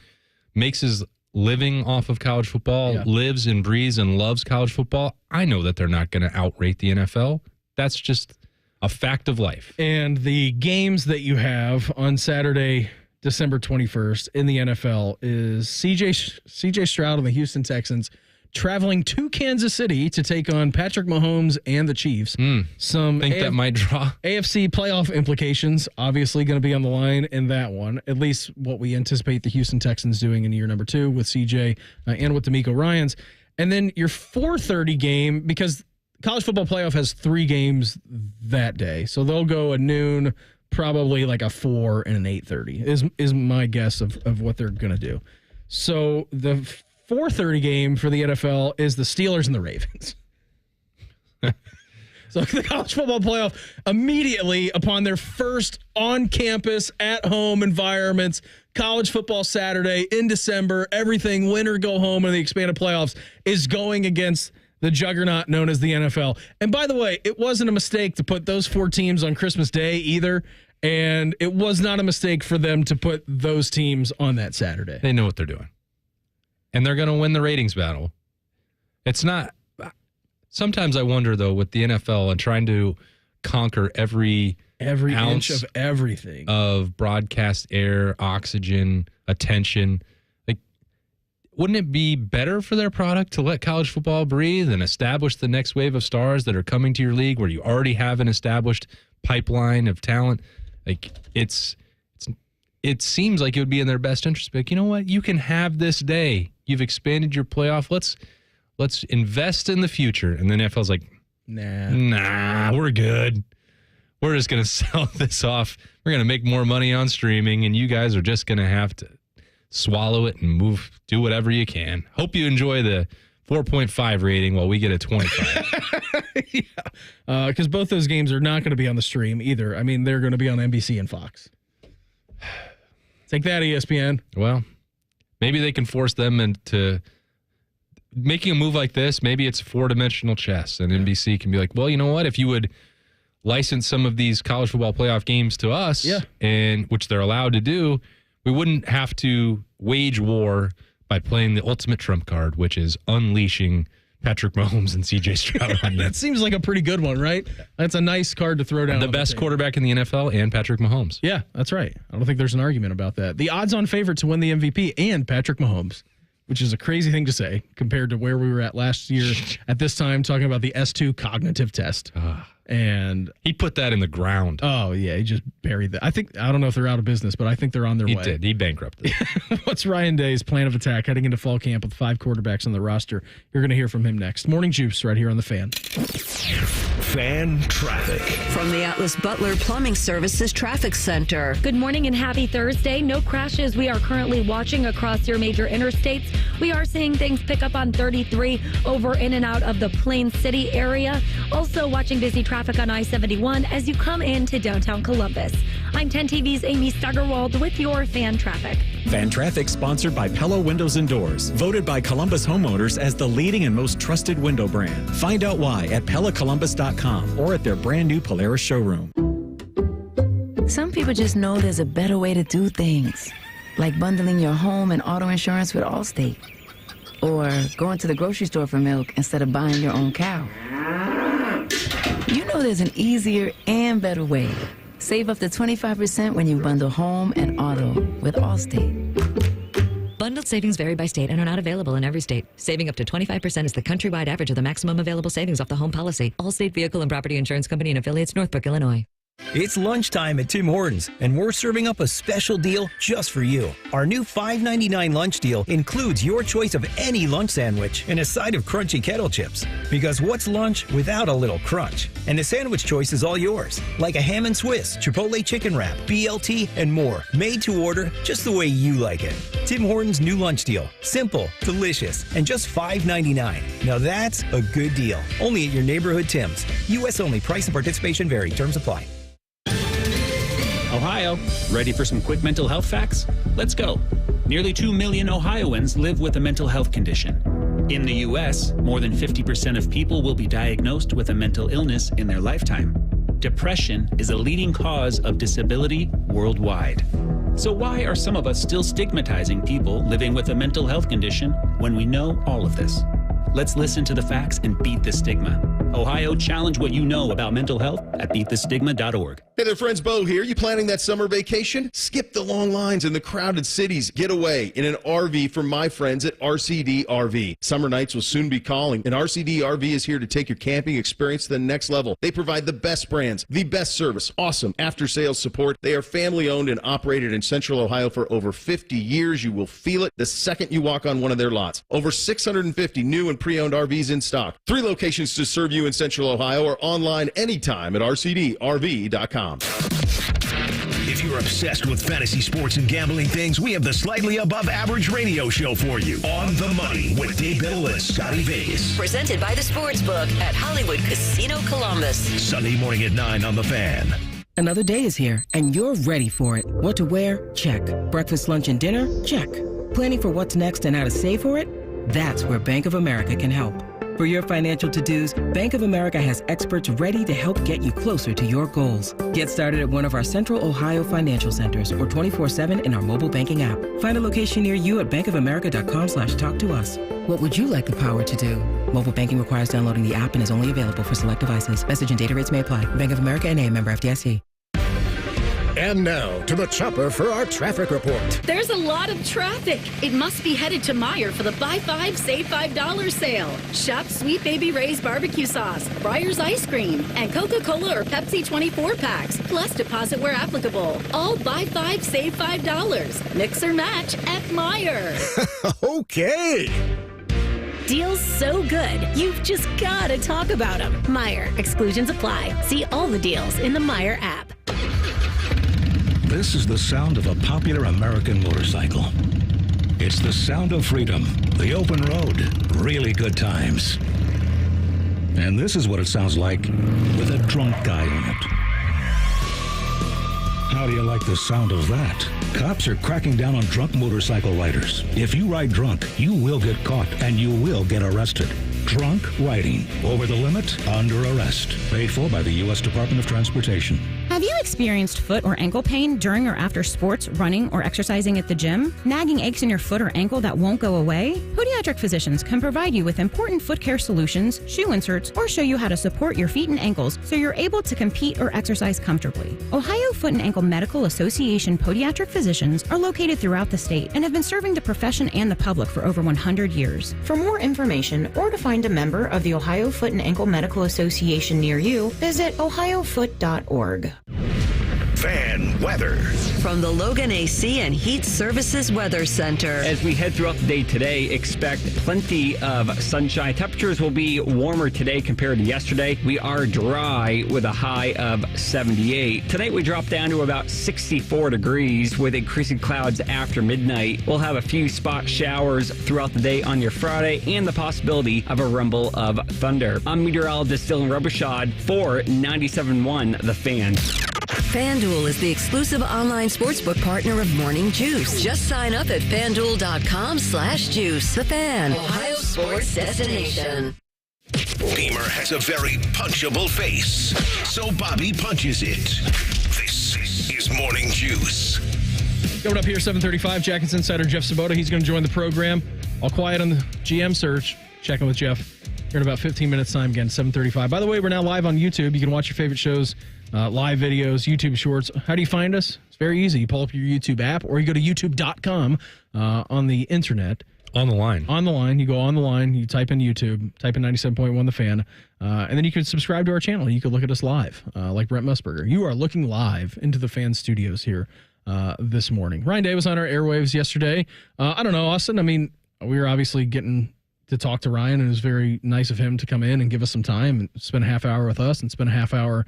makes his living off of college football, lives and breathes and loves college football, I know that they're not going to outrate the NFL. That's just a fact of life. And the games that you have on Saturday, December 21st in the NFL is CJ Stroud and the Houston Texans traveling to Kansas City to take on Patrick Mahomes and the Chiefs. That might draw. AFC playoff implications obviously going to be on the line in that one, at least what we anticipate the Houston Texans doing in year number 2 with CJ and with DeMeco Ryans. And then your 4:30 game, because college football playoff has 3 games that day. So they'll go at noon, probably like a 4 and an 8:30 is my guess of what they're going to do. So the 4:30 game for the NFL is the Steelers and the Ravens. So the college football playoff immediately upon their first on-campus, at-home environments, college football Saturday in December, everything win or go home in the expanded playoffs is going against the juggernaut known as the NFL. And by the way, it wasn't a mistake to put those 4 teams on Christmas Day either. And it was not a mistake for them to put those teams on that Saturday. They know what they're doing. And they're going to win the ratings battle. It's not. Sometimes I wonder, though, with the NFL and trying to conquer every inch of everything of broadcast air, oxygen, attention. Wouldn't it be better for their product to let college football breathe and establish the next wave of stars that are coming to your league where you already have an established pipeline of talent? It seems like it would be in their best interest. But you know what? You can have this day. You've expanded your playoff. Let's invest in the future. And the NFL's like, nah, we're good. We're just going to sell this off. We're going to make more money on streaming, and you guys are just going to have to swallow it and do whatever you can. Hope you enjoy the 4.5 rating while we get a 25. Yeah. Because both those games are not going to be on the stream either. I mean, they're going to be on NBC and Fox. Take that, ESPN. Well, maybe they can force them into making a move like this. Maybe it's 4-dimensional chess, and NBC can be like, well, you know what? If you would license some of these college football playoff games to us, and which they're allowed to do, we wouldn't have to wage war by playing the ultimate trump card, which is unleashing Patrick Mahomes and CJ Stroud on you. That seems like a pretty good one, right? That's a nice card to throw down. The best quarterback in the NFL and Patrick Mahomes. Yeah, that's right. I don't think there's an argument about that. The odds-on favorite to win the MVP and Patrick Mahomes. which is a crazy thing to say compared to where we were at last year at this time, talking about the S2 cognitive test. And he put that in the ground. Oh, yeah. He just buried that. I don't know if they're out of business, but I think they're on their way. He did. He bankrupted. What's Ryan Day's plan of attack heading into fall camp with 5 quarterbacks on the roster? You're going to hear from him next. Morning Juice right here on The Fan. Fan traffic. From the Atlas Butler Plumbing Services Traffic Center. Good morning and happy Thursday. No crashes we are currently watching across your major interstates. We are seeing things pick up on 33 over in and out of the Plain City area. Also watching busy traffic on I-71 as you come into downtown Columbus. I'm 10 TV's Amy Stuggerwald with your fan traffic. Fan Traffic sponsored by Pella Windows and Doors, voted by Columbus homeowners as the leading and most trusted window brand. Find out why at PellaColumbus.com or at their brand new Polaris showroom. Some people just know there's a better way to do things, like bundling your home and auto insurance with Allstate, or going to the grocery store for milk instead of buying your own cow. You know there's an easier and better way. Save up to 25% when you bundle home and auto with Allstate. Bundled savings vary by state and are not available in every state. Saving up to 25% is the countrywide average of the maximum available savings off the home policy. Allstate Vehicle and Property Insurance Company and affiliates, Northbrook, Illinois. It's lunchtime at Tim Hortons, and we're serving up a special deal just for you. Our new $5.99 lunch deal includes your choice of any lunch sandwich and a side of crunchy kettle chips. Because what's lunch without a little crunch? And the sandwich choice is all yours, like a ham and Swiss, Chipotle chicken wrap, BLT, and more. Made to order just the way you like it. Tim Hortons' new lunch deal. Simple, delicious, and just $5.99. Now that's a good deal. Only at your neighborhood Tim's. U.S. only. Price and participation vary. Terms apply. Ohio, ready for some quick mental health facts? Let's go. Nearly 2 million Ohioans live with a mental health condition. In the U.S., more than 50% of people will be diagnosed with a mental illness in their lifetime. Depression is a leading cause of disability worldwide. So why are some of us still stigmatizing people living with a mental health condition when we know all of this? Let's listen to the facts and beat the stigma. Ohio, challenge what you know about mental health at beatthestigma.org. Hey there, friends. Bo here. You planning that summer vacation? Skip the long lines in the crowded cities. Get away in an RV from my friends at RCD RV. Summer nights will soon be calling, and RCD RV is here to take your camping experience to the next level. They provide the best brands, the best service, awesome after-sales support. They are family-owned and operated in Central Ohio for over 50 years. You will feel it the second you walk on one of their lots. Over 650 new and pre-owned RVs in stock. 3 locations to serve you in Central Ohio, or online anytime at rcdrv.com. If you're obsessed with fantasy sports and gambling things, we have the slightly above average radio show for you. On the Money with Dave Biddle and Scotty Vegas. Presented by the Sportsbook at Hollywood Casino Columbus. Sunday morning at 9 on The Fan. Another day is here, and you're ready for it. What to wear? Check. Breakfast, lunch, and dinner? Check. Planning for what's next and how to save for it? That's where Bank of America can help. For your financial to-dos, Bank of America has experts ready to help get you closer to your goals. Get started at one of our Central Ohio financial centers or 24/7 in our mobile banking app. Find a location near you at bankofamerica.com/talktous. What would you like the power to do? Mobile banking requires downloading the app and is only available for select devices. Message and data rates may apply. Bank of America N.A., member FDIC. And now to the chopper for our traffic report. There's a lot of traffic. It must be headed to Meijer for the Buy 5, Save $5 sale. Shop Sweet Baby Ray's barbecue sauce, Breyer's ice cream, and Coca-Cola or Pepsi 24 packs, plus deposit where applicable. All Buy 5, Save $5. Mix or match at Meijer. Okay. Deals so good, you've just got to talk about them. Meijer. Exclusions apply. See all the deals in the Meijer app. This is the sound of a popular American motorcycle. It's the sound of freedom, the open road, really good times. And this is what it sounds like with a drunk guy in it. How do you like the sound of that? Cops are cracking down on drunk motorcycle riders. If you ride drunk, you will get caught and you will get arrested. Drunk riding, over the limit, under arrest. Paid for by the U.S. Department of Transportation. Have you experienced foot or ankle pain during or after sports, running, or exercising at the gym? Nagging aches in your foot or ankle that won't go away? Podiatric physicians can provide you with important foot care solutions, shoe inserts, or show you how to support your feet and ankles so you're able to compete or exercise comfortably. Ohio Foot and Ankle Medical Association podiatric physicians are located throughout the state and have been serving the profession and the public for over 100 years. For more information or to find a member of the Ohio Foot and Ankle Medical Association near you, visit ohiofoot.org. Fan weather. From the Logan AC and Heat Services Weather Center. As we head throughout the day today, expect plenty of sunshine. Temperatures will be warmer today compared to yesterday. We are dry with a high of 78. Tonight we drop down to about 64 degrees with increasing clouds after midnight. We'll have a few spot showers throughout the day on your Friday and the possibility of a rumble of thunder. I'm meteorologist Dylan Robichaud for 97.1 The Fan. FanDuel is the exclusive online sportsbook partner of Morning Juice. Just sign up at FanDuel.com/juice. The Fan, Ohio sports destination. Beamer has a very punchable face, so Bobby punches it. This is Morning Juice. Coming up here, 7:35, Jackets Insider Jeff Svoboda. He's going to join the program. All quiet on the GM search. Checking with Jeff here in about 15 minutes time again, 7:35. By the way, we're now live on YouTube. You can watch your favorite shows, live videos, YouTube shorts. How do you find us? It's very easy. You pull up your YouTube app or you go to youtube.com on the internet. On the line. On the line. You go on the line. You type in YouTube, type in 97.1 The Fan, and then you can subscribe to our channel. You can look at us live, like Brent Musburger. You are looking live into the Fan studios here this morning. Ryan Day was on our airwaves yesterday. I don't know, Austin. I mean, we were obviously getting to talk to Ryan, and it was very nice of him to come in and give us some time and spend a half hour with us and spend a half hour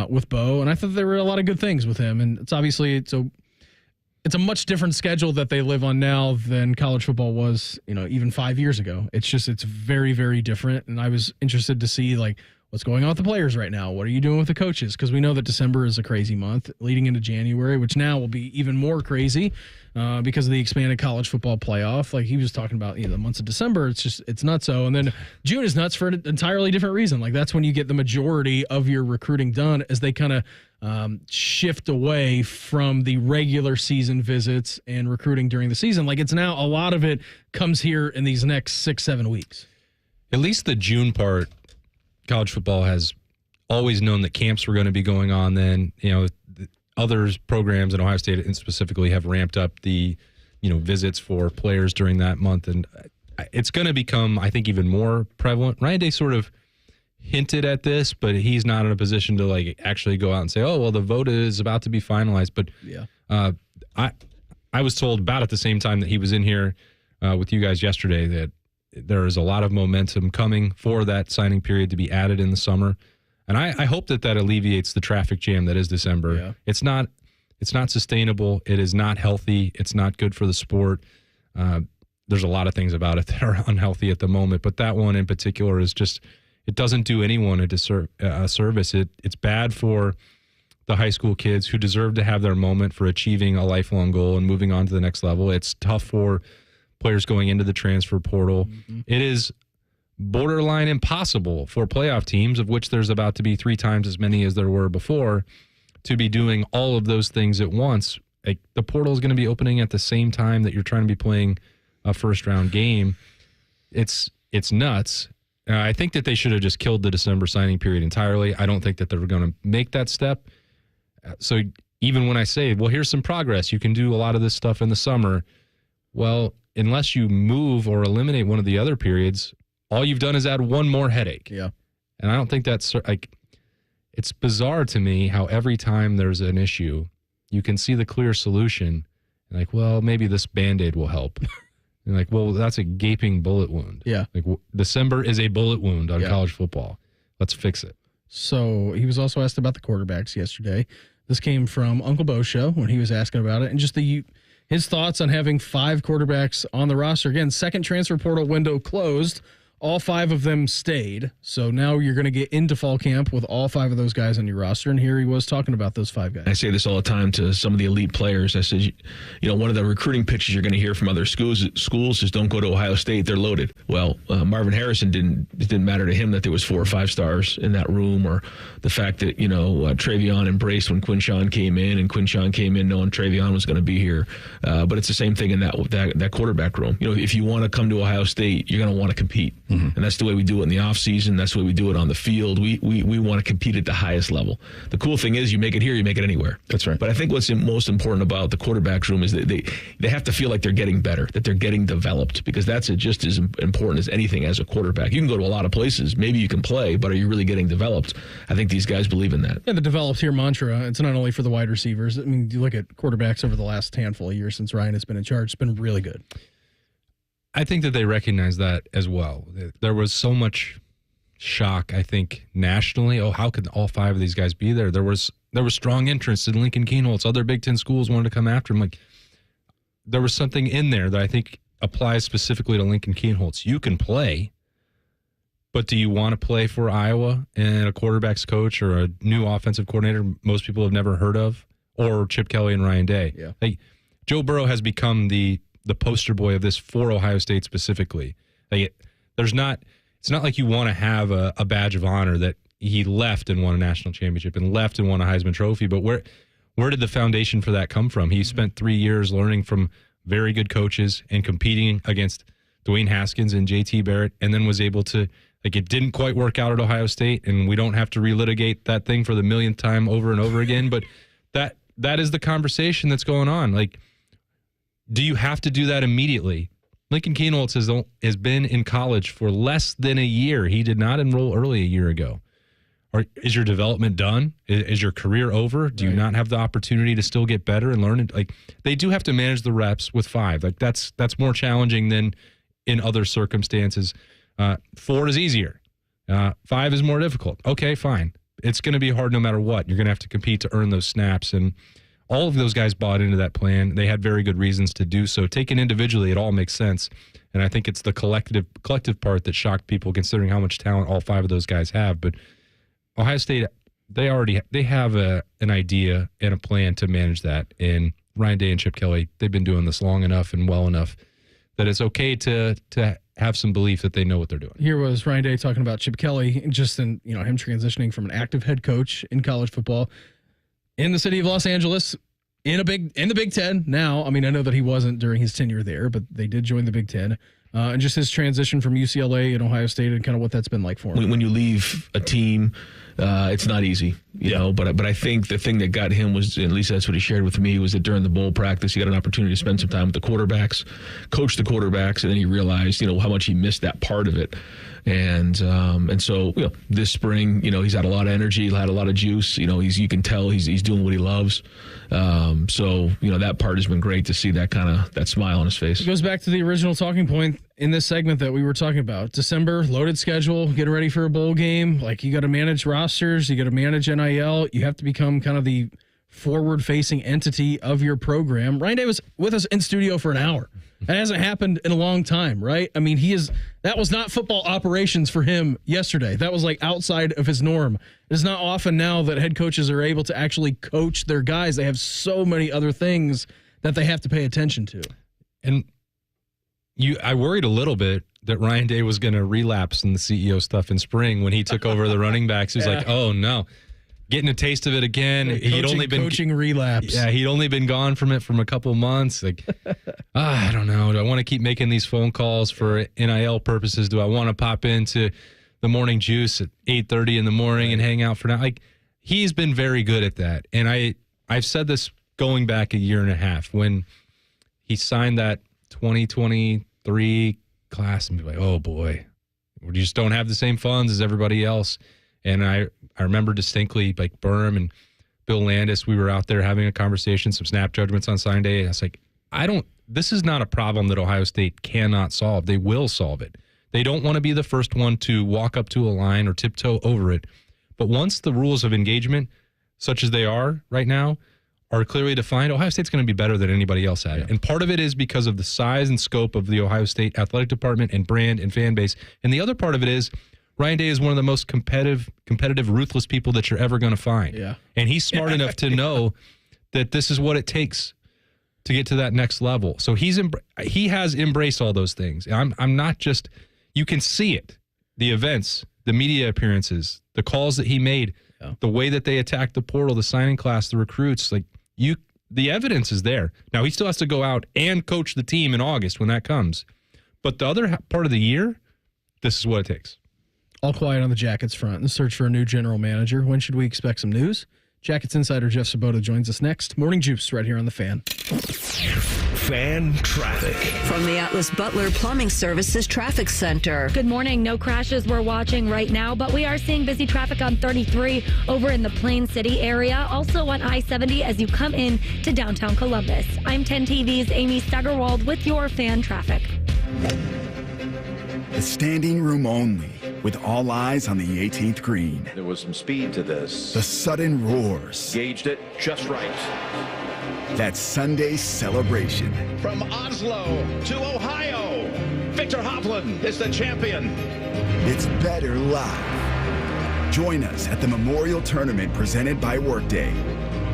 with Bo. And I thought there were a lot of good things with him. And it's obviously it's a much different schedule that they live on now than college football was, even 5 years ago. It's very, very different. And I was interested to see what's going on with the players right now. What are you doing with the coaches? Because we know that December is a crazy month leading into January, which now will be even more crazy because of the expanded college football playoff. Like he was talking about, the months of December, it's nuts. And then June is nuts for an entirely different reason. Like that's when you get the majority of your recruiting done as they kind of shift away from the regular season visits and recruiting during the season. Like it's now a lot of it comes here in these next 6-7 weeks. At least the June part, college football has always known that camps were going to be going on then. Other programs in Ohio State and specifically have ramped up the, visits for players during that month. And it's going to become, I think, even more prevalent. Ryan Day sort of hinted at this, but he's not in a position to actually go out and say, oh, well, the vote is about to be finalized. But yeah, I was told about at the same time that he was in here with you guys yesterday that there is a lot of momentum coming for that signing period to be added in the summer. And I hope that alleviates the traffic jam that is December. Yeah. It's not sustainable. It is not healthy. It's not good for the sport. There's a lot of things about it that are unhealthy at the moment, but that one in particular is just, it doesn't do anyone a service. It's bad for the high school kids who deserve to have their moment for achieving a lifelong goal and moving on to the next level. It's tough for players going into the transfer portal. Mm-hmm. It is borderline impossible for playoff teams, of which there's about to be 3 times as many as there were before, to be doing all of those things at once. The portal is going to be opening at the same time that you're trying to be playing a first round game. It's nuts. I think that they should have just killed the December signing period entirely. I don't think that they're going to make that step. So even when I say, well, here's some progress, you can do a lot of this stuff in the summer. Well, unless you move or eliminate one of the other periods, all you've done is add one more headache. Yeah. And I don't think that's it's bizarre to me how every time there's an issue, you can see the clear solution. And well, maybe this Band-Aid will help. And well, that's a gaping bullet wound. Yeah. December is a bullet wound on college football. Let's fix it. So he was also asked about the quarterbacks yesterday. This came from Uncle Bo's show when he was asking about it, and just his thoughts on having 5 quarterbacks on the roster. Again, second transfer portal window closed. all 5 of them stayed. So now you're going to get into fall camp with all 5 of those guys on your roster. And here he was talking about those 5 guys. I say this all the time to some of the elite players. I said, one of the recruiting pitches you're going to hear from other schools is don't go to Ohio State. They're loaded. Well, Marvin Harrison it didn't matter to him that there was 4 or 5 stars in that room, or the fact that, Travion embraced when Quinshawn came in, and Quinshawn came in knowing Travion was going to be here. But it's the same thing in that quarterback room. If you want to come to Ohio State, you're going to want to compete. And that's the way we do it in the offseason. That's the way we do it on the field. We want to compete at the highest level. The cool thing is you make it here, you make it anywhere. That's right. But I think what's most important about the quarterback's room is that they have to feel like they're getting better, that they're getting developed, because that's just as important as anything as a quarterback. You can go to a lot of places. Maybe you can play, but are you really getting developed? I think these guys believe in that. Yeah, the developed here mantra, it's not only for the wide receivers. I mean, you look at quarterbacks over the last handful of years since Ryan has been in charge, it's been really good. I think that they recognize that as well. There was so much shock, I think, nationally. Oh, how could all 5 of these guys be there? There was strong interest in Lincoln Kienholz. Other Big Ten schools wanted to come after him. There was something in there that I think applies specifically to Lincoln Kienholz. You can play, but do you want to play for Iowa and a quarterback's coach or a new offensive coordinator most people have never heard of, or Chip Kelly and Ryan Day? Yeah. Joe Burrow has become the poster boy of this for Ohio State specifically. It's not like you want to have a badge of honor that he left and won a national championship and left and won a Heisman Trophy, but where did the foundation for that come from? He spent 3 years learning from very good coaches and competing against Dwayne Haskins and JT Barrett, and then was able to, it didn't quite work out at Ohio State, and we don't have to relitigate that thing for the millionth time over and over again, but that is the conversation that's going on. Do you have to do that immediately? Lincoln Kienholz has been in college for less than a year. He did not enroll early a year ago. Or is your development done? Is your career over? Do you not have the opportunity to still get better and learn? They do have to manage the reps with 5. That's more challenging than in other circumstances. 4 is easier. 5 is more difficult. Okay, fine. It's going to be hard no matter what. You're going to have to compete to earn those snaps, and all of those guys bought into that plan. They had very good reasons to do so. Taken individually, it all makes sense. And I think it's the collective part that shocked people, considering how much talent all 5 of those guys have. But Ohio State, they have an idea and a plan to manage that. And Ryan Day and Chip Kelly, they've been doing this long enough and well enough that it's okay to have some belief that they know what they're doing. Here was Ryan Day talking about Chip Kelly, just in him transitioning from an active head coach in college football in the city of Los Angeles, in the Big Ten now. I mean, I know that he wasn't during his tenure there, but they did join the Big Ten. And just his transition from UCLA and Ohio State and kind of what that's been like for him. When you leave a team, it's not easy, you know. But I think the thing that got him was, at least that's what he shared with me, was that during the bowl practice, he got an opportunity to spend some time with the quarterbacks, coach the quarterbacks, and then he realized, how much he missed that part of it. And so this spring, he's had a lot of energy, had a lot of juice. You can tell he's doing what he loves. So that part has been great to see, that smile on his face. It goes back to the original talking point in this segment that we were talking about. December, loaded schedule, getting ready for a bowl game. You got to manage rosters, you got to manage NIL. You have to become kind of the forward-facing entity of your program. Ryan Day was with us in studio for an hour. That hasn't happened in a long time, right? I mean, that was not football operations for him yesterday. That was outside of his norm. It's not often now that head coaches are able to actually coach their guys. They have so many other things that they have to pay attention to. And I worried a little bit that Ryan Day was going to relapse in the CEO stuff in spring when he took over the running backs. He was like, oh no, getting a taste of it again. He'd only been coaching relapse. Yeah, he'd only been gone from it from a couple months. I don't know. Do I want to keep making these phone calls for NIL purposes? Do I want to pop into the morning juice at 8:30 in the morning and hang out for now? He's been very good at that. And I've said this going back a year and a half when he signed that 2023 class, and be like, oh boy, we just don't have the same funds as everybody else. And I remember distinctly, Berm and Bill Landis, we were out there having a conversation, some snap judgments on sign day. And I was like, this is not a problem that Ohio State cannot solve. They will solve it. They don't want to be the first one to walk up to a line or tiptoe over it. But once the rules of engagement, such as they are right now, are clearly defined, Ohio State's going to be better than anybody else at it. And part of it is because of the size and scope of the Ohio State athletic department and brand and fan base. And the other part of it is Ryan Day is one of the most competitive, ruthless people that you're ever going to find. Yeah. And he's smart enough to know that this is what it takes to get to that next level. So he has embraced all those things. I'm not just, you can see it. The events, the media appearances, the calls that he made, the way that they attacked the portal, the signing class, the recruits, the evidence is there. Now, he still has to go out and coach the team in August when that comes. But the other part of the year, this is what it takes. All quiet on the Jackets front. The search for a new general manager. When should we expect some news? Jackets insider Jeff Svoboda joins us next. Morning Juice right here on The Fan. Fan traffic. From the Atlas Butler Plumbing Services Traffic Center. Good morning. No crashes we're watching right now, but we are seeing busy traffic on 33 over in the Plain City area. Also on I-70 as you come in to downtown Columbus. I'm 10 TV's Amy Steigerwald with your fan traffic. The standing room only, with all eyes on the 18th green. There was some speed to this. The sudden roars. Gauged it just right. That Sunday celebration. From Oslo to Ohio, Victor Hovland is the champion. It's better live. Join us at the Memorial Tournament presented by Workday,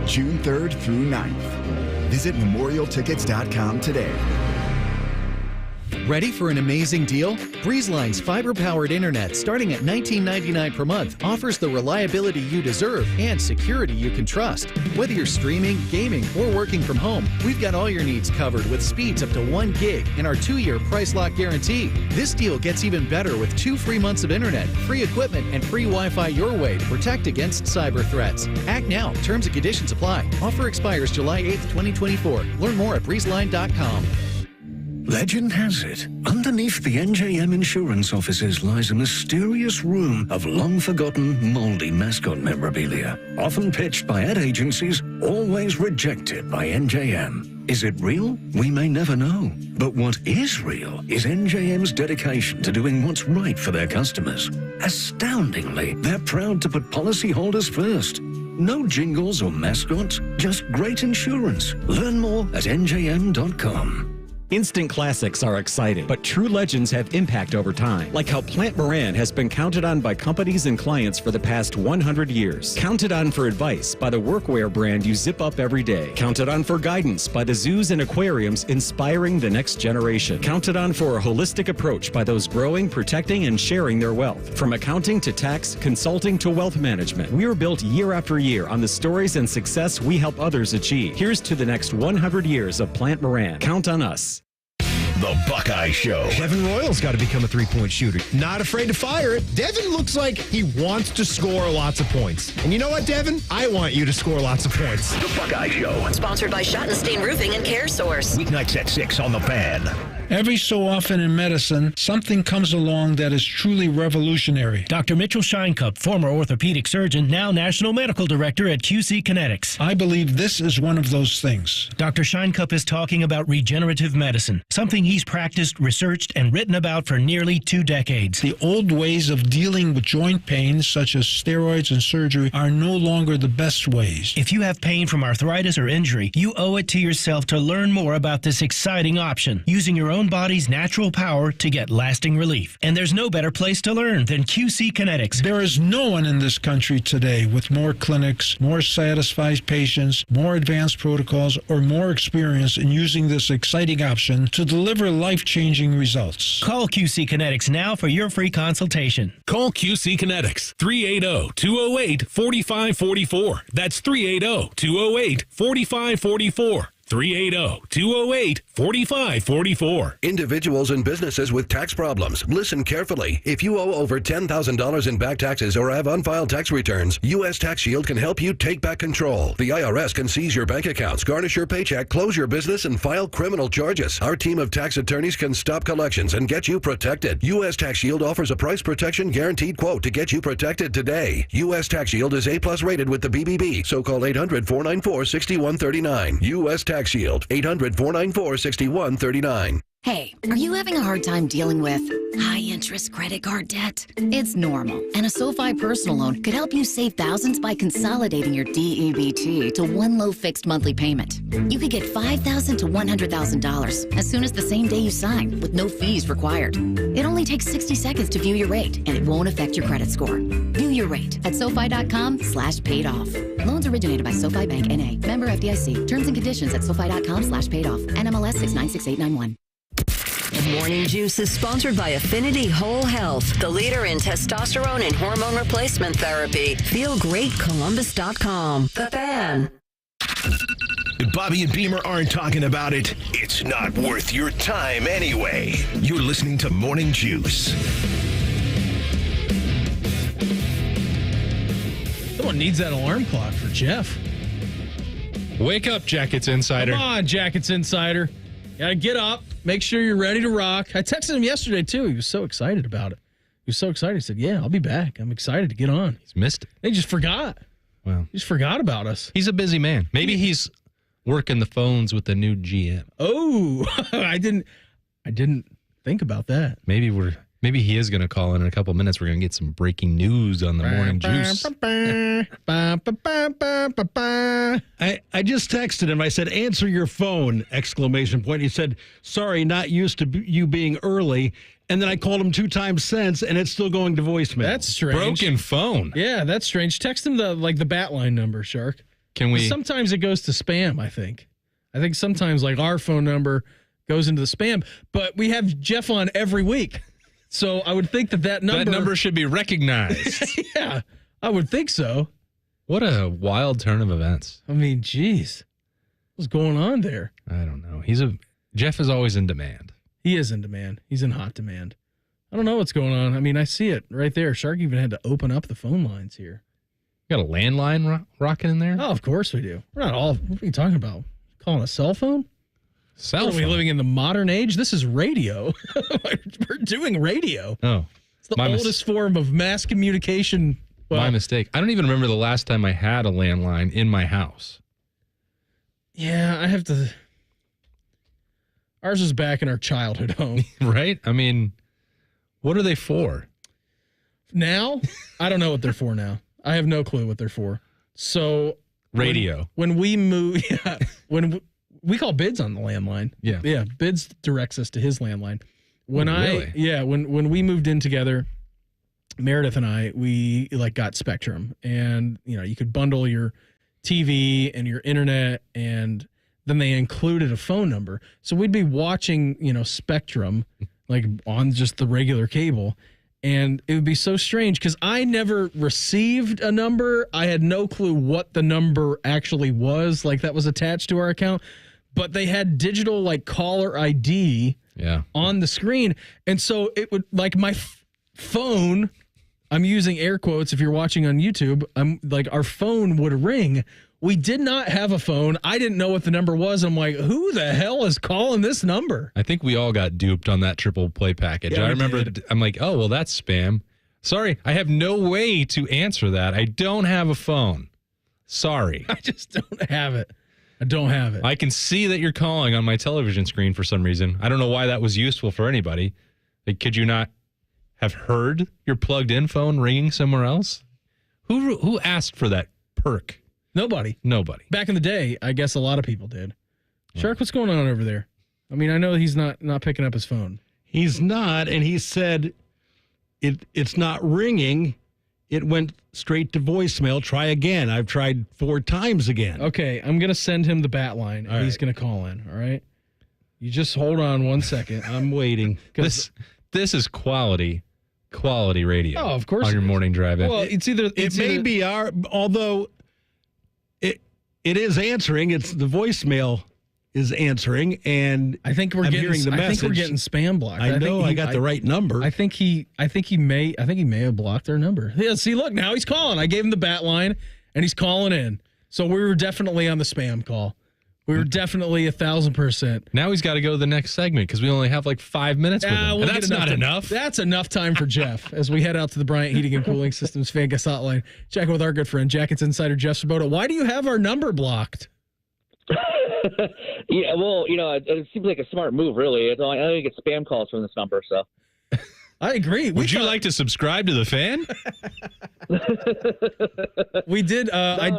June 3rd through 9th. Visit memorialtickets.com today. Ready for an amazing deal? BreezeLine's fiber-powered internet, starting at $19.99 per month, offers the reliability you deserve and security you can trust. Whether you're streaming, gaming, or working from home, we've got all your needs covered with speeds up to 1 gig and our 2-year price lock guarantee. This deal gets even better with 2 free months of internet, free equipment, and free Wi-Fi your way to protect against cyber threats. Act now. Terms and conditions apply. Offer expires July 8th, 2024. Learn more at breezeline.com. Legend has it, underneath the NJM insurance offices lies a mysterious room of long-forgotten, moldy mascot memorabilia. Often pitched by ad agencies, always rejected by NJM. Is it real? We may never know. But what is real is NJM's dedication to doing what's right for their customers. Astoundingly, they're proud to put policyholders first. No jingles or mascots, just great insurance. Learn more at njm.com. Instant classics are exciting, but true legends have impact over time. Like how Plant Moran has been counted on by companies and clients for the past 100 years. Counted on for advice by the workwear brand you zip up every day. Counted on for guidance by the zoos and aquariums inspiring the next generation. Counted on for a holistic approach by those growing, protecting, and sharing their wealth. From accounting to tax, consulting to wealth management, we're built year after year on the stories and success we help others achieve. Here's to the next 100 years of Plant Moran. Count on us. The Buckeye Show. Devin Royal's got to become a three-point shooter. Not afraid to fire it. Devin looks like he wants to score lots of points. And you know what, Devin? I want you to score lots of points. The Buckeye Show. Sponsored by Schottenstein Roofing and Care Source. Weeknights at 6 on The Fan. Every so often in medicine, something comes along that is truly revolutionary. Dr. Mitchell Scheinkup, former orthopedic surgeon, now National Medical Director at QC Kinetics. I believe this is one of those things. Dr. Scheinkup is talking about regenerative medicine, something he's practiced, researched, and written about for nearly 2 decades. The old ways of dealing with joint pain, such as steroids and surgery, are no longer the best ways. If you have pain from arthritis or injury, you owe it to yourself to learn more about this exciting option, using your own body's natural power to get lasting relief. And there's no better place to learn than QC Kinetics. There is no one in this country today with more clinics, more satisfied patients, more advanced protocols, or more experience in using this exciting option to deliver life-changing results. Call QC Kinetics now for your free consultation. Call QC Kinetics, 380-208-4544. That's 380-208-4544. 380-208-4544. Individuals and businesses with tax problems. Listen carefully. If you owe over $10,000 in back taxes or have unfiled tax returns, U.S. Tax Shield can help you take back control. The IRS can seize your bank accounts, garnish your paycheck, close your business, and file criminal charges. Our team of tax attorneys can stop collections and get you protected. U.S. Tax Shield offers a price protection guaranteed quote to get you protected today. U.S. Tax Shield is A+ rated with the BBB, so call 800-494-6139. U.S. Tax Shield, 800-494-6139. Hey, are you having a hard time dealing with High-interest credit card debt? It's normal, and a SoFi personal loan could help you save thousands by consolidating your DEBT to one low fixed monthly payment. You could get $5,000 to $100,000 as soon as the same day you sign, with no fees required. It only takes 60 seconds to view your rate, and it won't affect your credit score. View your rate at SoFi.com/paid-off. Loans originated by SoFi Bank N.A. Member FDIC. Terms and conditions at SoFi.com/paid-off. NMLS 696891. The Morning Juice is sponsored by Affinity Whole Health, the leader in testosterone and hormone replacement therapy. FeelGreatColumbus.com. The Fan. If Bobby and Beamer aren't talking about it, it's not worth your time anyway. You're listening to Morning Juice. Someone needs that alarm clock for Jeff. Wake up, Jackets Insider. Come on, Jackets Insider. Gotta get up. Make sure you're ready to rock. I texted him yesterday, too. He was so excited about it. He was so excited. He said, yeah, I'll be back. I'm excited to get on. He's missed it. He just forgot. Well, he just forgot about us. He's a busy man. Maybe he's working the phones with the new GM. Oh, I didn't think about that. Maybe he is going to call in a couple minutes. We're going to get some breaking news on the Morning Juice. I just texted him. I said, answer your phone, ! He said, sorry, not used to you being early. And then I called him 2 times since, and it's still going to voicemail. That's strange. Broken phone. Yeah, that's strange. Text him the bat line number, Shark. Can we? Sometimes it goes to spam, I think. Sometimes like our phone number goes into the spam, but we have Jeff on every week. So I would think that number should be recognized. Yeah, I would think so. What a wild turn of events. I mean, geez. What's going on there? I don't know. Jeff is always in demand. He is in demand. He's in hot demand. I don't know what's going on. I mean, I see it right there. Shark even had to open up the phone lines here. You got a landline rocking in there? Oh, of course we do. We're not all. What are you talking about? Calling a cell phone? Are we living in the modern age? This is radio. We're doing radio. Oh. It's the oldest form of mass communication. My mistake. I don't even remember the last time I had a landline in my house. Yeah, I have to. Ours is back in our childhood home. Right? I mean, what are they for? Now? I don't know what they're for now. I have no clue what they're for. So. Radio. When we move. Yeah. We call Bids on the landline. Yeah. Yeah. Bids directs us to his landline. When really? When we moved in together, Meredith and I, we got Spectrum, and you could bundle your TV and your internet, and then they included a phone number. So we'd be watching, Spectrum on just the regular cable. And it would be so strange because I never received a number. I had no clue what the number actually was, that was attached to our account. But they had digital caller ID on the screen. And so it would my phone, I'm using air quotes if you're watching on YouTube, our phone would ring. We did not have a phone. I didn't know what the number was. I'm like, who the hell is calling this number? I think we all got duped on that triple play package. Yeah, I remember, I'm like, oh, well, that's spam. Sorry, I have no way to answer that. I don't have a phone. Sorry. I just don't have it. I don't have it. I can see that you're calling on my television screen for some reason. I don't know why that was useful for anybody. Could you not have heard your plugged-in phone ringing somewhere else? Who asked for that perk? Nobody. Back in the day, I guess a lot of people did. Shark, what's going on over there? I mean, I know he's not picking up his phone. He's not, and he said it's not ringing. It went straight to voicemail. Try again. I've tried 4 times again. Okay, I'm going to send him the bat line, and he's going to call in, all right? You just hold on 1 second. I'm waiting. This is quality radio. Oh, of course. On your morning drive-in. Well, it may be although it is answering. It's the voicemail is answering, and I think we're hearing the message. I think we're getting spam blocked. I know. I got the right number. I think he may have blocked our number. Yeah. See, look, now he's calling. I gave him the bat line, and he's calling in. So we were definitely on the spam call. We were definitely 1,000%. Now he's got to go to the next segment because we only have 5 minutes with him. And that's not enough. That's enough time for Jeff as we head out to the Bryant Heating and Cooling Systems Fan Gas Hotline. Check with our good friend, Jackets Insider Jeff Svoboda. Why do you have our number blocked? Yeah, well, it seems like a smart move, really. I only get spam calls from this number, so. I agree. Would you like to subscribe to the Fan? We did. I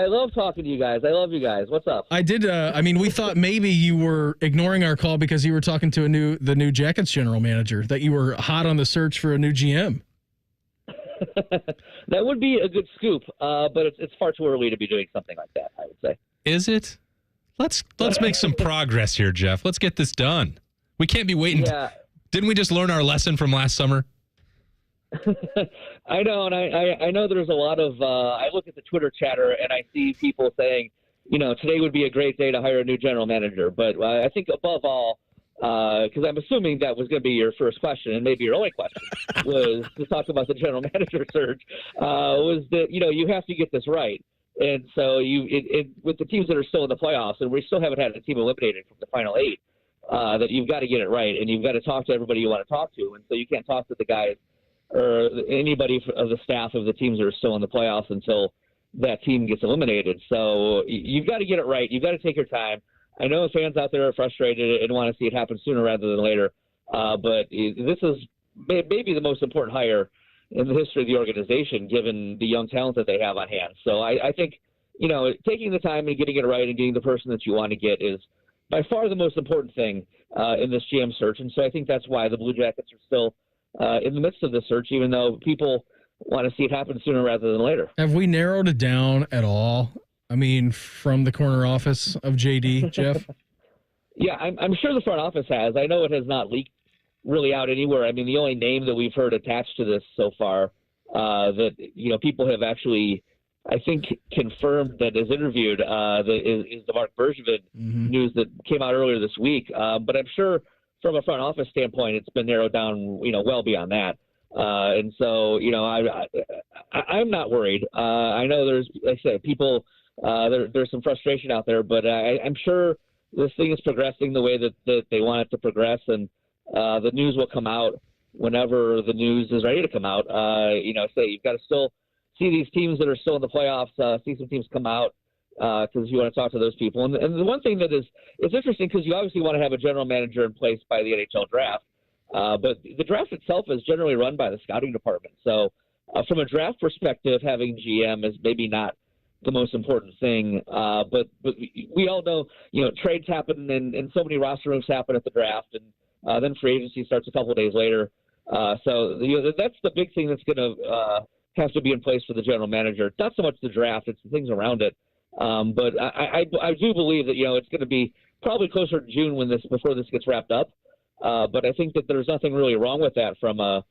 love talking to you guys. I love you guys. What's up? I did. We thought maybe you were ignoring our call because you were talking to the new Jackets general manager, that you were hot on the search for a new GM. That would be a good scoop, but it's far too early to be doing something like that, I would say. Is it? Let's make some progress here, Jeff. Let's get this done. We can't be waiting. Yeah. Didn't we just learn our lesson from last summer? I know, and I know there's a lot of I look at the Twitter chatter and I see people saying, today would be a great day to hire a new general manager. But I think above all, because I'm assuming that was going to be your first question and maybe your only question, was to talk about the general manager search, was that, you have to get this right. And so with the teams that are still in the playoffs, and we still haven't had a team eliminated from the final 8, that you've got to get it right, and you've got to talk to everybody you want to talk to. And so you can't talk to the guys or anybody of the staff of the teams that are still in the playoffs until that team gets eliminated. So you've got to get it right. You've got to take your time. I know fans out there are frustrated and want to see it happen sooner rather than later, but this is maybe the most important hire in the history of the organization, given the young talent that they have on hand. So I think, taking the time and getting it right and getting the person that you want to get is by far the most important thing in this GM search. And so I think that's why the Blue Jackets are still in the midst of this search, even though people want to see it happen sooner rather than later. Have we narrowed it down at all? From the corner office of JD, Jeff? Yeah, I'm sure the front office has. I know it has not leaked really out anywhere. The only name that we've heard attached to this so far that, people have actually, I think, confirmed that is interviewed is the Mark Bergevin news that came out earlier this week. But I'm sure from a front office standpoint, it's been narrowed down, well beyond that. And so, I'm not worried. I know there's, like I said, people, there's some frustration out there, but I'm sure this thing is progressing the way that they want it to progress. And the news will come out whenever the news is ready to come out. You've got to still see these teams that are still in the playoffs, see some teams come out because you want to talk to those people. And the one thing that is interesting, because you obviously want to have a general manager in place by the NHL draft. But the draft itself is generally run by the scouting department. So from a draft perspective, having GM is maybe not the most important thing. But we all know, trades happen and so many roster moves happen at the draft. And then free agency starts a couple of days later. So that's the big thing that's going to have to be in place for the general manager. Not so much the draft, it's the things around it. But I do believe that, it's going to be probably closer to June before this gets wrapped up. But I think that there's nothing really wrong with that from a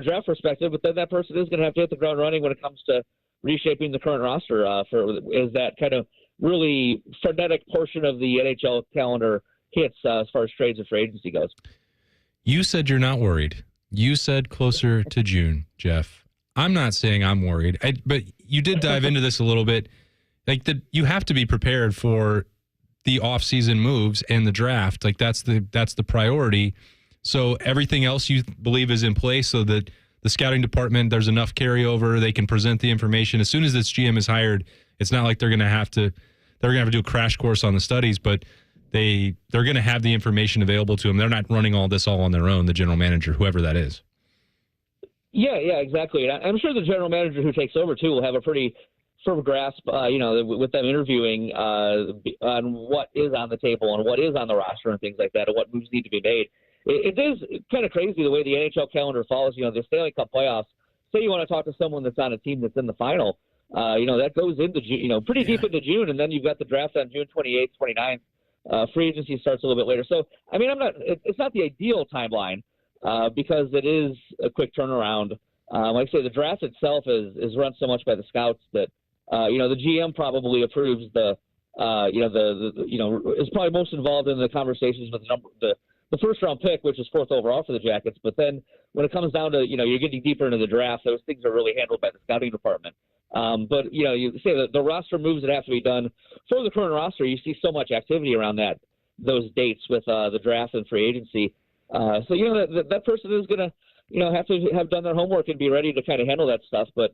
draft perspective. But then that person is going to have to hit the ground running when it comes to reshaping the current roster as that kind of really frenetic portion of the NHL calendar hits as far as trades and free agency goes. You said you're not worried. You said closer to June, Jeff. I'm not saying I'm worried, but you did dive into this a little bit. You have to be prepared for the off-season moves and the draft. That's the priority. So everything else you believe is in place so that the scouting department, there's enough carryover, they can present the information. As soon as this GM is hired, it's not like they're going to have to do a crash course on the studies, but they're going to have the information available to them. They're not running all this all on their own, the general manager, whoever that is. Yeah, exactly. And I'm sure the general manager who takes over too will have a pretty firm grasp, with them interviewing on what is on the table and what is on the roster and things like that, and what moves need to be made. It is kind of crazy the way the NHL calendar follows. The Stanley Cup playoffs. Say you want to talk to someone that's on a team that's in the final. That goes into June, pretty deep into June, and then you've got the draft on June 28th, 29th. Free agency starts a little bit later. So, it's not the ideal timeline because it is a quick turnaround. Like I say, the draft itself is run so much by the scouts that, the GM probably approves is probably most involved in the conversations with the first round pick, which is 4th overall for the Jackets. But then when it comes down to, you're getting deeper into the draft, those things are really handled by the scouting department. But you say that the roster moves that have to be done for the current roster, you see so much activity around those dates with the draft and free agency. So that person is going to have to have done their homework and be ready to kind of handle that stuff. But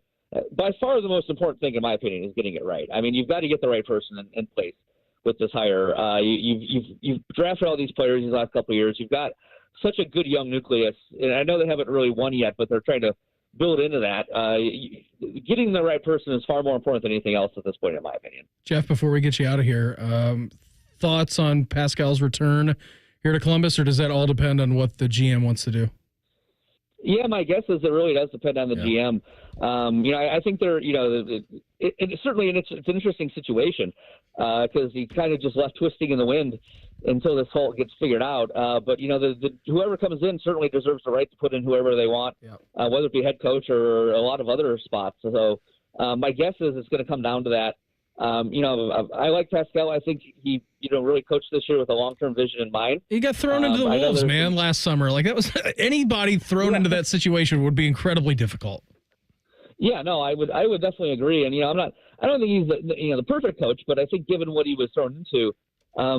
by far the most important thing, in my opinion, is getting it right. You've got to get the right person in place with this hire. You've drafted all these players these last couple of years. You've got such a good young nucleus. And I know they haven't really won yet, but they're trying to build into that. Getting the right person is far more important than anything else at this point, in my opinion. Jeff, before we get you out of here, thoughts on Pascal's return here to Columbus, or does that all depend on what the GM wants to do? Yeah, my guess is it really does depend on the GM. I think they're, it's an interesting situation because he kind of just left twisting in the wind until this whole gets figured out. But whoever comes in certainly deserves the right to put in whoever they want, whether it be head coach or a lot of other spots. So my guess is it's going to come down to that. I like Pascal. I think he, really coached this year with a long-term vision in mind. He got thrown into the wolves, man, last summer. Like that was anybody thrown into that situation would be incredibly difficult. Yeah, no, I would definitely agree. And I don't think he's the perfect coach, but I think given what he was thrown into,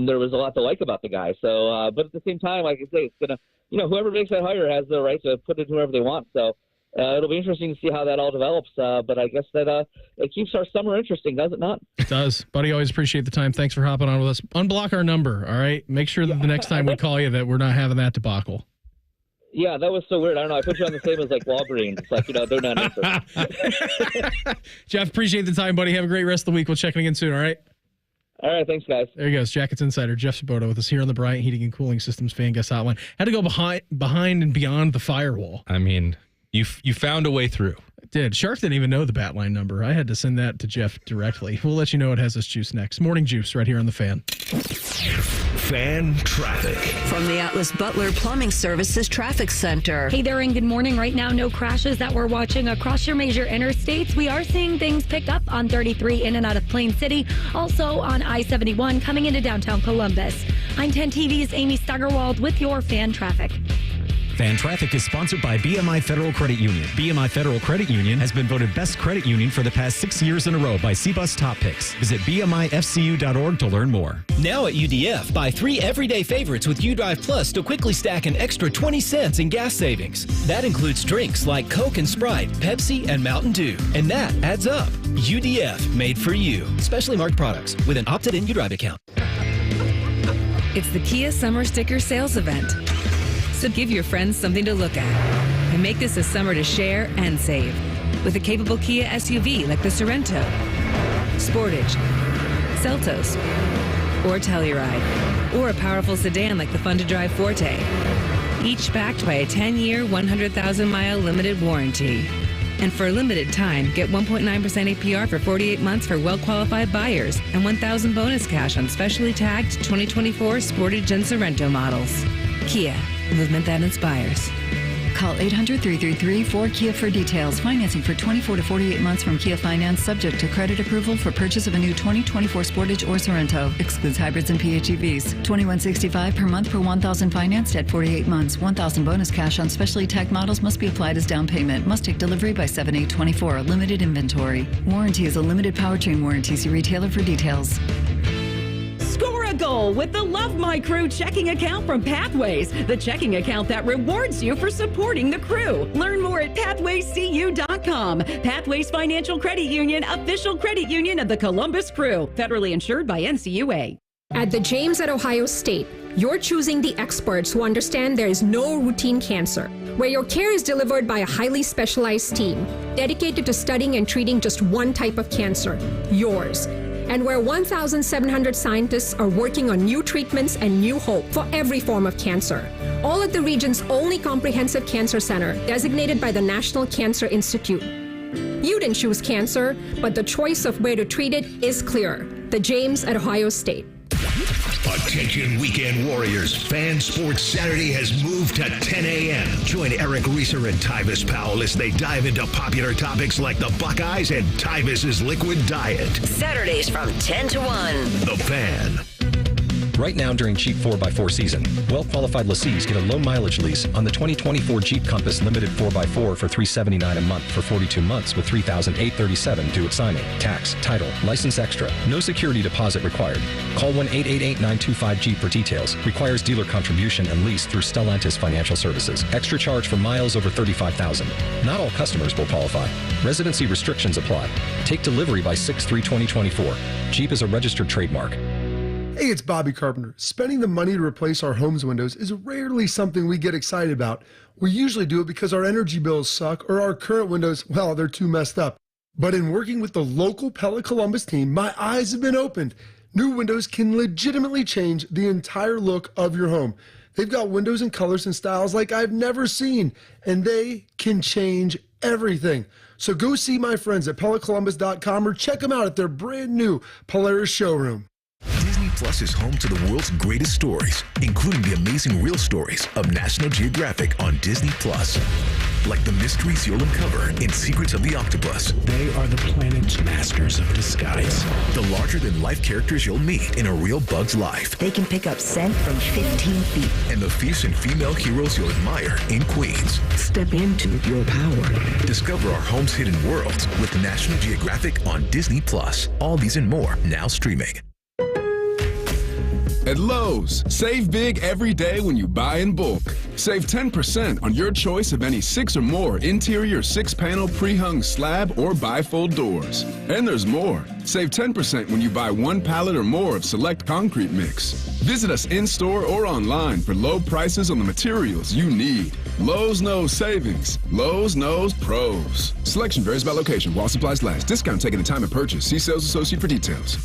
there was a lot to like about the guy. So, but at the same time, like I say, it's gonna, whoever makes that hire has the right to put in whoever they want. So. It'll be interesting to see how that all develops, but I guess that it keeps our summer interesting, does it not? It does. Buddy, always appreciate the time. Thanks for hopping on with us. Unblock our number, all right? Make sure that the next time we call you that we're not having that debacle. Yeah, that was so weird. I don't know. I put you on the same as like Walgreens. It's like, they're not answering. Jeff, appreciate the time, buddy. Have a great rest of the week. We'll check in again soon, all right? All right, thanks, guys. There he goes. Jackets Insider Jeff Svoboda with us here on the Bryant Heating and Cooling Systems Fan Guest Hotline. Had to go behind and beyond the firewall. I mean... You found a way through. I did. Shark didn't even know the bat line number. I had to send that to Jeff directly. We'll let you know it has us juice next. Morning Juice right here on the Fan. Fan traffic. From the Atlas Butler Plumbing Services Traffic Center. Hey there, and good morning. Right now, no crashes that we're watching across your major interstates. We are seeing things pick up on 33 in and out of Plain City. Also on I-71 coming into downtown Columbus. I'm 10 TV's Amy Steigerwald with your Fan traffic. Fan Traffic is sponsored by BMI Federal Credit Union. BMI Federal Credit Union has been voted best credit union for the past 6 years in a row by CBUS Top Picks. Visit BMIFCU.org to learn more. Now at UDF, buy 3 everyday favorites with UDrive Plus to quickly stack an extra 20 cents in gas savings. That includes drinks like Coke and Sprite, Pepsi, and Mountain Dew. And that adds up. UDF, made for you. Specially marked products with an opted-in UDrive account. It's the Kia Summer Sticker Sales Event. So give your friends something to look at and make this a summer to share and save with a capable Kia SUV like the Sorento, Sportage, Seltos, or Telluride, or a powerful sedan like the fun-to-drive Forte, each backed by a 10-year, 100,000-mile limited warranty. And for a limited time, get 1.9% APR for 48 months for well-qualified buyers and $1,000 bonus cash on specially tagged 2024 Sportage and Sorento models. Kia, movement that inspires. Call 800-333-4KIA for details. Financing for 24 to 48 months from Kia Finance, subject to credit approval for purchase of a new 2024 Sportage or Sorento. Excludes hybrids and PHEVs. $21.65 per month per $1,000 financed at 48 months. $1,000 bonus cash on specially tagged models must be applied as down payment. Must take delivery by 7/8/24. Limited inventory. Warranty is a limited powertrain warranty. See retailer for details. Score a goal with the Love My Crew checking account from Pathways, the checking account that rewards you for supporting the crew. Learn more at pathwayscu.com. Pathways Financial Credit Union, official credit union of the Columbus Crew, federally insured by NCUA. At the James at Ohio State, you're choosing the experts who understand there is no routine cancer, where your care is delivered by a highly specialized team dedicated to studying and treating just one type of cancer, yours. And where 1,700 scientists are working on new treatments and new hope for every form of cancer. All at the region's only comprehensive cancer center, designated by the National Cancer Institute. You didn't choose cancer, but the choice of where to treat it is clear. The James at Ohio State. Attention weekend warriors. Fan Sports Saturday has moved to 10 a.m. Join Eric Reeser and Tyvis Powell as they dive into popular topics like the Buckeyes and Tyvis's liquid diet. Saturdays from 10 to 1. The Fan. Right now during Jeep 4x4 season, well-qualified lessees get a low-mileage lease on the 2024 Jeep Compass Limited 4x4 for $379 a month for 42 months with $3,837 due at signing. Tax, title, license extra. No security deposit required. Call 1-888-925-JEEP for details. Requires dealer contribution and lease through Stellantis Financial Services. Extra charge for miles over 35,000. Not all customers will qualify. Residency restrictions apply. Take delivery by 6/3/2024. Jeep is a registered trademark. Hey, it's Bobby Carpenter. Spending the money to replace our home's windows is rarely something we get excited about. We usually do it because our energy bills suck or our current windows, well, they're too messed up. But in working with the local Pella Columbus team, my eyes have been opened. New windows can legitimately change the entire look of your home. They've got windows and colors and styles like I've never seen, and they can change everything. So go see my friends at PellaColumbus.com or check them out at their brand new Polaris showroom. Disney Plus is home to the world's greatest stories, including the amazing real stories of National Geographic on Disney Plus. Like the mysteries you'll uncover in Secrets of the Octopus. They are the planet's masters of disguise. The larger-than-life characters you'll meet in a real bug's life. They can pick up scent from 15 feet. And the fierce and female heroes you'll admire in Queens. Step into your power. Discover our home's hidden worlds with National Geographic on Disney Plus. All these and more now streaming. At Lowe's, save big every day when you buy in bulk. Save 10% on your choice of any 6 or more interior 6-panel pre-hung slab or bifold doors. And there's more. Save 10% when you buy 1 pallet or more of select concrete mix. Visit us in-store or online for low prices on the materials you need. Lowe's knows savings. Lowe's knows pros. Selection varies by location while supplies last. Discount taken at time of purchase. See sales associate for details.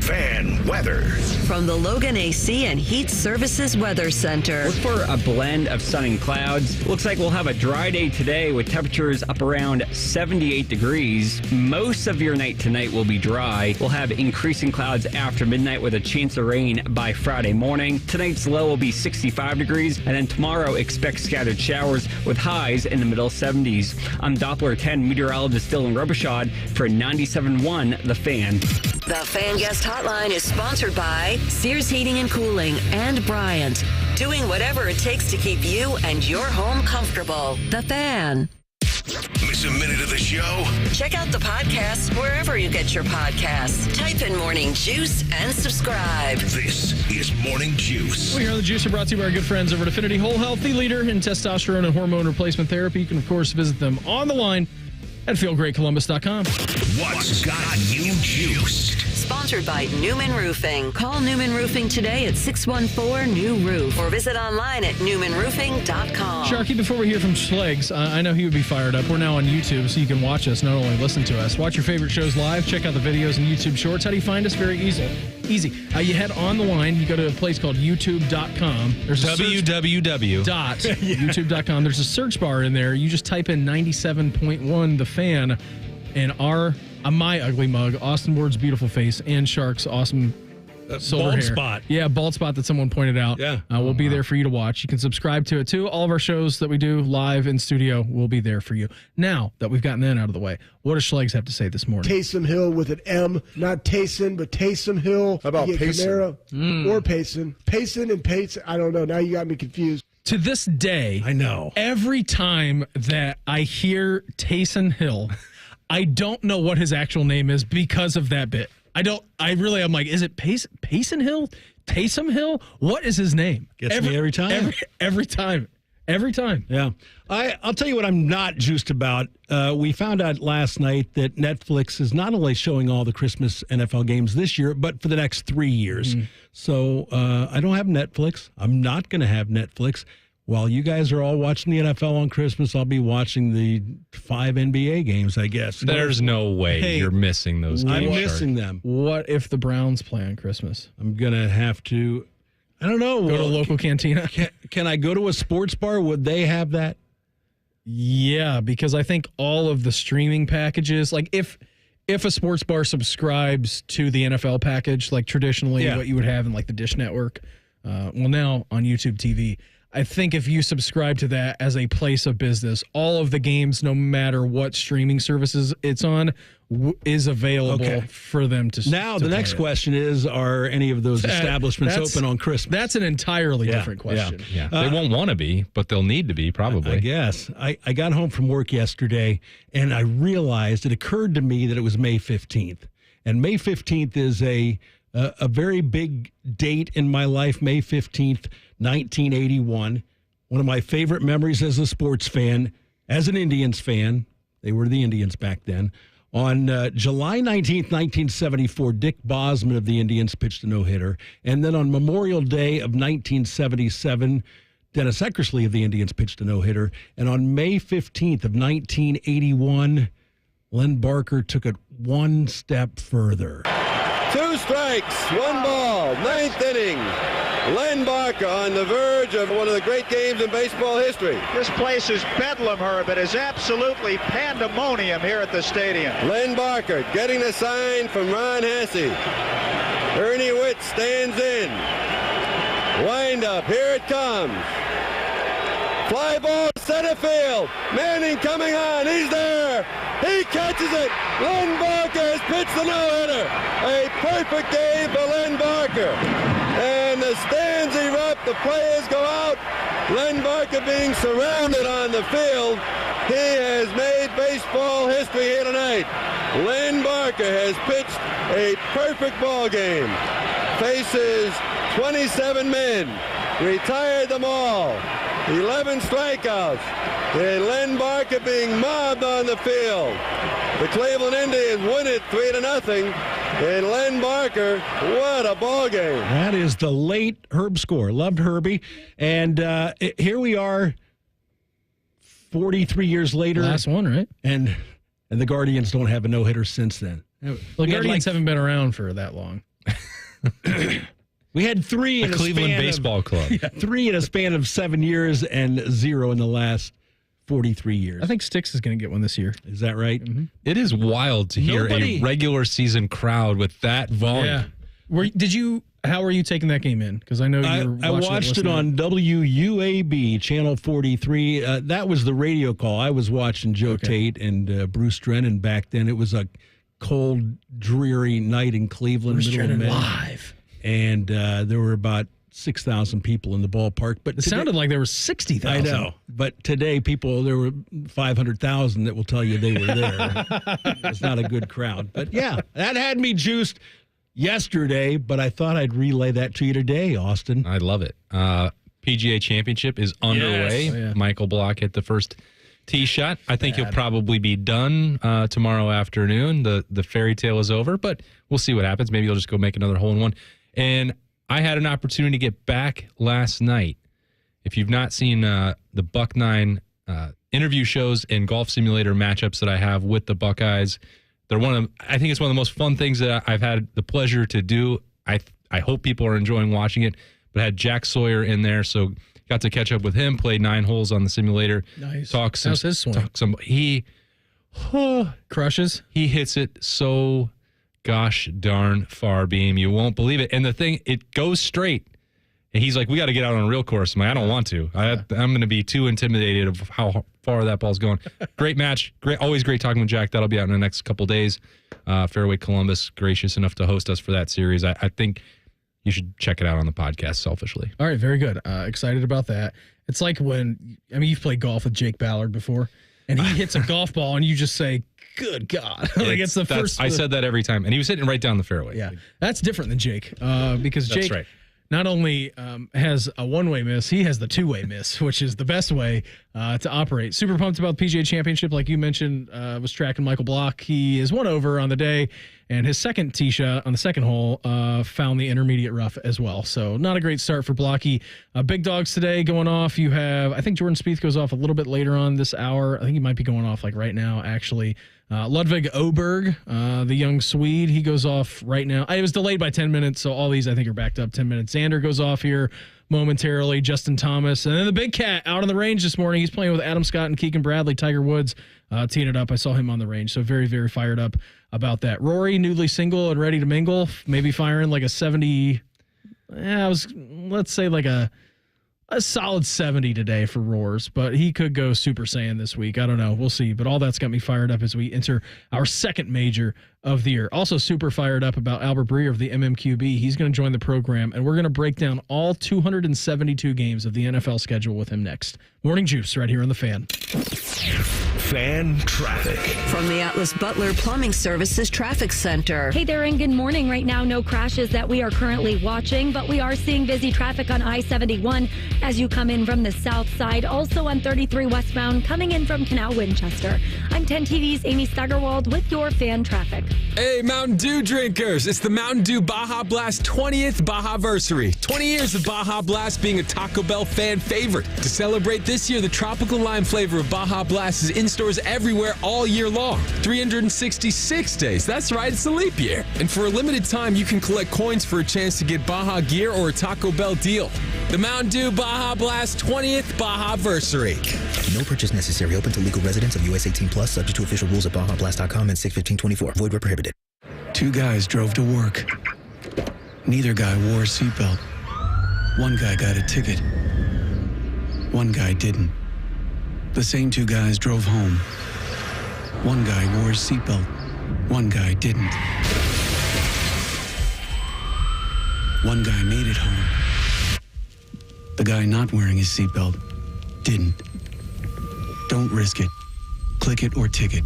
Fan weather. From the Logan AC and Heat Services Weather Center. Look for a blend of sun and clouds. Looks like we'll have a dry day today with temperatures up around 78 degrees. Most of your night tonight will be dry. We'll have increasing clouds after midnight with a chance of rain by Friday morning. Tonight's low will be 65 degrees, and then tomorrow expect scattered showers with highs in the middle 70s. I'm Doppler 10 meteorologist Dylan Robichaud for 97.1 The Fan. The Fan Guest Hotline is sponsored by Sears Heating and Cooling and Bryant. Doing whatever it takes to keep you and your home comfortable. The Fan. Miss a minute of the show? Check out the podcast wherever you get your podcasts. Type in Morning Juice and subscribe. This is Morning Juice. We here on The Juice are brought to you by our good friends over at Affinity Whole Health, the leader in testosterone and hormone replacement therapy. You can, of course, visit them on the line at feelgreatcolumbus.com. What's got you juiced? Sponsored by Newman Roofing. Call Newman Roofing today at 614-NEW-ROOF or visit online at newmanroofing.com. Sharky, before we hear from Schlegs, I know he would be fired up. We're now on YouTube, so you can watch us, not only listen to us. Watch your favorite shows live. Check out the videos and YouTube shorts. How do you find us? Very easy. You head on the line. You go to a place called youtube.com. There's youtube.com. There's a search bar in there. You just type in 97.1 The Fan, and my ugly mug, Austin Ward's beautiful face, and Shark's awesome silver bald hair. spot. Yeah, bald spot that someone pointed out. Yeah. We'll be there for you to watch. You can subscribe to it too. All of our shows that we do live in studio will be there for you. Now that we've gotten that out of the way, what does Schlegs have to say this morning? Taysom Hill with an M, not Taysom, but Taysom Hill. How about Payson? Or Payson. Payson and Payson. I don't know. Now you got me confused. To this day, I know. Every time that I hear Taysom Hill, I don't know what his actual name is because of that bit. I'm like, is it Payson Hill? Taysom Hill? What is his name? Gets me every time. Every time. Yeah. I'll tell you what I'm not juiced about. We found out last night that Netflix is not only showing all the Christmas NFL games this year, but for the next 3 years. Mm-hmm. So I don't have Netflix. I'm not going to have Netflix. While you guys are all watching the NFL on Christmas, I'll be watching the 5 NBA games, I guess. There's no way you're missing those games. I'm missing them. What if the Browns play on Christmas? I'm going to have to, I don't know. Go to a local cantina? Can I go to a sports bar? Would they have that? Yeah, because I think all of the streaming packages, like if a sports bar subscribes to the NFL package, like traditionally what you would have in like the Dish Network, now on YouTube TV, I think if you subscribe to that as a place of business, all of the games, no matter what streaming services it's on, is available for them to. Now, the next question is, are any of those establishments open on Christmas? That's an entirely different question. Yeah. They won't want to be, but they'll need to be, probably. I guess. I got home from work yesterday, and I realized it occurred to me that it was May 15th. And May 15th is a very big date in my life, May 15th, 1981. One of my favorite memories as a sports fan, as an Indians fan, they were the Indians back then, On July 19th, 1974, Dick Bosman of the Indians pitched a no-hitter. And then on Memorial Day of 1977, Dennis Eckersley of the Indians pitched a no-hitter. And on May 15th of 1981, Len Barker took it one step further. 2 strikes, 1 ball, 9th inning. Len Barker on the verge of one of the great games in baseball history. This place is bedlam, Herb. It is absolutely pandemonium here at the stadium. Len Barker getting a sign from Ron Hasse. Ernie Witt stands in. Wind up, here it comes. Fly ball, center field. Manning coming on, he's there. He catches it. Len Barker has pitched the no-hitter. A perfect game for Len Barker. And the stands erupt, the players go out. Len Barker being surrounded on the field. He has made baseball history here tonight. Len Barker has pitched a perfect ball game. Faces 27 men, retired them all. 11 strikeouts, and Len Barker being mobbed on the field. The Cleveland Indians win it 3-0, and Len Barker, what a ball game. That is the late Herb Score. Loved Herbie. And here we are 43 years later. Last one, right? And the Guardians don't have a no-hitter since then. The Guardians haven't been around for that long. We had 3 in a Cleveland span Baseball Club. 3 in a span of 7 years and 0 in the last 43 years. I think Styx is going to get one this year. Is that right? Mm-hmm. It is wild to hear a regular season crowd with that volume. Yeah. How were you taking that game in? Because I know you were I watched it on WUAB, Channel 43. That was the radio call. I was watching Joe Tate and Bruce Drennan back then. It was a cold, dreary night in Cleveland. Bruce Drennan May. live. And there were about 6,000 people in the ballpark. But it sounded like there were 60,000. I know. But today, there were 500,000 that will tell you they were there. It's not a good crowd. But yeah, that had me juiced yesterday, but I thought I'd relay that to you today, Austin. I love it. PGA Championship is underway. Yes. Oh, yeah. Michael Block hit the first tee shot. I think he'll probably be done tomorrow afternoon. The fairy tale is over, but we'll see what happens. Maybe he'll just go make another hole-in-one. And I had an opportunity to get back last night. If you've not seen the Buck 9 interview shows and golf simulator matchups that I have with the Buckeyes, I think it's one of the most fun things that I've had the pleasure to do. I hope people are enjoying watching it. But I had Jack Sawyer in there, so got to catch up with him, played 9 holes on the simulator. Nice. How's his swing? He crushes. He hits it so gosh darn far, Beam. You won't believe it. And the thing, it goes straight. And he's like, we got to get out on a real course. I'm like, I don't want to. I'm going to be too intimidated of how far that ball's going. Great match. Always great talking with Jack. That'll be out in the next couple days. Fairway Columbus, gracious enough to host us for that series. I think you should check it out on the podcast selfishly. All right, very good. Excited about that. It's like you've played golf with Jake Ballard before, and he hits a golf ball, and you just say, good God. It's the first. I said that every time, and he was hitting right down the fairway. Yeah, that's different than Jake, because That's Jake right. not only has a one-way miss, he has the two-way miss, which is the best way to operate. Super pumped about the PGA Championship. Like you mentioned, was tracking Michael Block. He is 1 over on the day, and his second tee shot on the second hole found the intermediate rough as well. So not a great start for Blocky. Big dogs today going off. You have, I think Jordan Spieth goes off a little bit later on this hour. I think he might be going off like right now, actually. Ludwig Åberg, the young Swede, he goes off right now. It was delayed by 10 minutes, so all these I think are backed up 10 minutes. Xander goes off here momentarily. Justin Thomas. And then the big cat out on the range this morning. He's playing with Adam Scott and Keegan Bradley. Tiger Woods teeing it up. I saw him on the range, so very, very fired up about that. Rory, newly single and ready to mingle, maybe firing like a 70. Let's say like a solid 70 today for Roars, but he could go Super Saiyan this week. I don't know. We'll see. But all that's got me fired up as we enter our second major of the year. Also super fired up about Albert Breer of the MMQB. He's going to join the program, and we're going to break down all 272 games of the NFL schedule with him next. Morning Juice right here on The Fan. Fan traffic. From the Atlas Butler Plumbing Services Traffic Center. Hey there, and good morning. Right now, no crashes that we are currently watching, but we are seeing busy traffic on I-71 as you come in from the south side. Also on 33 westbound, coming in from Canal Winchester. I'm 10 TV's Amy Steigerwald with your fan traffic. Hey, Mountain Dew drinkers. It's the Mountain Dew Baja Blast 20th Baja-versary. 20 years of Baja Blast being a Taco Bell fan favorite. To celebrate this year, the tropical lime flavor of Baja Blast is in stores everywhere all year long. 366 days. That's right, it's a leap year. And for a limited time, you can collect coins for a chance to get Baja gear or a Taco Bell deal. The Mountain Dew Baja Blast 20th Baja-versary. No purchase necessary. Open to legal residents of US 18+, subject to official rules at BajaBlast.com and 6/15/24. Void where prohibited. Two guys drove to work. Neither guy wore a seatbelt. One guy got a ticket. One guy didn't. The same two guys drove home. One guy wore his seatbelt. One guy didn't. One guy made it home. The guy not wearing his seatbelt didn't. Don't risk it. Click it or ticket.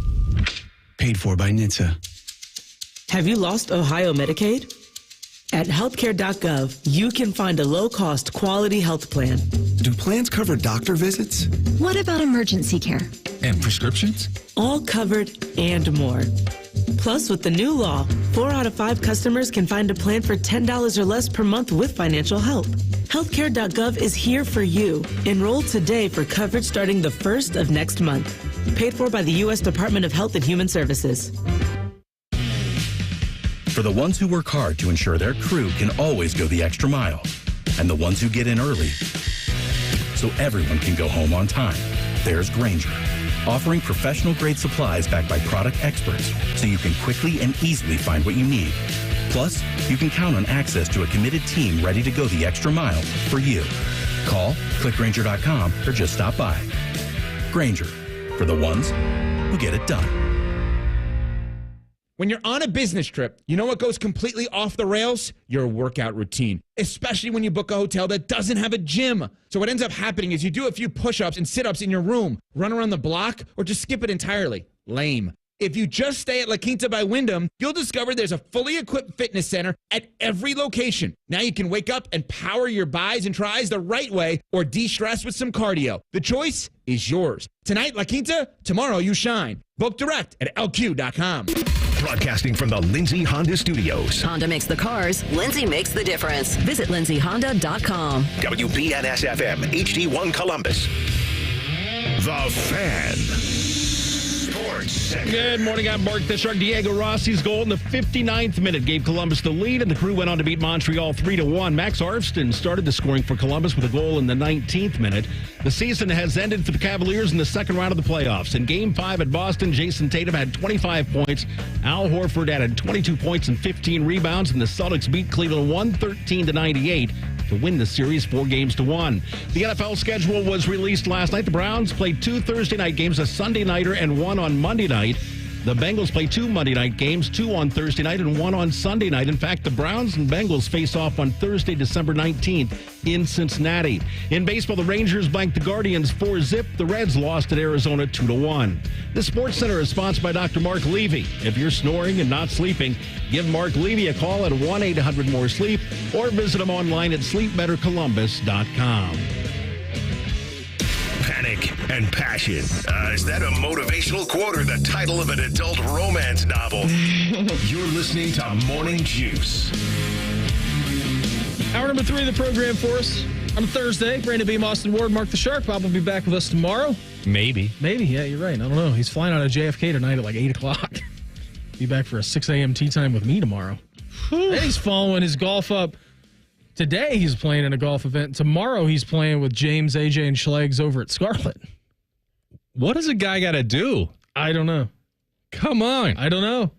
Paid for by NHTSA. Have you lost Ohio Medicaid? At healthcare.gov, you can find a low-cost, quality health plan. Do plans cover doctor visits? What about emergency care? And prescriptions? All covered and more. Plus, with the new law, 4 out of 5 customers can find a plan for $10 or less per month with financial help. Healthcare.gov is here for you. Enroll today for coverage starting the 1st of next month. Paid for by the U.S. Department of Health and Human Services. For the ones who work hard to ensure their crew can always go the extra mile, and the ones who get in early so everyone can go home on time, there's Grainger, offering professional-grade supplies backed by product experts so you can quickly and easily find what you need. Plus, you can count on access to a committed team ready to go the extra mile for you. Call, click Grainger.com, or just stop by. Grainger, for the ones who get it done. When you're on a business trip, you know what goes completely off the rails? Your workout routine, especially when you book a hotel that doesn't have a gym. So what ends up happening is you do a few push-ups and sit-ups in your room, run around the block, or just skip it entirely. Lame. If you just stay at La Quinta by Wyndham, you'll discover there's a fully equipped fitness center at every location. Now you can wake up and power your buys and tries the right way or de-stress with some cardio. The choice is yours. Tonight, La Quinta, tomorrow you shine. Book direct at lq.com. Broadcasting from the Lindsay Honda Studios. Honda makes the cars. Lindsay makes the difference. Visit lindsayhonda.com. WBNS-FM, HD1 Columbus. The Fan. Sports Center. Good morning. I'm Mark Fisher. Diego Rossi's goal in the 59th minute gave Columbus the lead, and the Crew went on to beat Montreal 3-1. Max Arfston started the scoring for Columbus with a goal in the 19th minute. The season has ended for the Cavaliers in the second round of the playoffs. In Game 5 at Boston, Jason Tatum had 25 points. Al Horford added 22 points and 15 rebounds, and the Celtics beat Cleveland 113-98 to win the series 4-1. The NFL schedule was released last night. The Browns played 2 Thursday night games, a Sunday nighter and 1 on Monday night. The Bengals play 2 Monday night games, 2 on Thursday night and 1 on Sunday night. In fact, the Browns and Bengals face off on Thursday, December 19th in Cincinnati. In baseball, the Rangers blanked the Guardians 4-0. The Reds lost at Arizona 2-1. The Sports Center is sponsored by Dr. Mark Levy. If you're snoring and not sleeping, give Mark Levy a call at 1-800-MORE-SLEEP or visit him online at sleepbettercolumbus.com. Panic and passion. Is that a motivational quote or the title of an adult romance novel? You're listening to Morning Juice. Hour number 3 of the program for us on Thursday. Brandon Beam, Austin Ward, Mark the Shark. Bob will be back with us tomorrow. Maybe. Yeah, you're right. I don't know. He's flying out of JFK tonight at like 8 o'clock. Be back for a 6 a.m. tea time with me tomorrow. Then he's following his golf up. Today he's playing in a golf event. Tomorrow he's playing with James, AJ, and Schleggs over at Scarlet. What does a guy got to do? I don't know. Come on. I don't know.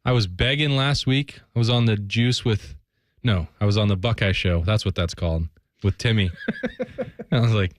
I was begging last week. I was on the I was on the Buckeye Show. That's what that's called, with Timmy. And I was like,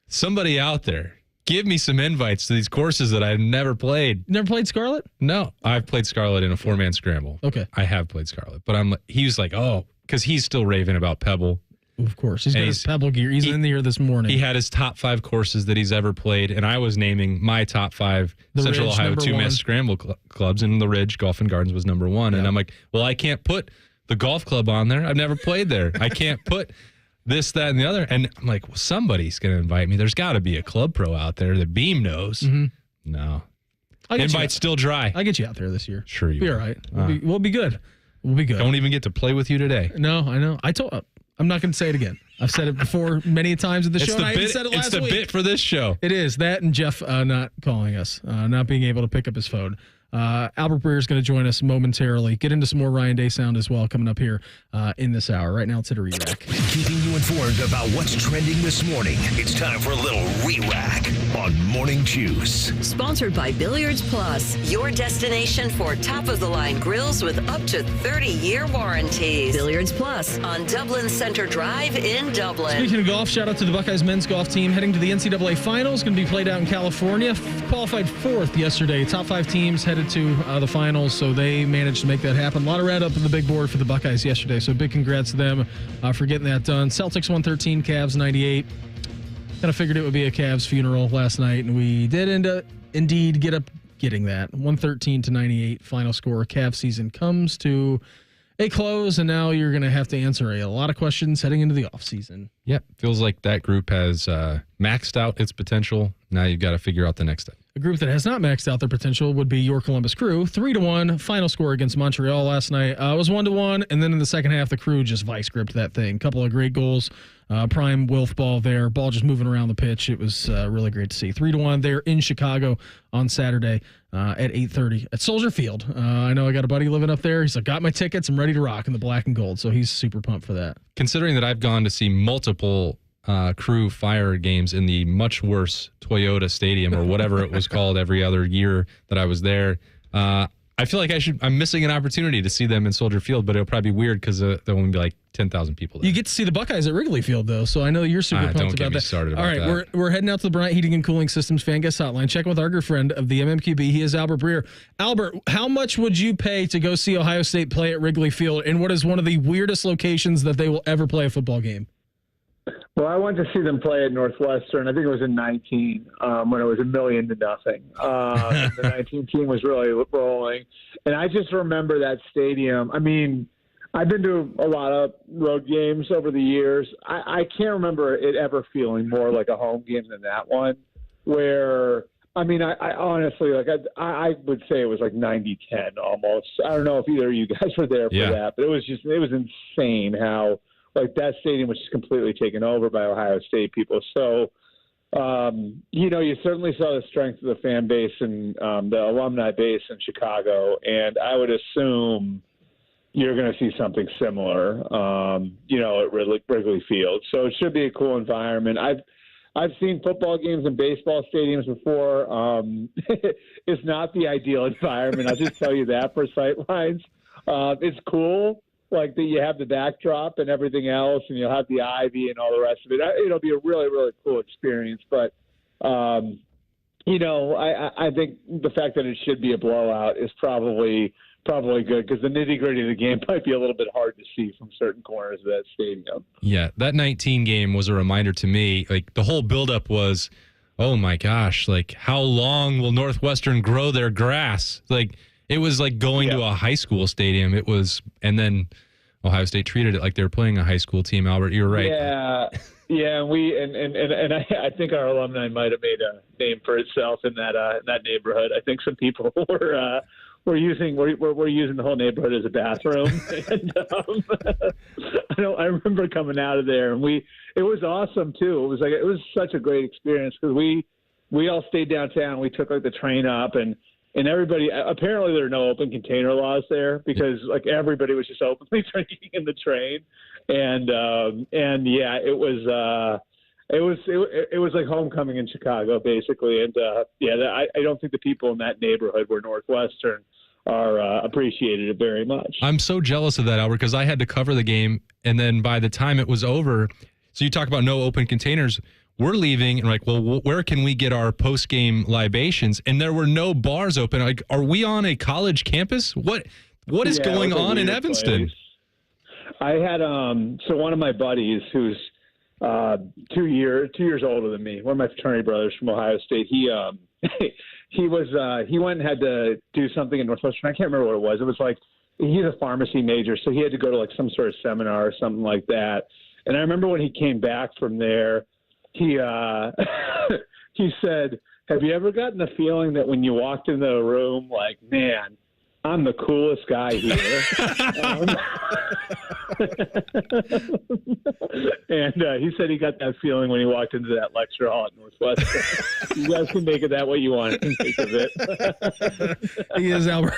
somebody out there, give me some invites to these courses that I've never played. Never played Scarlet? No. I've played Scarlet in a 4-man scramble. Okay. I have played Scarlet. But he was like, oh, because he's still raving about Pebble. Of course. He's got his Pebble gear. He's in here this morning. He had his top 5 courses that he's ever played, and I was naming my top 5 The Central Ridge, Ohio number 2-man one. scramble clubs, and the Ridge Golf and Gardens was number 1. And I'm like, well, I can't put the golf club on there. I've never played there. I can't put this, that, and the other. And I'm like, well, somebody's going to invite me. There's got to be a club pro out there that Beam knows. No. Invite's still dry. I'll get you out there this year. Sure you Be will. all right. We'll be good. We'll be good. Don't even get to play with you today. No, I know. I'm not going to say it again. I've said it before many times in the show. The And I even bit, said it it's last the week. bit for this show. It is that and Jeff not calling us, not being able to pick up his phone. Albert Breer is going to join us momentarily. Get into some more Ryan Day sound as well coming up here in this hour. Right now, it's at a re-rack. Keeping you informed about what's trending this morning. It's time for a little re-rack on Morning Juice. Sponsored by Billiards Plus, your destination for top-of-the-line grills with up to 30-year warranties. Billiards Plus on Dublin Center Drive in Dublin. Speaking of golf, shout out to the Buckeyes men's golf team heading to the NCAA Finals. Going to be played out in California. Qualified 4th yesterday. Top 5 teams headed to the finals, so they managed to make that happen. A lot of red up in the big board for the Buckeyes yesterday, so big congrats to them for getting that done. Celtics 113, Cavs 98. Kind of figured it would be a Cavs funeral last night, and we did indeed get up getting that. 113-98 final score. Cavs season comes to a close, and now you're going to have to answer a lot of questions heading into the offseason. Yep. Feels like that group has maxed out its potential. Now you've got to figure out the next step. A group that has not maxed out their potential would be your Columbus Crew. 3-1 final score against Montreal last night. It was 1-1, and then in the second half, the Crew just vice gripped that thing. Couple of great goals. Prime Wilf ball there. Ball just moving around the pitch. It was really great to see. 3-1 there in Chicago on Saturday at 8:30 at Soldier Field. I know I got a buddy living up there. He's like, got my tickets. I'm ready to rock in the black and gold. So he's super pumped for that. Considering that I've gone to see multiple Crew Fire games in the much worse Toyota Stadium or whatever it was called every other year that I was there, I feel like I'm missing an opportunity to see them in Soldier Field, but it'll probably be weird because there'll only be like 10,000 people there. You get to see the Buckeyes at Wrigley Field, though, so I know you're super pumped don't about get me that. started about All right, that. we're heading out to the Bryant Heating and Cooling Systems fan guest hotline. Check with our good friend of the MMQB. He is Albert Breer. Albert, how much would you pay to go see Ohio State play at Wrigley Field in what is one of the weirdest locations that they will ever play a football game? Well, I went to see them play at Northwestern. I think it was in 19 when it was 1,000,000 to nothing. The 19 team was really rolling. And I just remember that stadium. I mean, I've been to a lot of road games over the years. I can't remember it ever feeling more like a home game than that one, where I mean, I honestly, like, I would say it was like 90-10 almost. I don't know if either of you guys were there for that, but it was insane how, like, that stadium was just completely taken over by Ohio State people. So, you certainly saw the strength of the fan base and the alumni base in Chicago, and I would assume you're going to see something similar, at Wrigley Field. So it should be a cool environment. I've seen football games and baseball stadiums before. It's not the ideal environment. I'll just tell you that for sightlines. It's cool, like that you have the backdrop and everything else, and you'll have the ivy and all the rest of it. It'll be a really, really cool experience. But, I think the fact that it should be a blowout is probably good, because the nitty-gritty of the game might be a little bit hard to see from certain corners of that stadium. Yeah, that 19 game was a reminder to me. Like, the whole buildup was, oh my gosh, like, how long will Northwestern grow their grass? Like, it was like going to a high school stadium. It was, and then Ohio State treated it like they were playing a high school team. Albert, you're right. Yeah, and I think our alumni might have made a name for itself in that neighborhood. I think some people were using the whole neighborhood as a bathroom. And I remember coming out of there, and it was awesome too. It was such a great experience, because we all stayed downtown. We took like the train up, and everybody, apparently there are no open container laws there, because like everybody was just openly drinking in the train, and it was like homecoming in Chicago basically, and I don't think the people in that neighborhood were Northwestern are appreciated it very much. I'm so jealous of that, Albert, because I had to cover the game, and then by the time it was over, so you talk about no open containers. We're leaving, and like, well, where can we get our post-game libations? And there were no bars open. Like, are we on a college campus? What is going on in Evanston? Place. I had so one of my buddies who's 2 years older than me, one of my fraternity brothers from Ohio State. He went and had to do something in Northwestern. I can't remember what it was. It was like he's a pharmacy major, so he had to go to like some sort of seminar or something like that. And I remember when he came back from there, he he said, "Have you ever gotten the feeling that when you walked into a room, like, man, I'm the coolest guy here?" And he said he got that feeling when he walked into that lecture hall at Northwestern. You guys can make it that way you want. Think of it. He is Albert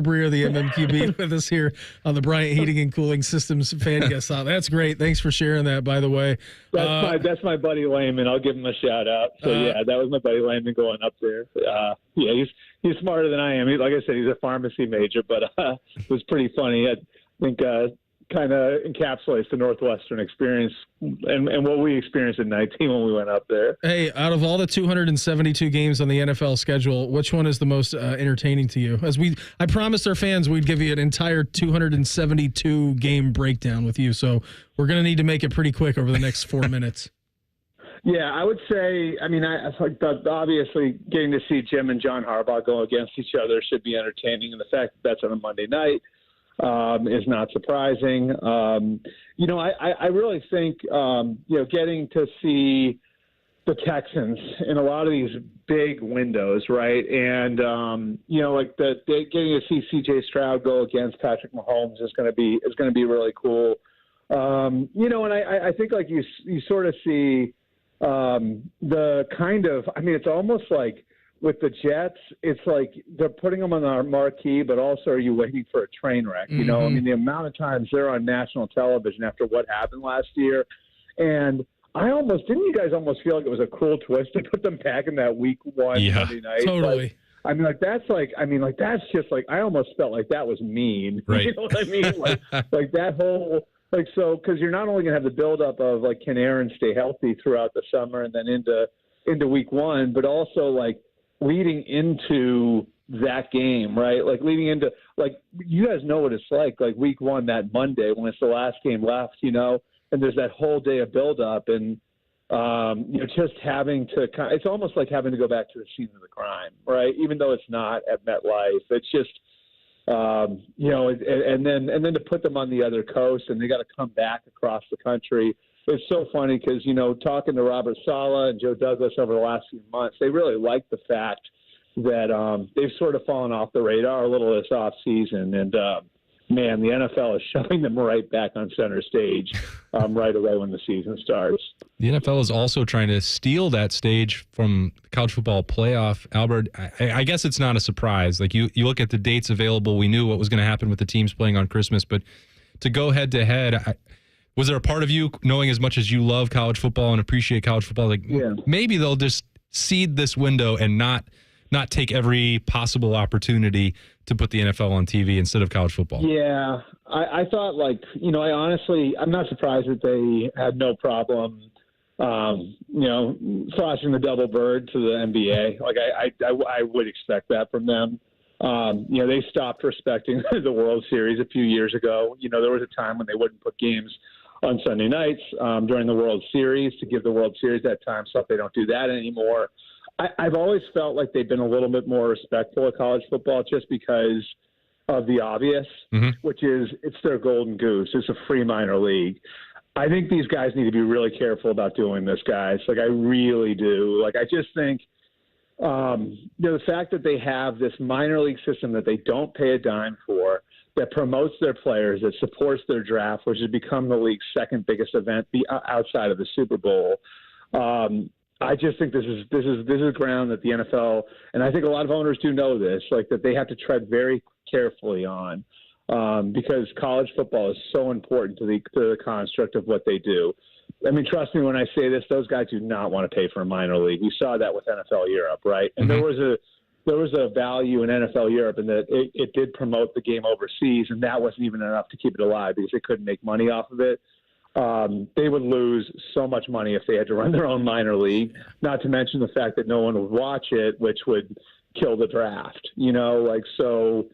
Breer, the MMQB, with us here on the Bryant Heating and Cooling Systems fan guest. That's great. Thanks for sharing that, by the way. That's my buddy Layman. I'll give him a shout out. So that was my buddy Layman going up there. He's smarter than I am. Like I said, he's a pharmacy major, but it was pretty funny. I think kind of encapsulates the Northwestern experience and what we experienced in 19 when we went up there. Hey, out of all the 272 games on the NFL schedule, which one is the most entertaining to you? I promised our fans we'd give you an entire 272 game breakdown with you, so we're going to need to make it pretty quick over the next 4 minutes. Yeah, I would say, obviously getting to see Jim and John Harbaugh go against each other should be entertaining, and the fact that that's on a Monday night is not surprising. I really think, getting to see the Texans in a lot of these big windows, right? And, getting to see C.J. Stroud go against Patrick Mahomes is going to be really cool. And I think like you sort of see the kind of, it's almost like with the Jets, it's like they're putting them on our marquee, but also are you waiting for a train wreck? Mm-hmm. The amount of times they're on national television after what happened last year. And didn't you guys almost feel like it was a cruel twist to put them back in that week one Monday night? Totally. That's just like, I almost felt like that was mean. Right. You know what I mean? Like that whole, because you're not only going to have the buildup of like, can Aaron stay healthy throughout the summer and then into week one, but also like leading into that game, right? Like leading into, like, you guys know what it's like week one, that Monday when it's the last game left, and there's that whole day of buildup and, just having to, it's almost like having to go back to the scene of the crime, right? Even though it's not at MetLife, it's just, and then to put them on the other coast and they got to come back across the country. It's so funny because, talking to Robert Saleh and Joe Douglas over the last few months, they really like the fact that they've sort of fallen off the radar a little this offseason. And, man, the NFL is shoving them right back on center stage right away when the season starts. The NFL is also trying to steal that stage from the college football playoff. Albert, I guess it's not a surprise. Like you look at the dates available, we knew what was going to happen with the teams playing on Christmas, but to go head to head, was there a part of you, knowing as much as you love college football and appreciate college football, maybe they'll just seed this window and not take every possible opportunity to put the NFL on TV instead of college football? Yeah, I thought I'm not surprised that they had no problem, flashing the double bird to the NBA. Like I would expect that from them. They stopped respecting the World Series a few years ago. There was a time when they wouldn't put games on Sunday nights during the World Series to give the World Series that time slot. They don't do that anymore. I've always felt like they've been a little bit more respectful of college football just because of the obvious, which is it's their golden goose. It's a free minor league. I think these guys need to be really careful about doing this, guys. Like, I really do. Like, I just think the fact that they have this minor league system that they don't pay a dime for, that promotes their players, that supports their draft, which has become the league's second biggest event outside of the Super Bowl. I just think this is ground that the NFL, and I think a lot of owners do know this, like that they have to tread very carefully on because college football is so important to the construct of what they do. I mean, trust me when I say this, those guys do not want to pay for a minor league. We saw that with NFL Europe, right? And there was a value in NFL Europe in that it did promote the game overseas, and that wasn't even enough to keep it alive because they couldn't make money off of it. They would lose so much money if they had to run their own minor league, not to mention the fact that no one would watch it, which would kill the draft, so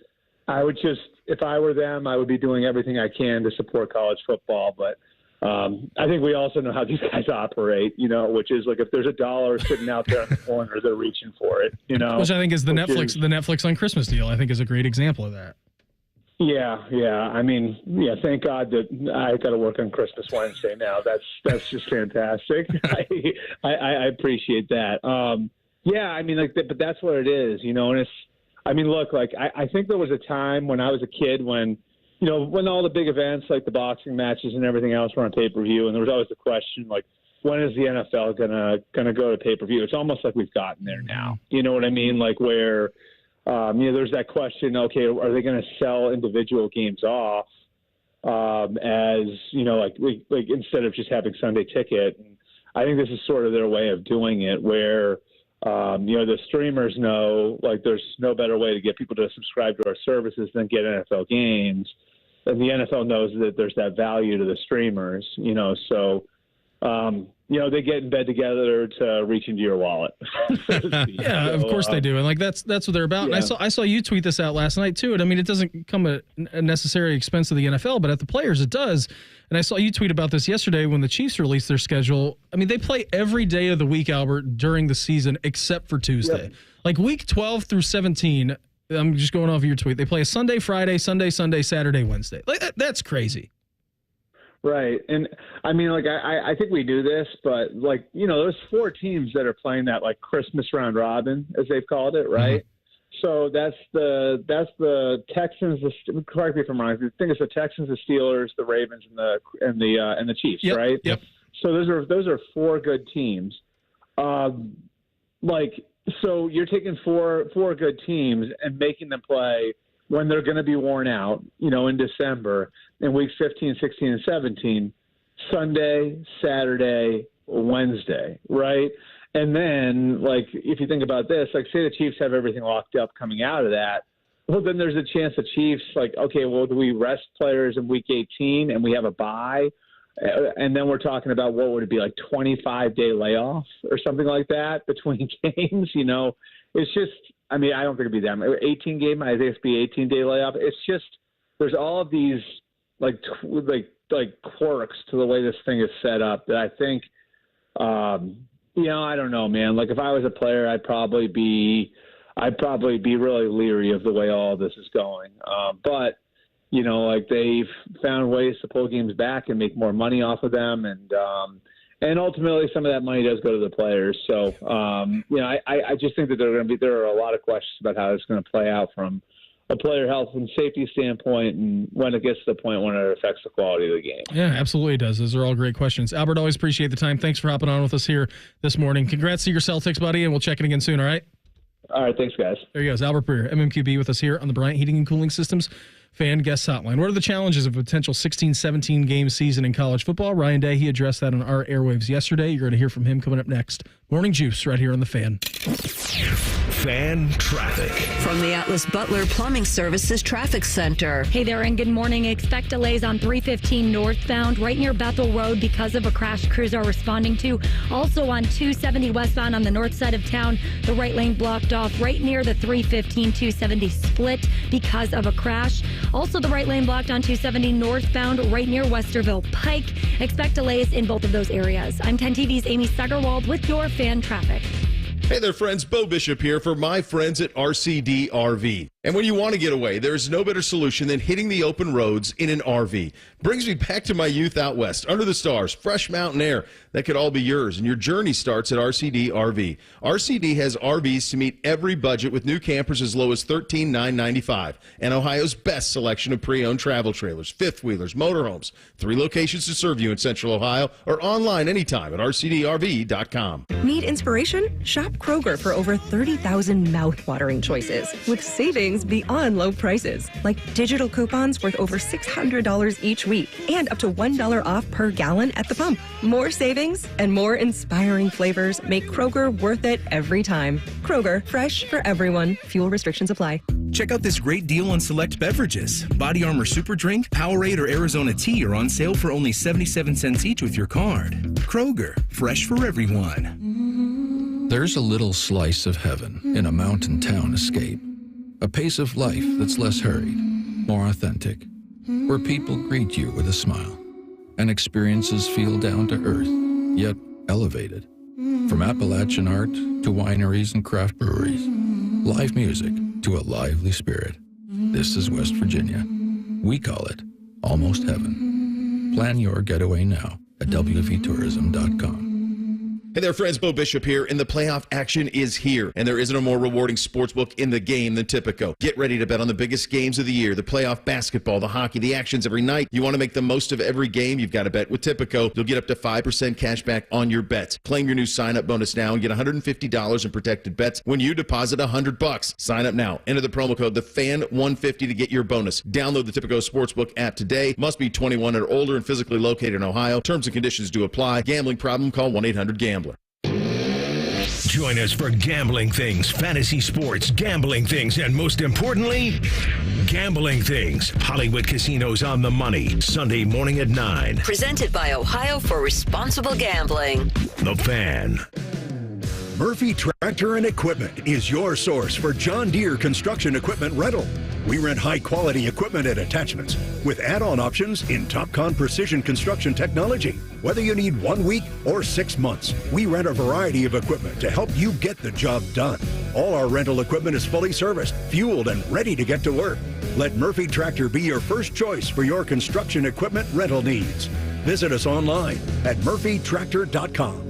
I would just, if I were them, I would be doing everything I can to support college football. But I think we also know how these guys operate, which is like if there's $1 sitting out there in the corner, they're reaching for it, Which I think is the Netflix on Christmas deal. I think is a great example of that. Yeah. I mean, thank God that I got to work on Christmas Wednesday now. That's just fantastic. I appreciate that. I mean, but that's what it is, and it's, I mean, look, like I think there was a time when I was a kid when all the big events like the boxing matches and everything else were on pay-per-view, and there was always the question, like, when is the NFL gonna go to pay-per-view? It's almost like we've gotten there now. You know what I mean? Like where, there's that question, okay, are they going to sell individual games off as, like instead of just having Sunday Ticket? And I think this is sort of their way of doing it where, the streamers know, like, there's no better way to get people to subscribe to our services than get NFL games. And the NFL knows that there's that value to the streamers, so, they get in bed together to reach into your wallet. Yeah, of course they do. And like, that's what they're about. Yeah. And I saw you tweet this out last night too. And I mean, it doesn't come at a necessary expense of the NFL, but at the players it does. And I saw you tweet about this yesterday when the Chiefs released their schedule. I mean, they play every day of the week, Albert, during the season, except for Tuesday. Yep. Like week 12 through 17, I'm just going off of your tweet. They play a Sunday, Friday, Sunday, Saturday, Wednesday. Like that's crazy. Right. And I mean, like, I think we do this, but like, there's 4 teams that are playing that like Christmas round robin, as they've called it. Right. Mm-hmm. So that's the Texans, correct me if I'm wrong. I think it's the Texans, the Steelers, the Ravens, and the Chiefs. Yep. Right. Yep. So those are 4 good teams. So you're taking four good teams and making them play when they're going to be worn out, in December, in weeks 15, 16, and 17, Sunday, Saturday, Wednesday, right? And then, like, if you think about this, like, say the Chiefs have everything locked up coming out of that, well, then there's a chance the Chiefs, like, okay, well, do we rest players in week 18 and we have a bye? And then we're talking about, what would it be, like 25-day layoff or something like that between games? It's just, I mean, I don't think it'd be that 18 game. I think it'd be 18-day layoff. It's just, there's all of these like quirks to the way this thing is set up that I think, I don't know, man. Like if I was a player, I'd probably be really leery of the way all this is going. But like they've found ways to pull games back and make more money off of them, and ultimately some of that money does go to the players. So I just think that there are a lot of questions about how it's going to play out from a player health and safety standpoint, and when it gets to the point when it affects the quality of the game. Yeah, absolutely it does. Those are all great questions. Albert, always appreciate the time. Thanks for hopping on with us here this morning. Congrats to your Celtics, buddy, and we'll check in again soon, all right? All right, thanks, guys. There he goes, Albert Breer, MMQB with us here on the Bryant Heating and Cooling Systems Fan Guest Hotline. What are the challenges of a potential 16-17 game season in college football? Ryan Day, he addressed that on our airwaves yesterday. You're going to hear from him coming up next. Morning Juice right here on the Fan. Fan traffic. From the Atlas Butler Plumbing Services Traffic Center. Hey there, and good morning. Expect delays on 315 northbound right near Bethel Road because of a crash crews are responding to. Also on 270 westbound on the north side of town, the right lane blocked off right near the 315-270 split because of a crash. Also the right lane blocked on 270 northbound right near Westerville Pike. Expect delays in both of those areas. I'm 10 TV's Amy Steigerwald with your Fan Traffic. Hey there, friends. Bo Bishop here for my friends at RCD RV. And when you want to get away, there's no better solution than hitting the open roads in an RV. Brings me back to my youth out west, under the stars, fresh mountain air. That could all be yours, and your journey starts at RCD RV. RCD has RVs to meet every budget with new campers as low as $13,995, and Ohio's best selection of pre-owned travel trailers, fifth-wheelers, motorhomes. 3 locations to serve you in Central Ohio or online anytime at rcdrv.com. Need inspiration? Shop Kroger for over 30,000 mouth-watering choices with savings beyond low prices, like digital coupons worth over $600 each week and up to $1 off per gallon at the pump. More savings and more inspiring flavors make Kroger worth it every time. Kroger, fresh for everyone. Fuel restrictions apply. Check out this great deal on select beverages. Body Armor Super Drink, Powerade, or Arizona Tea are on sale for only 77 cents each with your card. Kroger, fresh for everyone. There's a little slice of heaven in a mountain town escape. A pace of life that's less hurried, more authentic, where people greet you with a smile, and experiences feel down to earth, yet elevated. From Appalachian art to wineries and craft breweries, live music to a lively spirit. This is West Virginia. We call it almost heaven. Plan your getaway now at wvtourism.com. Hey there, friends. Bo Bishop here, and the playoff action is here, and there isn't a more rewarding sportsbook in the game than Tipico. Get ready to bet on the biggest games of the year, the playoff basketball, the hockey, the actions every night. You want to make the most of every game? You've got to bet with Tipico. You'll get up to 5% cash back on your bets. Claim your new sign-up bonus now and get $150 in protected bets when you deposit $100. Sign up now. Enter the promo code TheFan150 to get your bonus. Download the Tipico Sportsbook app today. Must be 21 or older and physically located in Ohio. Terms and conditions do apply. Gambling problem? Call 1-800-GAMBLER. Join us for gambling things, fantasy sports, gambling things, and most importantly, gambling things. Hollywood Casinos on the Money, Sunday morning at 9. Presented by Ohio for Responsible Gambling. The Fan. Murphy Tractor and Equipment is your source for John Deere construction equipment rental. We rent high-quality equipment and attachments with add-on options in TopCon precision construction technology. Whether you need 1 week or 6 months, we rent a variety of equipment to help you get the job done. All our rental equipment is fully serviced, fueled, and ready to get to work. Let Murphy Tractor be your first choice for your construction equipment rental needs. Visit us online at murphytractor.com.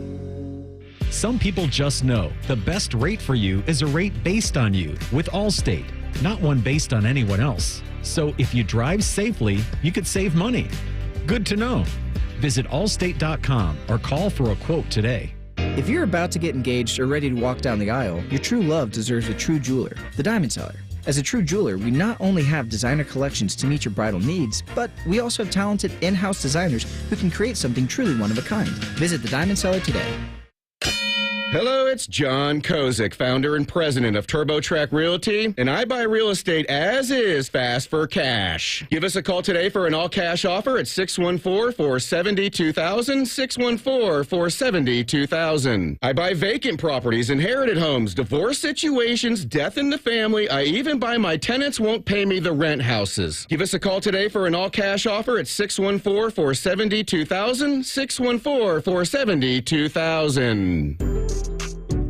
Some people just know the best rate for you is a rate based on you with Allstate, not one based on anyone else. So if you drive safely, you could save money. Good to know. Visit allstate.com or call for a quote today. If you're about to get engaged or ready to walk down the aisle, your true love deserves a true jeweler, the Diamond Seller. As a true jeweler, we not only have designer collections to meet your bridal needs, but we also have talented in-house designers who can create something truly one of a kind. Visit the Diamond Seller today. Hello, it's John Kozik, founder and president of TurboTrack Realty, and I buy real estate as is fast for cash. Give us a call today for an all-cash offer at 614-470-2000, 614-470-2000. I buy vacant properties, inherited homes, divorce situations, death in the family. I even buy my tenants won't pay me the rent houses. Give us a call today for an all-cash offer at 614-470-2000, 614-470-2000.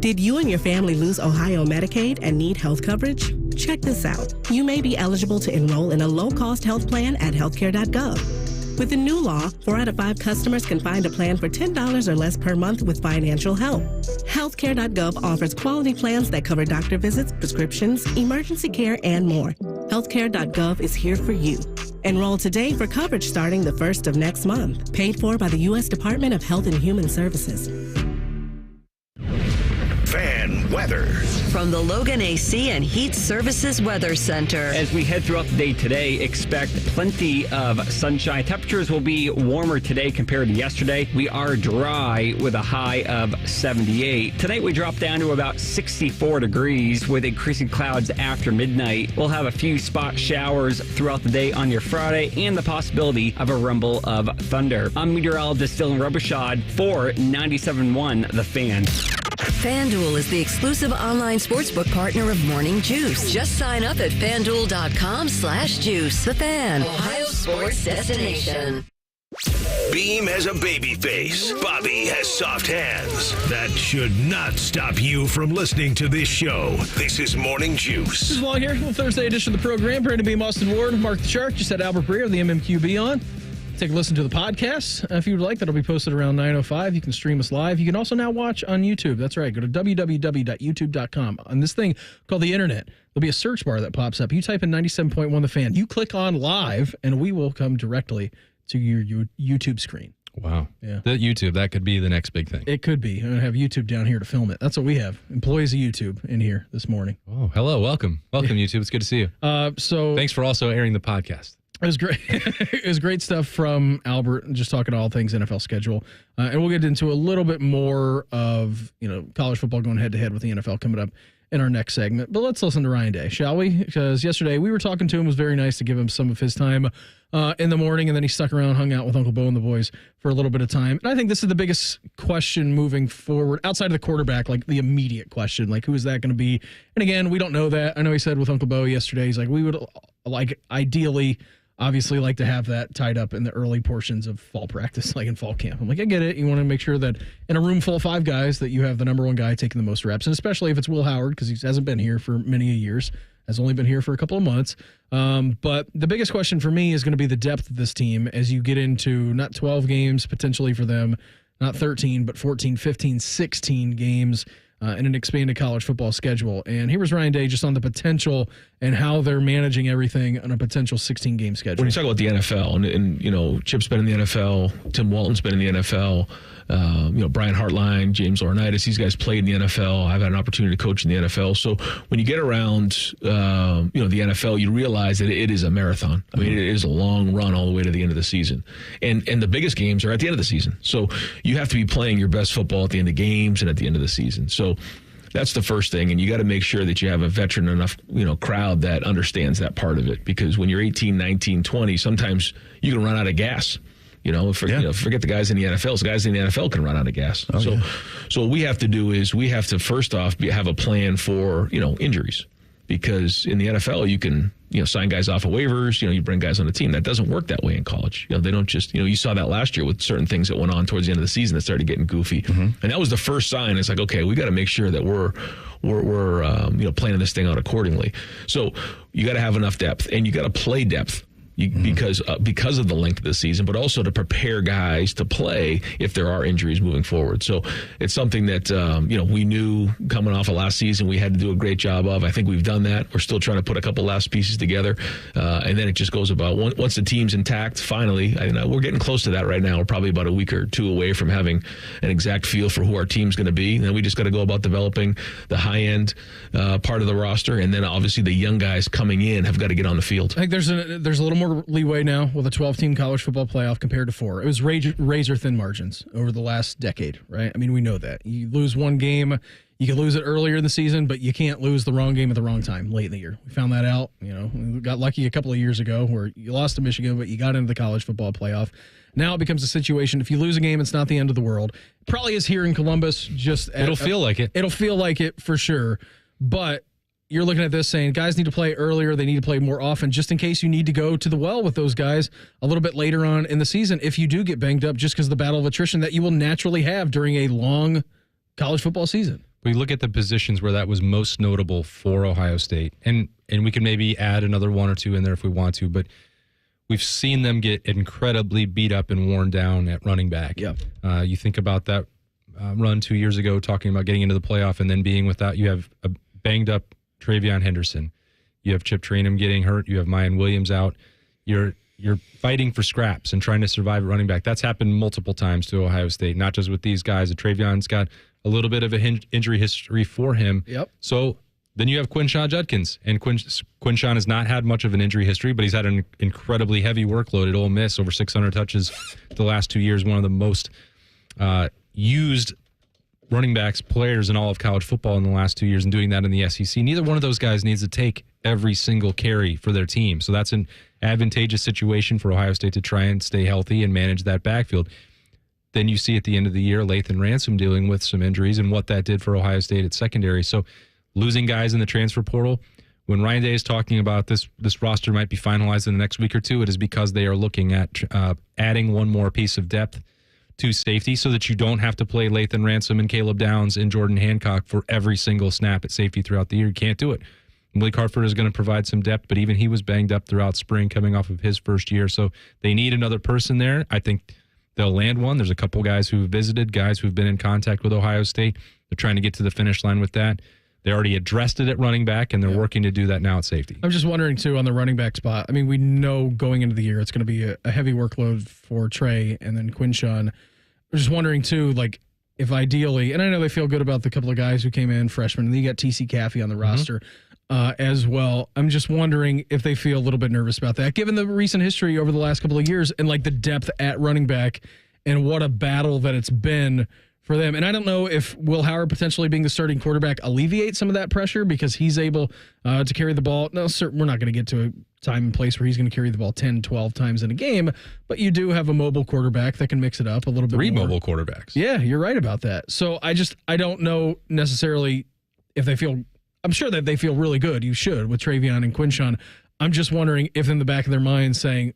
Did you and your family lose Ohio Medicaid and need health coverage? Check this out. You may be eligible to enroll in a low-cost health plan at healthcare.gov. With the new law, 4 out of 5 customers can find a plan for $10 or less per month with financial help. Healthcare.gov offers quality plans that cover doctor visits, prescriptions, emergency care, and more. Healthcare.gov is here for you. Enroll today for coverage starting the 1st of next month. Paid for by the U.S. Department of Health and Human Services. Fan weather. From the Logan AC and Heat Services Weather Center. As we head throughout the day today, expect plenty of sunshine. Temperatures will be warmer today compared to yesterday. We are dry with a high of 78. Tonight we drop down to about 64 degrees with increasing clouds after midnight. We'll have a few spot showers throughout the day on your Friday and the possibility of a rumble of thunder. I'm meteorologist Dylan Robichaud for 97.1 The Fan. FanDuel is the exclusive online sportsbook partner of Morning Juice. Just sign up at FanDuel.com/juice. The Fan, Ohio sports destination. Beam has a baby face. Bobby has soft hands. That should not stop you from listening to this show. This is Morning Juice. This is Long here. Little Thursday edition of the program. Brandon Beam, Austin Ward, Mark the Shark. Just had Albert Breer of the MMQB on. Take a listen to the podcast if you would like. That'll be posted around 9:05. You can stream us live. You can also now watch on YouTube. That's right. Go to www.youtube.com. On this thing called the internet, there'll be a search bar that pops up. You type in 97.1 The Fan. You click on live, and we will come directly to your YouTube screen. Wow. Yeah. The YouTube, that could be the next big thing. It could be. I'm going to have YouTube down here to film it. That's what we have. Employees of YouTube in here this morning. Oh, hello. Welcome. Welcome, YouTube. It's good to see you. So thanks for also airing the podcast. It was great. It was great stuff from Albert, just talking all things NFL schedule. And we'll get into a little bit more of, college football going head-to-head with the NFL coming up in our next segment. But let's listen to Ryan Day, shall we? Because yesterday we were talking to him. It was very nice to give him some of his time in the morning, and then he stuck around, hung out with Uncle Bo and the boys for a little bit of time. And I think this is the biggest question moving forward, outside of the quarterback, like the immediate question, like who is that going to be? And again, we don't know that. I know he said with Uncle Bo yesterday, he's like, we would ideally obviously like to have that tied up in the early portions of fall practice, like in fall camp. I'm like, I get it. You want to make sure that in a room full of 5 guys that you have the number one guy taking the most reps, and especially if it's Will Howard, because he hasn't been here for many years, has only been here for a couple of months. But the biggest question for me is going to be the depth of this team as you get into not 12 games potentially for them, not 13, but 14, 15, 16 games in an expanded college football schedule. And here was Ryan Day just on the potential and how they're managing everything on a potential 16-game schedule. When you talk about the NFL, and Chip's been in the NFL, Tim Walton's been in the NFL, Brian Hartline, James Laurinaitis, these guys played in the NFL. I've had an opportunity to coach in the NFL. So when you get around, the NFL, you realize that it is a marathon. I mean, it is a long run all the way to the end of the season. And the biggest games are at the end of the season. So you have to be playing your best football at the end of games and at the end of the season. So that's the first thing. And you got to make sure that you have a veteran enough, crowd that understands that part of it. Because when you're 18, 19, 20, sometimes you can run out of gas. Forget the guys in the NFL. The guys in the NFL can run out of gas. So what we have to do is we have to first off have a plan for injuries, because in the NFL you can sign guys off of waivers. You bring guys on the team. That doesn't work that way in college. They don't just you saw that last year with certain things that went on towards the end of the season that started getting goofy, and that was the first sign. It's like, okay, we got to make sure that we're planning this thing out accordingly. So you got to have enough depth, and you got to play depth. Because of the length of the season, but also to prepare guys to play if there are injuries moving forward. So it's something that we knew coming off of last season we had to do a great job of. I think we've done that. We're still trying to put a couple last pieces together, and then it just goes about once the team's intact. Finally, we're getting close to that right now. We're probably about a week or two away from having an exact feel for who our team's going to be. And then we just got to go about developing the high end part of the roster, and then obviously the young guys coming in have got to get on the field. I think there's a little more leeway now with a 12-team college football playoff compared to 4. It was razor-thin margins over the last decade, right? I mean, we know that. You lose one game, you can lose it earlier in the season, but you can't lose the wrong game at the wrong time late in the year. We found that out. We got lucky a couple of years ago where you lost to Michigan, but you got into the college football playoff. Now it becomes a situation, if you lose a game, it's not the end of the world. It probably is here in Columbus. It'll feel like it. It'll feel like it for sure, but you're looking at this saying guys need to play earlier. They need to play more often just in case you need to go to the well with those guys a little bit later on in the season if you do get banged up, just because of the battle of attrition that you will naturally have during a long college football season. We look at the positions where that was most notable for Ohio State, and we can maybe add another one or two in there if we want to, but we've seen them get incredibly beat up and worn down at running back. Yeah. You think about that run 2 years ago, talking about getting into the playoff and then being without. You have a banged up Travion Henderson. You have Chip Trainum getting hurt. You have Mayan Williams out. You're fighting for scraps and trying to survive at running back. That's happened multiple times to Ohio State, not just with these guys. Travion's got a little bit of a injury history for him. Yep. So then you have Quinshawn Judkins, and Quinshawn has not had much of an injury history, but he's had an incredibly heavy workload at Ole Miss, over 600 touches the last 2 years, one of the most used running backs, players in all of college football in the last 2 years, and doing that in the SEC. Neither one of those guys needs to take every single carry for their team. So that's an advantageous situation for Ohio State to try and stay healthy and manage that backfield. Then you see at the end of the year, Lathan Ransom dealing with some injuries and what that did for Ohio State at secondary. So losing guys in the transfer portal, when Ryan Day is talking about this roster might be finalized in the next week or two, it is because they are looking at adding one more piece of depth to safety so that you don't have to play Lathan Ransom and Caleb Downs and Jordan Hancock for every single snap at safety throughout the year. You can't do it. Malik Hartford is going to provide some depth, but even he was banged up throughout spring coming off of his first year. So they need another person there. I think they'll land one. There's a couple guys who've visited, guys who've been in contact with Ohio State. They're trying to get to the finish line with that. They already addressed it at running back, and they're working to do that now at safety. I'm just wondering, too, on the running back spot. I mean, we know going into the year it's going to be a heavy workload for Trey and then Quinshawn. I'm just wondering, too, like, if ideally, and I know they feel good about the couple of guys who came in, freshmen, and then you got TC Caffey on the roster as well. I'm just wondering if they feel a little bit nervous about that, given the recent history over the last couple of years and, like, the depth at running back and what a battle that it's been for them. And I don't know if Will Howard potentially being the starting quarterback alleviates some of that pressure because he's able to carry the ball. No, sir, we're not going to get to a time and place where he's going to carry the ball 10, 12 times in a game, but you do have a mobile quarterback that can mix it up a little bit more. 3 mobile quarterbacks. Yeah, you're right about that. So I don't know necessarily if they feel, I'm sure that they feel really good. You should with Travion and Quinshon. I'm just wondering if in the back of their mind saying,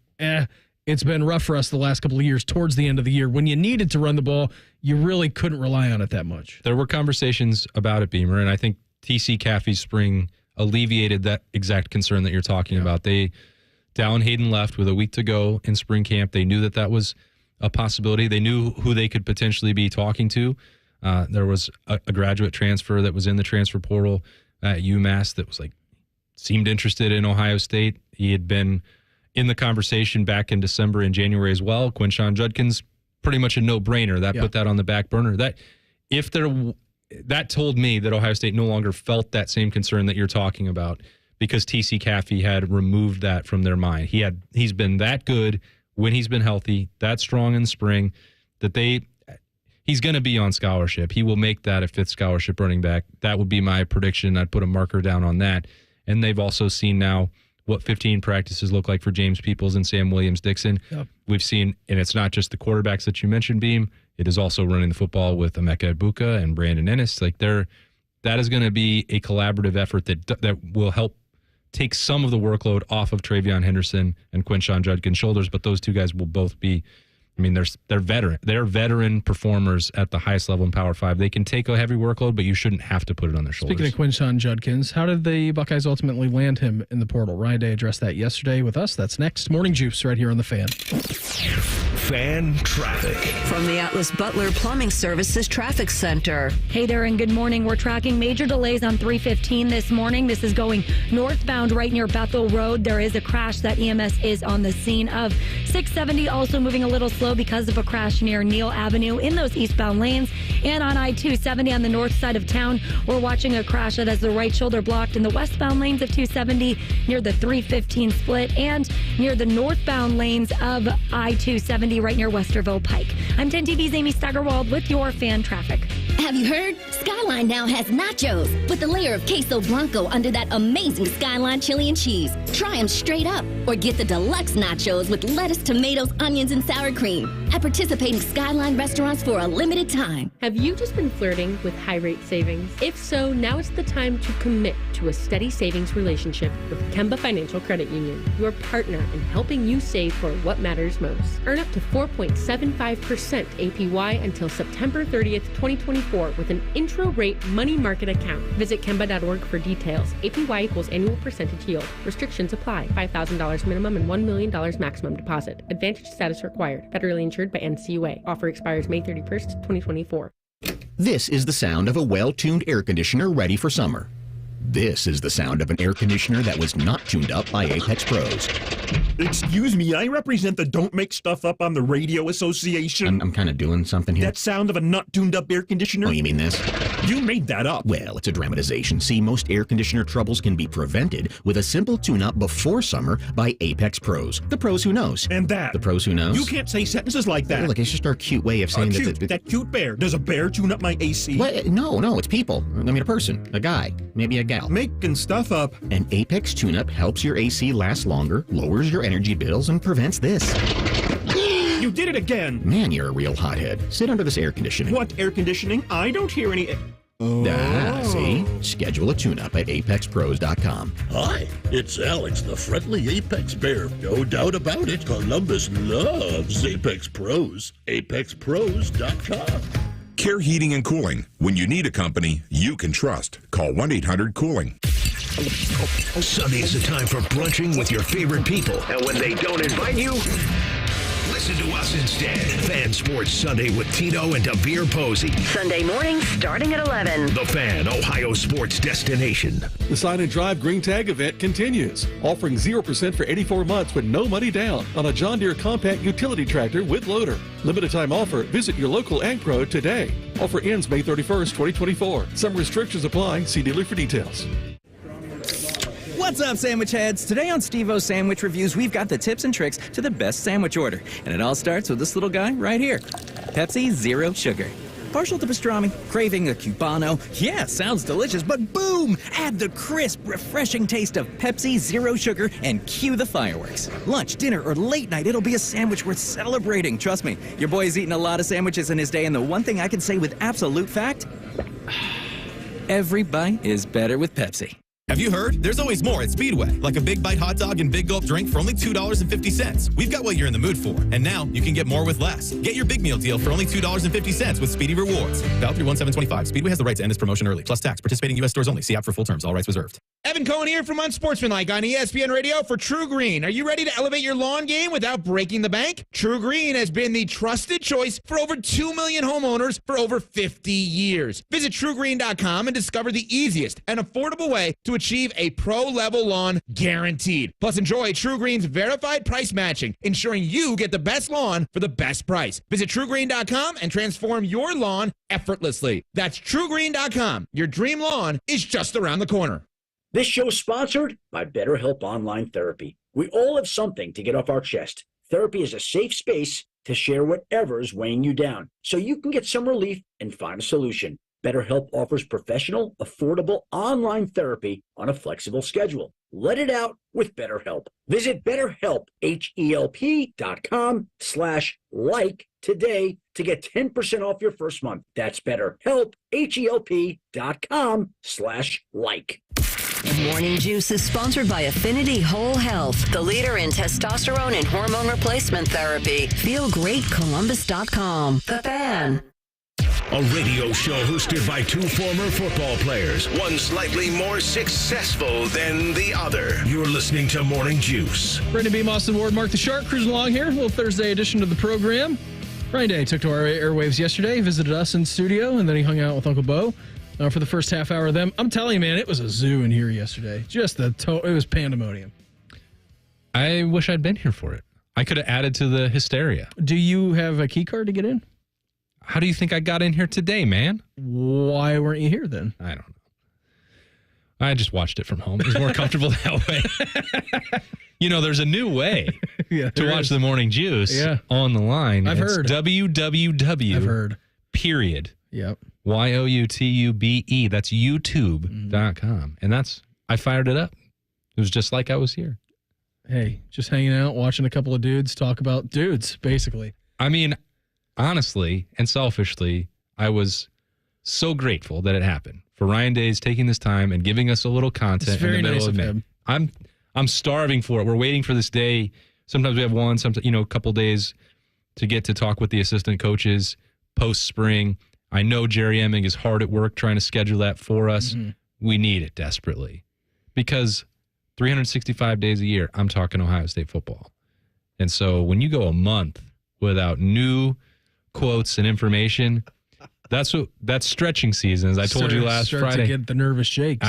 it's been rough for us the last couple of years towards the end of the year. When you needed to run the ball, you really couldn't rely on it that much. There were conversations about it, Beamer, and I think TC Caffey's spring alleviated that exact concern that you're talking about. Dallin Hayden left with a week to go in spring camp. They knew that was a possibility. They knew who they could potentially be talking to. There was a graduate transfer that was in the transfer portal at UMass that was seemed interested in Ohio State. He had been in the conversation back in December and January as well. Quinshon Judkins, pretty much a no-brainer. Put that on the back burner. That told me that Ohio State no longer felt that same concern that you're talking about because TC Caffey had removed that from their mind. He's been that good when he's been healthy, that strong in spring, that he's going to be on scholarship. He will make that a 5th scholarship running back. That would be my prediction. I'd put a marker down on that. And they've also seen now what 15 practices look like for James Peoples and Sam Williams-Dixon. Yep. We've seen, and it's not just the quarterbacks that you mentioned, Beam. It is also running the football with Emeka Egbuka and Brandon Ennis. That is going to be a collaborative effort that will help take some of the workload off of Travion Henderson and Quinshon Judkins' shoulders. But those two guys will both be, they're veteran. They're veteran performers at the highest level in Power 5. They can take a heavy workload, but you shouldn't have to put it on their shoulders. Speaking of Quinshon Judkins, how did the Buckeyes ultimately land him in the portal? Ryan Day addressed that yesterday with us. That's next. Morning Juice right here on The Fan. Fan traffic. From the Atlas Butler Plumbing Services Traffic Center. Hey there and good morning. We're tracking major delays on 315 this morning. This is going northbound right near Bethel Road. There is a crash that EMS is on the scene of. 670 also moving a little slow because of a crash near Neal Avenue in those eastbound lanes. And on I-270 on the north side of town, we're watching a crash that has the right shoulder blocked in the westbound lanes of 270 near the 315 split and near the northbound lanes of I-270 right near Westerville Pike. I'm 10 TV's Amy Steigerwald with your fan traffic. Have you heard? Skyline now has nachos with a layer of queso blanco under that amazing Skyline chili and cheese. Try them straight up or get the deluxe nachos with lettuce, tomatoes, onions, and sour cream at participating Skyline restaurants for a limited time. Have you just been flirting with high rate savings? If so, now is the time to commit to a steady savings relationship with Kemba Financial Credit Union, your partner in helping you save for what matters most. Earn up to 4.75% APY until September 30th, 2024 with an intro rate money market account. Visit Kemba.org for details. APY equals annual percentage yield. Restrictions apply. $5,000 minimum and $1 million maximum deposit. Advantage status required. Federally insured by NCUA. Offer expires May 31st, 2024. This is the sound of a well-tuned air conditioner ready for summer. This is the sound of an air conditioner that was not tuned up by Apex Pros. Excuse me, I represent the Don't Make Stuff Up on the Radio Association. I'm kind of doing something here. That sound of a not tuned up air conditioner? Oh, you mean this? You made that up. Well, it's a dramatization. See, most air conditioner troubles can be prevented with a simple tune-up before summer by Apex Pros. The pros who knows. And that. The pros who knows. You can't say sentences like that. Look, it's just our cute way of saying that cute bear. Does a bear tune up my AC? What? No, it's people. I mean, a person, a guy, maybe a gal. Making stuff up. An Apex tune-up helps your AC last longer, lowers your energy bills, and prevents this. You did it again. Man, you're a real hothead. Sit under this air conditioning. What air conditioning? I don't hear any... See? Schedule a tune-up at apexpros.com. Hi, it's Alex, the friendly Apex Bear. No doubt about it, Columbus loves Apex Pros. apexpros.com. Care Heating and Cooling. When you need a company you can trust, call 1-800-COOLING. Sunday is the time for brunching with your favorite people. And when they don't invite you, listen to us instead. Fan Sports Sunday with Tino and Davir Posey. Sunday morning starting at 11. The Fan, Ohio sports destination. The Sign and Drive Green Tag event continues, offering 0% for 84 months with no money down on a John Deere compact utility tractor with loader. Limited time offer. Visit your local Ag Pro today. Offer ends May 31st, 2024. Some restrictions apply. See dealer for details. What's up, sandwich heads? Today on Steve-O's Sandwich Reviews, we've got the tips and tricks to the best sandwich order. And it all starts with this little guy right here. Pepsi Zero Sugar. Partial to pastrami, craving a cubano. Yeah, sounds delicious, but boom! Add the crisp, refreshing taste of Pepsi Zero Sugar and cue the fireworks. Lunch, dinner, or late night, it'll be a sandwich worth celebrating. Trust me, your boy's eaten a lot of sandwiches in his day, and the one thing I can say with absolute fact, every bite is better with Pepsi. Have you heard? There's always more at Speedway, like a Big Bite hot dog and Big Gulp drink for only $2.50. We've got what you're in the mood for, and now you can get more with less. Get your big meal deal for only $2.50 with Speedy Rewards. Valid through 1/7/25. Speedway has the right to end this promotion early, plus tax. Participating U.S. stores only. See app for full terms. All rights reserved. Evan Cohen here from Unsportsmanlike on ESPN Radio for True Green. Are you ready to elevate your lawn game without breaking the bank? True Green has been the trusted choice for over 2 million homeowners for over 50 years. Visit TrueGreen.com and discover the easiest and affordable way to achieve a pro-level lawn guaranteed. Plus, enjoy True Green's verified price matching, ensuring you get the best lawn for the best price. Visit TrueGreen.com and transform your lawn effortlessly. That's TrueGreen.com. Your dream lawn is just around the corner. This show is sponsored by BetterHelp Online Therapy. We all have something to get off our chest. Therapy is a safe space to share whatever is weighing you down, so you can get some relief and find a solution. BetterHelp offers professional, affordable online therapy on a flexible schedule. Let it out with BetterHelp. Visit BetterHelp.com/like today to get 10% off your first month. That's BetterHelp, HELP.com/like. Morning Juice is sponsored by Affinity Whole Health, the leader in testosterone and hormone replacement therapy. FeelGreatColumbus.com. The Fan. A radio show hosted by two former football players, one slightly more successful than the other. You're listening to Morning Juice. Brendan B. Austin Ward, Mark the Shark, cruising along here. A little Thursday edition of the program. Ryan Day took to our airwaves yesterday, visited us in studio, and then he hung out with Uncle Bo for the first half hour of them. I'm telling you, man, it was a zoo in here yesterday. Just it was pandemonium. I wish I'd been here for it. I could have added to the hysteria. Do you have a key card to get in? How do you think I got in here today, man? Why weren't you here then? I don't know. I just watched it from home. It was more comfortable that way. You know, there's a new way to watch the Morning Juice on the line. I've heard. www. I've heard. Period. Yep. YOUTUBE. That's YouTube.com. And I fired it up. It was just like I was here. Hey, just hanging out, watching a couple of dudes talk about dudes, basically. I mean, honestly and selfishly, I was so grateful that it happened. For Ryan Days taking this time and giving us a little content in the middle of May. I'm starving for it. We're waiting for this day. Sometimes we have one, sometimes a couple days to get to talk with the assistant coaches post-spring. I know Jerry Emming is hard at work trying to schedule that for us. Mm-hmm. We need it desperately because 365 days a year, I'm talking Ohio State football. And so when you go a month without new quotes and information, that's stretching season, as I told you last Friday. To get the nervous shakes.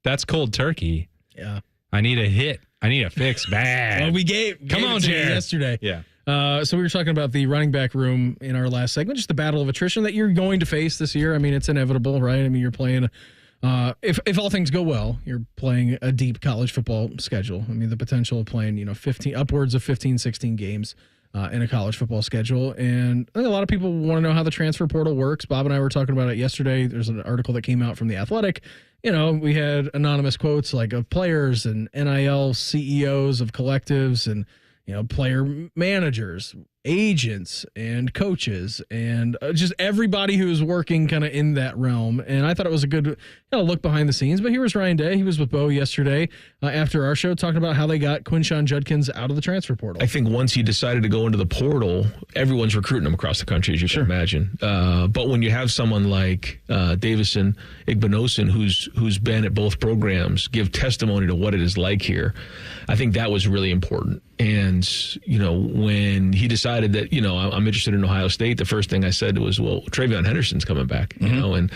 That's cold turkey. Yeah. I need a hit. I need a fix bad. Well, we gave Come on, Jerry. Yesterday. Yeah. So we were talking about the running back room in our last segment, just the battle of attrition that you're going to face this year. I mean, it's inevitable, right? I mean, you're playing, if all things go well, you're playing a deep college football schedule. I mean, the potential of playing, upwards of 15, 16 games in a college football schedule. And I think a lot of people want to know how the transfer portal works. Bob and I were talking about it yesterday. There's an article that came out from The Athletic. We had anonymous quotes like of players and NIL CEOs of collectives and, player managers, agents, and coaches, and just everybody who is working kind of in that realm. And I thought it was a good look behind the scenes. But here was Ryan Day. He was with Bo yesterday after our show talking about how they got Quinshon Judkins out of the transfer portal. I think once he decided to go into the portal, everyone's recruiting him across the country, as you can imagine. But when you have someone like Davison Igbinosun, who's been at both programs, give testimony to what it is like here, I think that was really important. And, when he decided that, I'm interested in Ohio State, the first thing I said was, well, Travion Henderson's coming back, and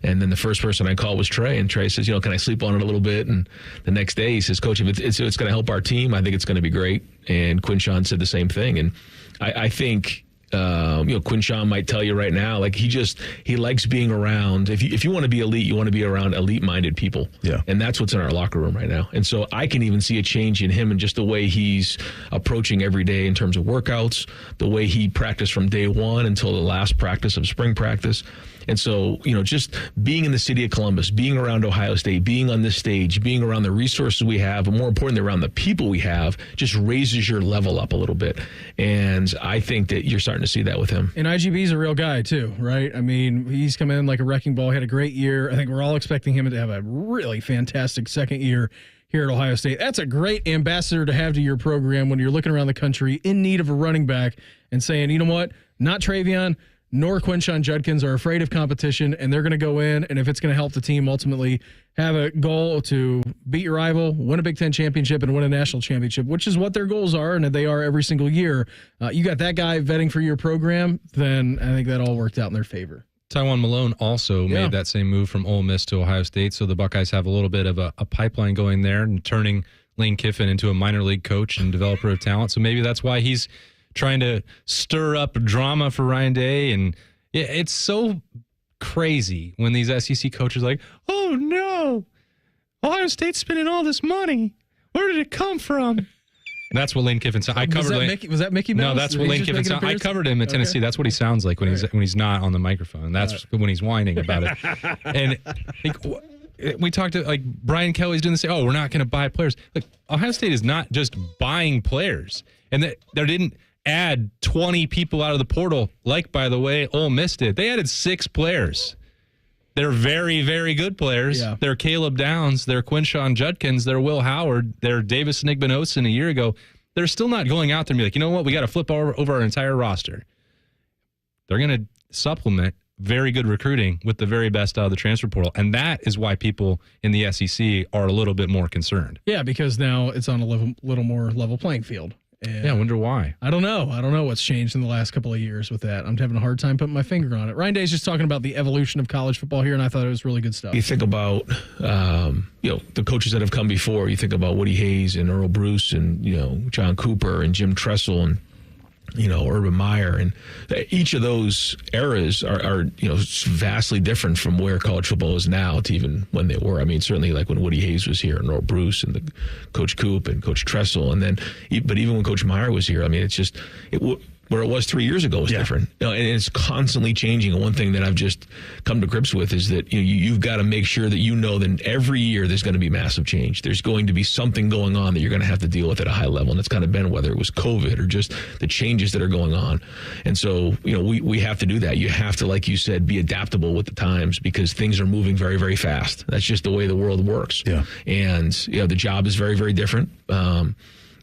then the first person I called was Trey, and Trey says, can I sleep on it a little bit? And the next day he says, Coach, if it's going to help our team, I think it's going to be great. And Quinshon said the same thing. And I think Quinshawn might tell you right now, like he likes being around. If you want to be elite, you want to be around elite-minded people. Yeah. And that's what's in our locker room right now. And so I can even see a change in him and just the way he's approaching every day in terms of workouts, the way he practiced from day one until the last practice of spring practice. And so, just being in the city of Columbus, being around Ohio State, being on this stage, being around the resources we have, but more importantly, around the people we have, just raises your level up a little bit. And I think that you're starting to see that with him. And IGB's a real guy, too, right? I mean, he's come in like a wrecking ball. He had a great year. I think we're all expecting him to have a really fantastic second year here at Ohio State. That's a great ambassador to have to your program when you're looking around the country in need of a running back and saying, you know what, not Travion nor Quinshawn Judkins are afraid of competition, and they're going to go in, and if it's going to help the team ultimately have a goal to beat your rival, win a Big Ten championship, and win a national championship, which is what their goals are, and they are every single year. You got that guy vetting for your program, then I think that all worked out in their favor. Tywan Malone also made that same move from Ole Miss to Ohio State, so the Buckeyes have a little bit of a pipeline going there and turning Lane Kiffin into a minor league coach and developer of talent. So maybe that's why he's trying to stir up drama for Ryan Day. And it's so crazy when these SEC coaches are like, oh no, Ohio State's spending all this money. Where did it come from? That's what Lane Kiffin said. I covered was that Mickey Mouse? No, that's what Lane Kiffin said. I covered him at Tennessee. That's what he sounds like when he's not on the microphone. That's when he's whining about it. And we talked to Brian Kelly's doing the same. Oh, we're not going to buy players. Like Ohio State is not just buying players, and they didn't add 20 people out of the portal, like, by the way, Ole Miss did. They added 6 players. They're very, very good players. Yeah. They're Caleb Downs. They're Quinshawn Judkins. They're Will Howard. They're Davis Nigbanosin a year ago. They're still not going out there and be like, you know what, we got to flip over our entire roster. They're going to supplement very good recruiting with the very best out of the transfer portal. And that is why people in the SEC are a little bit more concerned. Yeah, because now it's on a little more level playing field. And I wonder why. I don't know what's changed in the last couple of years with that. I'm having a hard time putting my finger on it. Ryan Day's just talking about the evolution of college football here, and I thought it was really good stuff. You think about, the coaches that have come before. You think about Woody Hayes and Earl Bruce and, John Cooper and Jim Tressel and, Urban Meyer, and each of those eras are vastly different from where college football is now to even when they were. I mean, certainly like when Woody Hayes was here and Earl Bruce and the Coach Coop and Coach Tressel, but even when Coach Meyer was here, I mean, it's just where it was 3 years ago was different. And it's constantly changing. And one thing that I've just come to grips with is that you've got to make sure that that every year there's going to be massive change. There's going to be something going on that you're going to have to deal with at a high level. And it's kind of been whether it was COVID or just the changes that are going on. And so, we have to do that. You have to, like you said, be adaptable with the times because things are moving very, very fast. That's just the way the world works. Yeah. And, the job is very, very different.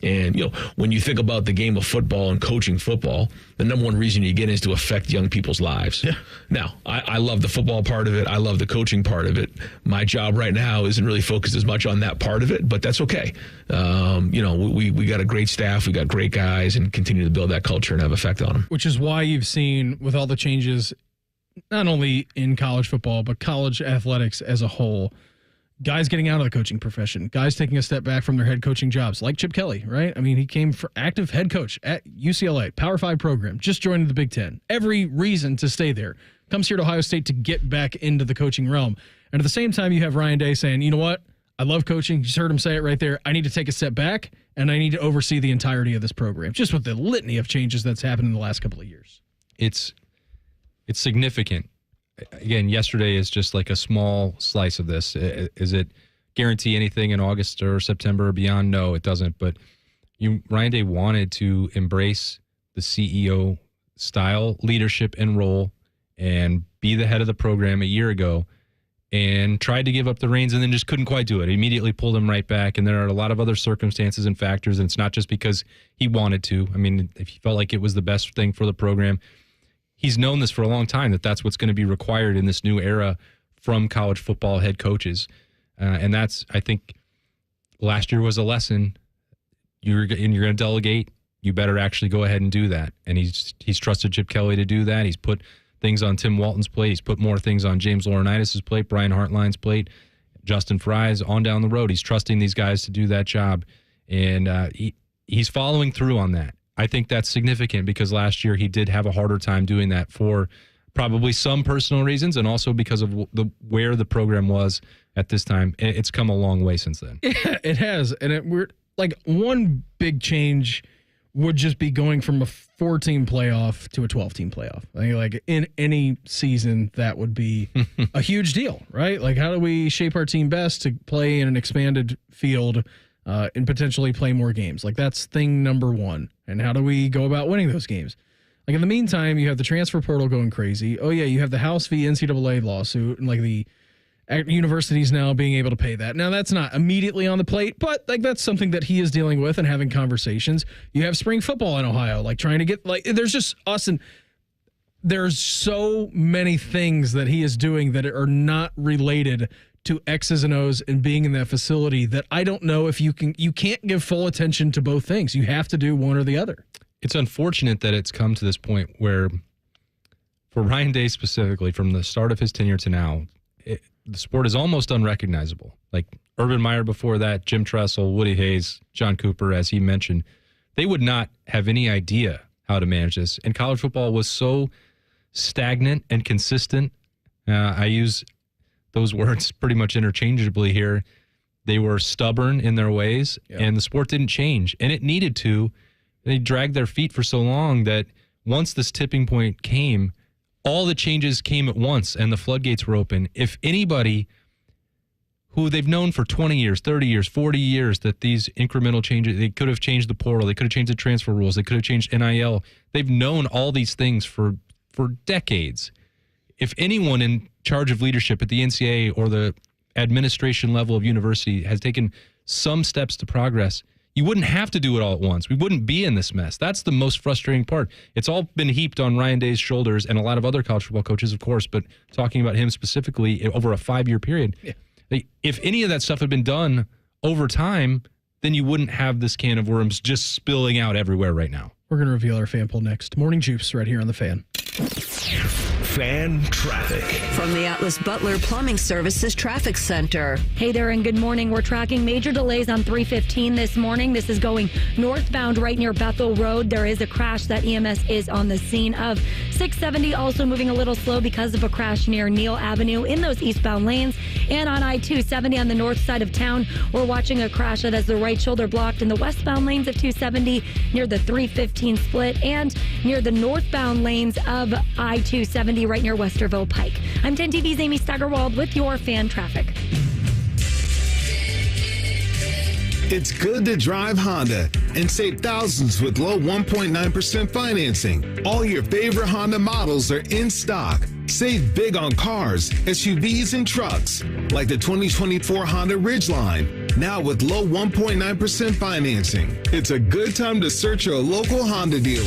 And, when you think about the game of football and coaching football, the number one reason you get is to affect young people's lives. Yeah. Now, I love the football part of it. I love the coaching part of it. My job right now isn't really focused as much on that part of it, but that's okay. We got a great staff. We got great guys and continue to build that culture and have effect on them. Which is why you've seen with all the changes, not only in college football, but college athletics as a whole, guys getting out of the coaching profession, guys taking a step back from their head coaching jobs, like Chip Kelly, right? I mean, he came for active head coach at UCLA, Power 5 program, just joined the Big Ten. Every reason to stay there. Comes here to Ohio State to get back into the coaching realm. And at the same time, you have Ryan Day saying, you know what? I love coaching. You just heard him say it right there. I need to take a step back, and I need to oversee the entirety of this program, just with the litany of changes that's happened in the last couple of years. It's significant. Again, yesterday is just like a small slice of this. Is it guarantee anything in August or September or beyond? No, it doesn't. But Ryan Day wanted to embrace the CEO style, leadership, and role and be the head of the program a year ago and tried to give up the reins and then just couldn't quite do it. He immediately pulled him right back. And there are a lot of other circumstances and factors. And it's not just because he wanted to. I mean, if he felt like it was the best thing for the program, he's known this for a long time, that's what's going to be required in this new era from college football head coaches. And that's, I think, last year was a lesson. You're going to delegate. You better actually go ahead and do that. And he's trusted Chip Kelly to do that. He's put things on Tim Walton's plate. He's put more things on James Laurinaitis' plate, Brian Hartline's plate, Justin Fry's on down the road. He's trusting these guys to do that job. And he's following through on that. I think that's significant because last year he did have a harder time doing that for probably some personal reasons and also because of where the program was at this time. It's come a long way since then. Yeah, it has. And we're like one big change would just be going from a 4-team playoff to a 12-team playoff. I think like in any season, that would be a huge deal, right? Like how do we shape our team best to play in an expanded field and potentially play more games? Like that's thing number one. And how do we go about winning those games? Like in the meantime, you have the transfer portal going crazy. Oh yeah, you have the House v. NCAA lawsuit and like the universities now being able to pay that. Now that's not immediately on the plate, but like that's something that he is dealing with and having conversations. You have spring football in Ohio, like trying to get like there's just us and there's so many things that he is doing that are not related to X's and O's and being in that facility that I don't know if you can't give full attention to both things. You have to do one or the other. It's unfortunate that it's come to this point where for Ryan Day specifically, from the start of his tenure to now, the sport is almost unrecognizable. Like Urban Meyer before that, Jim Tressel, Woody Hayes, John Cooper, as he mentioned, they would not have any idea how to manage this. And college football was so stagnant and consistent. I use those words pretty much interchangeably here. They were stubborn in their ways, and the sport didn't change. And it needed to. They dragged their feet for so long that once this tipping point came, all the changes came at once and the floodgates were open. If anybody who they've known for 20 years, 30 years, 40 years that these incremental changes, they could have changed the portal, they could have changed the transfer rules, they could have changed NIL. They've known all these things for decades. If anyone in charge of leadership at the NCAA or the administration level of university has taken some steps to progress, you wouldn't have to do it all at once. We wouldn't be in this mess. That's the most frustrating part. It's all been heaped on Ryan Day's shoulders and a lot of other college football coaches, of course, but talking about him specifically over a 5-year period. Yeah. If any of that stuff had been done over time, then you wouldn't have this can of worms just spilling out everywhere right now. We're going to reveal our fan poll next. Morning Juice right here on The Fan. Fan traffic. From the Atlas Butler Plumbing Services Traffic Center. Hey there and good morning. We're tracking major delays on 315 this morning. This is going northbound right near Bethel Road. There is a crash that EMS is on the scene of. 670 also moving a little slow because of a crash near Neal Avenue in those eastbound lanes. And on I-270 on the north side of town, we're watching a crash that has the right shoulder blocked in the westbound lanes of 270 near the 315 split and near the northbound lanes of I-270 right near Westerville Pike. I'm 10 TV's Amy Steigerwald with your fan traffic. It's good to drive Honda and save thousands with low 1.9% financing. All your favorite Honda models are in stock. Save big on cars, SUVs, and trucks, like the 2024 Honda Ridgeline, now with low 1.9% financing. It's a good time to search your local Honda dealer.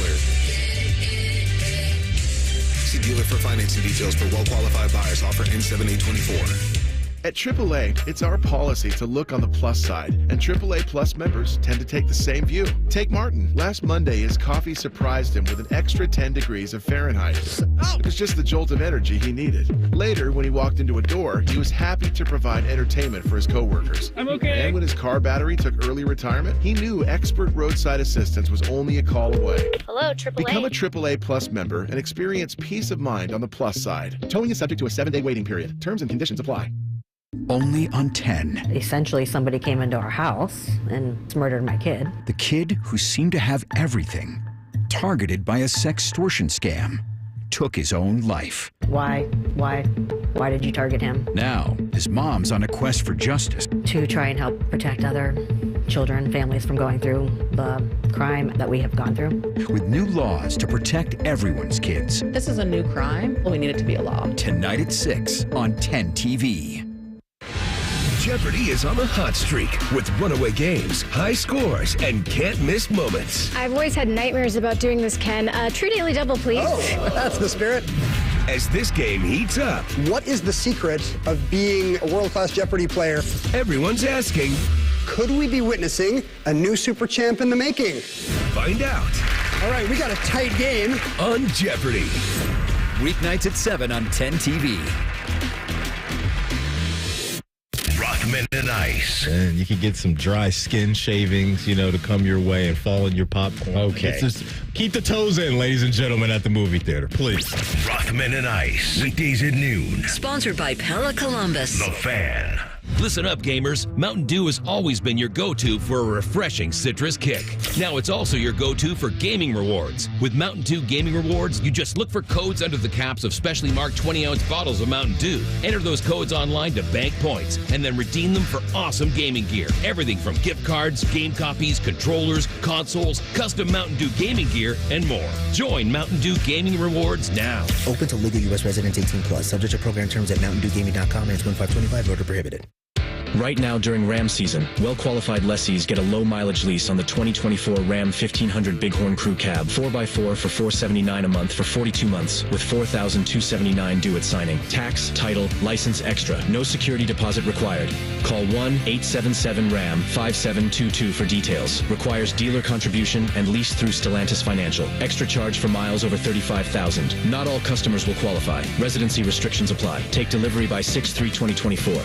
See dealer for financing details for well-qualified buyers. Offer N7824. At AAA, it's our policy to look on the plus side, and AAA Plus members tend to take the same view. Take Martin. Last Monday, his coffee surprised him with an extra 10 degrees of Fahrenheit. It was just the jolt of energy he needed. Later, when he walked into a door, he was happy to provide entertainment for his coworkers. I'm okay. And when his car battery took early retirement, he knew expert roadside assistance was only a call away. Hello, AAA. Become a AAA Plus member and experience peace of mind on the plus side. Towing is subject to a 7-day waiting period. Terms and conditions apply. Only on 10. Essentially, somebody came into our house and murdered my kid. The kid who seemed to have everything, targeted by a sextortion scam, took his own life. Why did you target him? Now, his mom's on a quest for justice. To try and help protect other children, families from going through the crime that we have gone through. With new laws to protect everyone's kids. This is a new crime. We need it to be a law. Tonight at 6 on 10 TV. Jeopardy is on the hot streak with runaway games, high scores, and can't-miss moments. I've always had nightmares about doing this, Ken. True Daily Double, please. Oh, that's the spirit. As this game heats up, what is the secret of being a world-class Jeopardy player? Everyone's asking, could we be witnessing a new super champ in the making? Find out. All right, we got a tight game. On Jeopardy. Weeknights at 7 on 10 TV. Rothman and Ice. And you can get some dry skin shavings, to come your way and fall in your popcorn. Okay. It's just, keep the toes in, ladies and gentlemen, at the movie theater, please. Rothman and Ice. Weekdays at noon. Sponsored by Pella Columbus. The Fan. Listen up, gamers. Mountain Dew has always been your go-to for a refreshing citrus kick. Now it's also your go-to for gaming rewards. With Mountain Dew Gaming Rewards, you just look for codes under the caps of specially marked 20-ounce bottles of Mountain Dew. Enter those codes online to bank points, and then redeem them for awesome gaming gear. Everything from gift cards, game copies, controllers, consoles, custom Mountain Dew gaming gear, and more. Join Mountain Dew Gaming Rewards now. Open to legal U.S. residents 18+. Subject to program terms at MountainDewGaming.com and 2525. Voter prohibited. Right now during Ram season, well-qualified lessees get a low-mileage lease on the 2024 Ram 1500 Bighorn Crew Cab, 4x4 for $479 a month for 42 months, with $4,279 due at signing. Tax, title, license extra. No security deposit required. Call 1-877-RAM-5722 for details. Requires dealer contribution and lease through Stellantis Financial. Extra charge for miles over 35,000. Not all customers will qualify. Residency restrictions apply. Take delivery by 6/3/2024.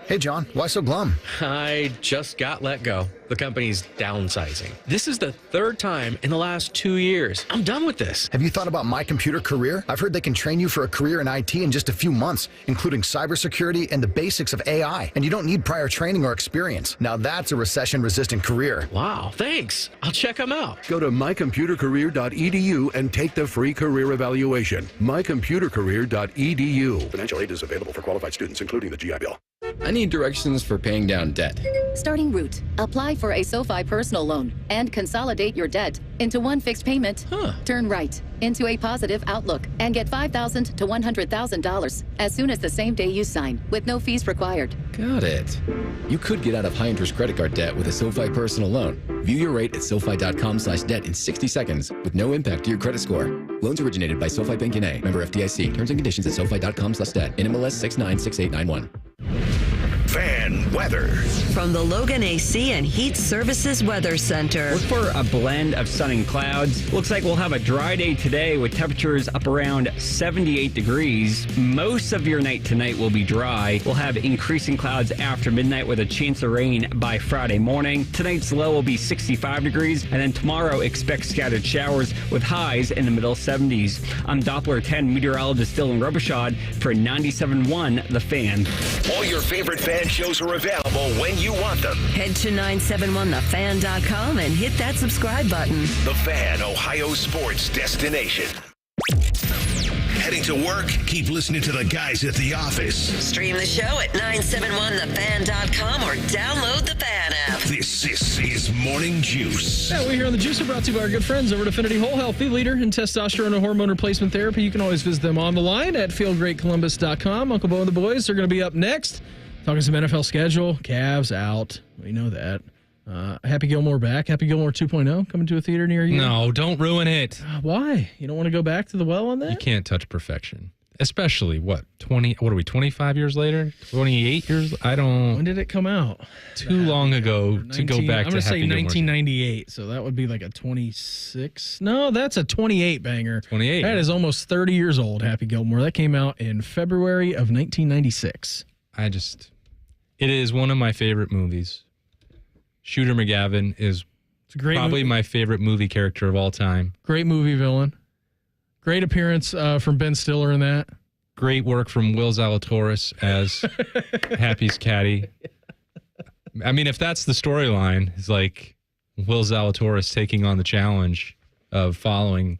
Hey, John, why so glum? I just got let go. The company's downsizing. This is the third time in the last 2 years. I'm done with this. Have you thought about My Computer Career? I've heard they can train you for a career in IT in just a few months, including cybersecurity and the basics of AI. And you don't need prior training or experience. Now that's a recession-resistant career. Wow, thanks. I'll check them out. Go to mycomputercareer.edu and take the free career evaluation. mycomputercareer.edu. Financial aid is available for qualified students, including the GI Bill. I need directions for paying down debt. Starting route. Apply for a SoFi personal loan and consolidate your debt into one fixed payment. Turn right into a positive outlook and get $5,000 to $100,000 as soon as the same day you sign, with no fees required. Got it. You could get out of high-interest credit card debt with a SoFi personal loan. View your rate at SoFi.com/debt in 60 seconds with no impact to your credit score. Loans originated by SoFi Bank N.A. Member FDIC. Terms and conditions at SoFi.com/debt. NMLS 696891. Fan weather. From the Logan AC and Heat Services Weather Center. Look for a blend of sun and clouds. Looks like we'll have a dry day today with temperatures up around 78 degrees. Most of your night tonight will be dry. We'll have increasing clouds after midnight with a chance of rain by Friday morning. Tonight's low will be 65 degrees, and then tomorrow expect scattered showers with highs in the middle 70s. I'm Doppler 10 meteorologist Dylan Robichaud for 97.1 The Fan. All your favorite fan shows are available when you want them. Head to 971thefan.com and hit that subscribe button. The Fan, Ohio sports destination. Heading to work? Keep listening to the guys at the office. Stream the show at 971thefan.com or download the Fan app. This is Morning Juice. Yeah, we here on The Juice are brought to you by our good friends over at Affinity Whole Health, the leader in testosterone and hormone replacement therapy. You can always visit them on the line at feelgreatcolumbus.com. Uncle Bo and the boys are going to be up next. Talking some NFL schedule. Cavs out. We know that. Happy Gilmore back. Happy Gilmore 2.0 coming to a theater near you. No, don't ruin it. Why? You don't want to go back to the well on that? You can't touch perfection. Especially, what are we, 25 years later? 28 years? I don't... When did it come out? Too long ago to go back to Happy Gilmore. I'm going to say 1998, so that would be like a 26... No, that's a 28 banger. 28. That is almost 30 years old, Happy Gilmore. That came out in February of 1996. It is one of my favorite movies. Shooter McGavin is probably my favorite movie character of all time. Great movie villain. Great appearance from Ben Stiller in that. Great work from Will Zalatoris as Happy's caddy. I mean, if that's the storyline, it's like Will Zalatoris taking on the challenge of following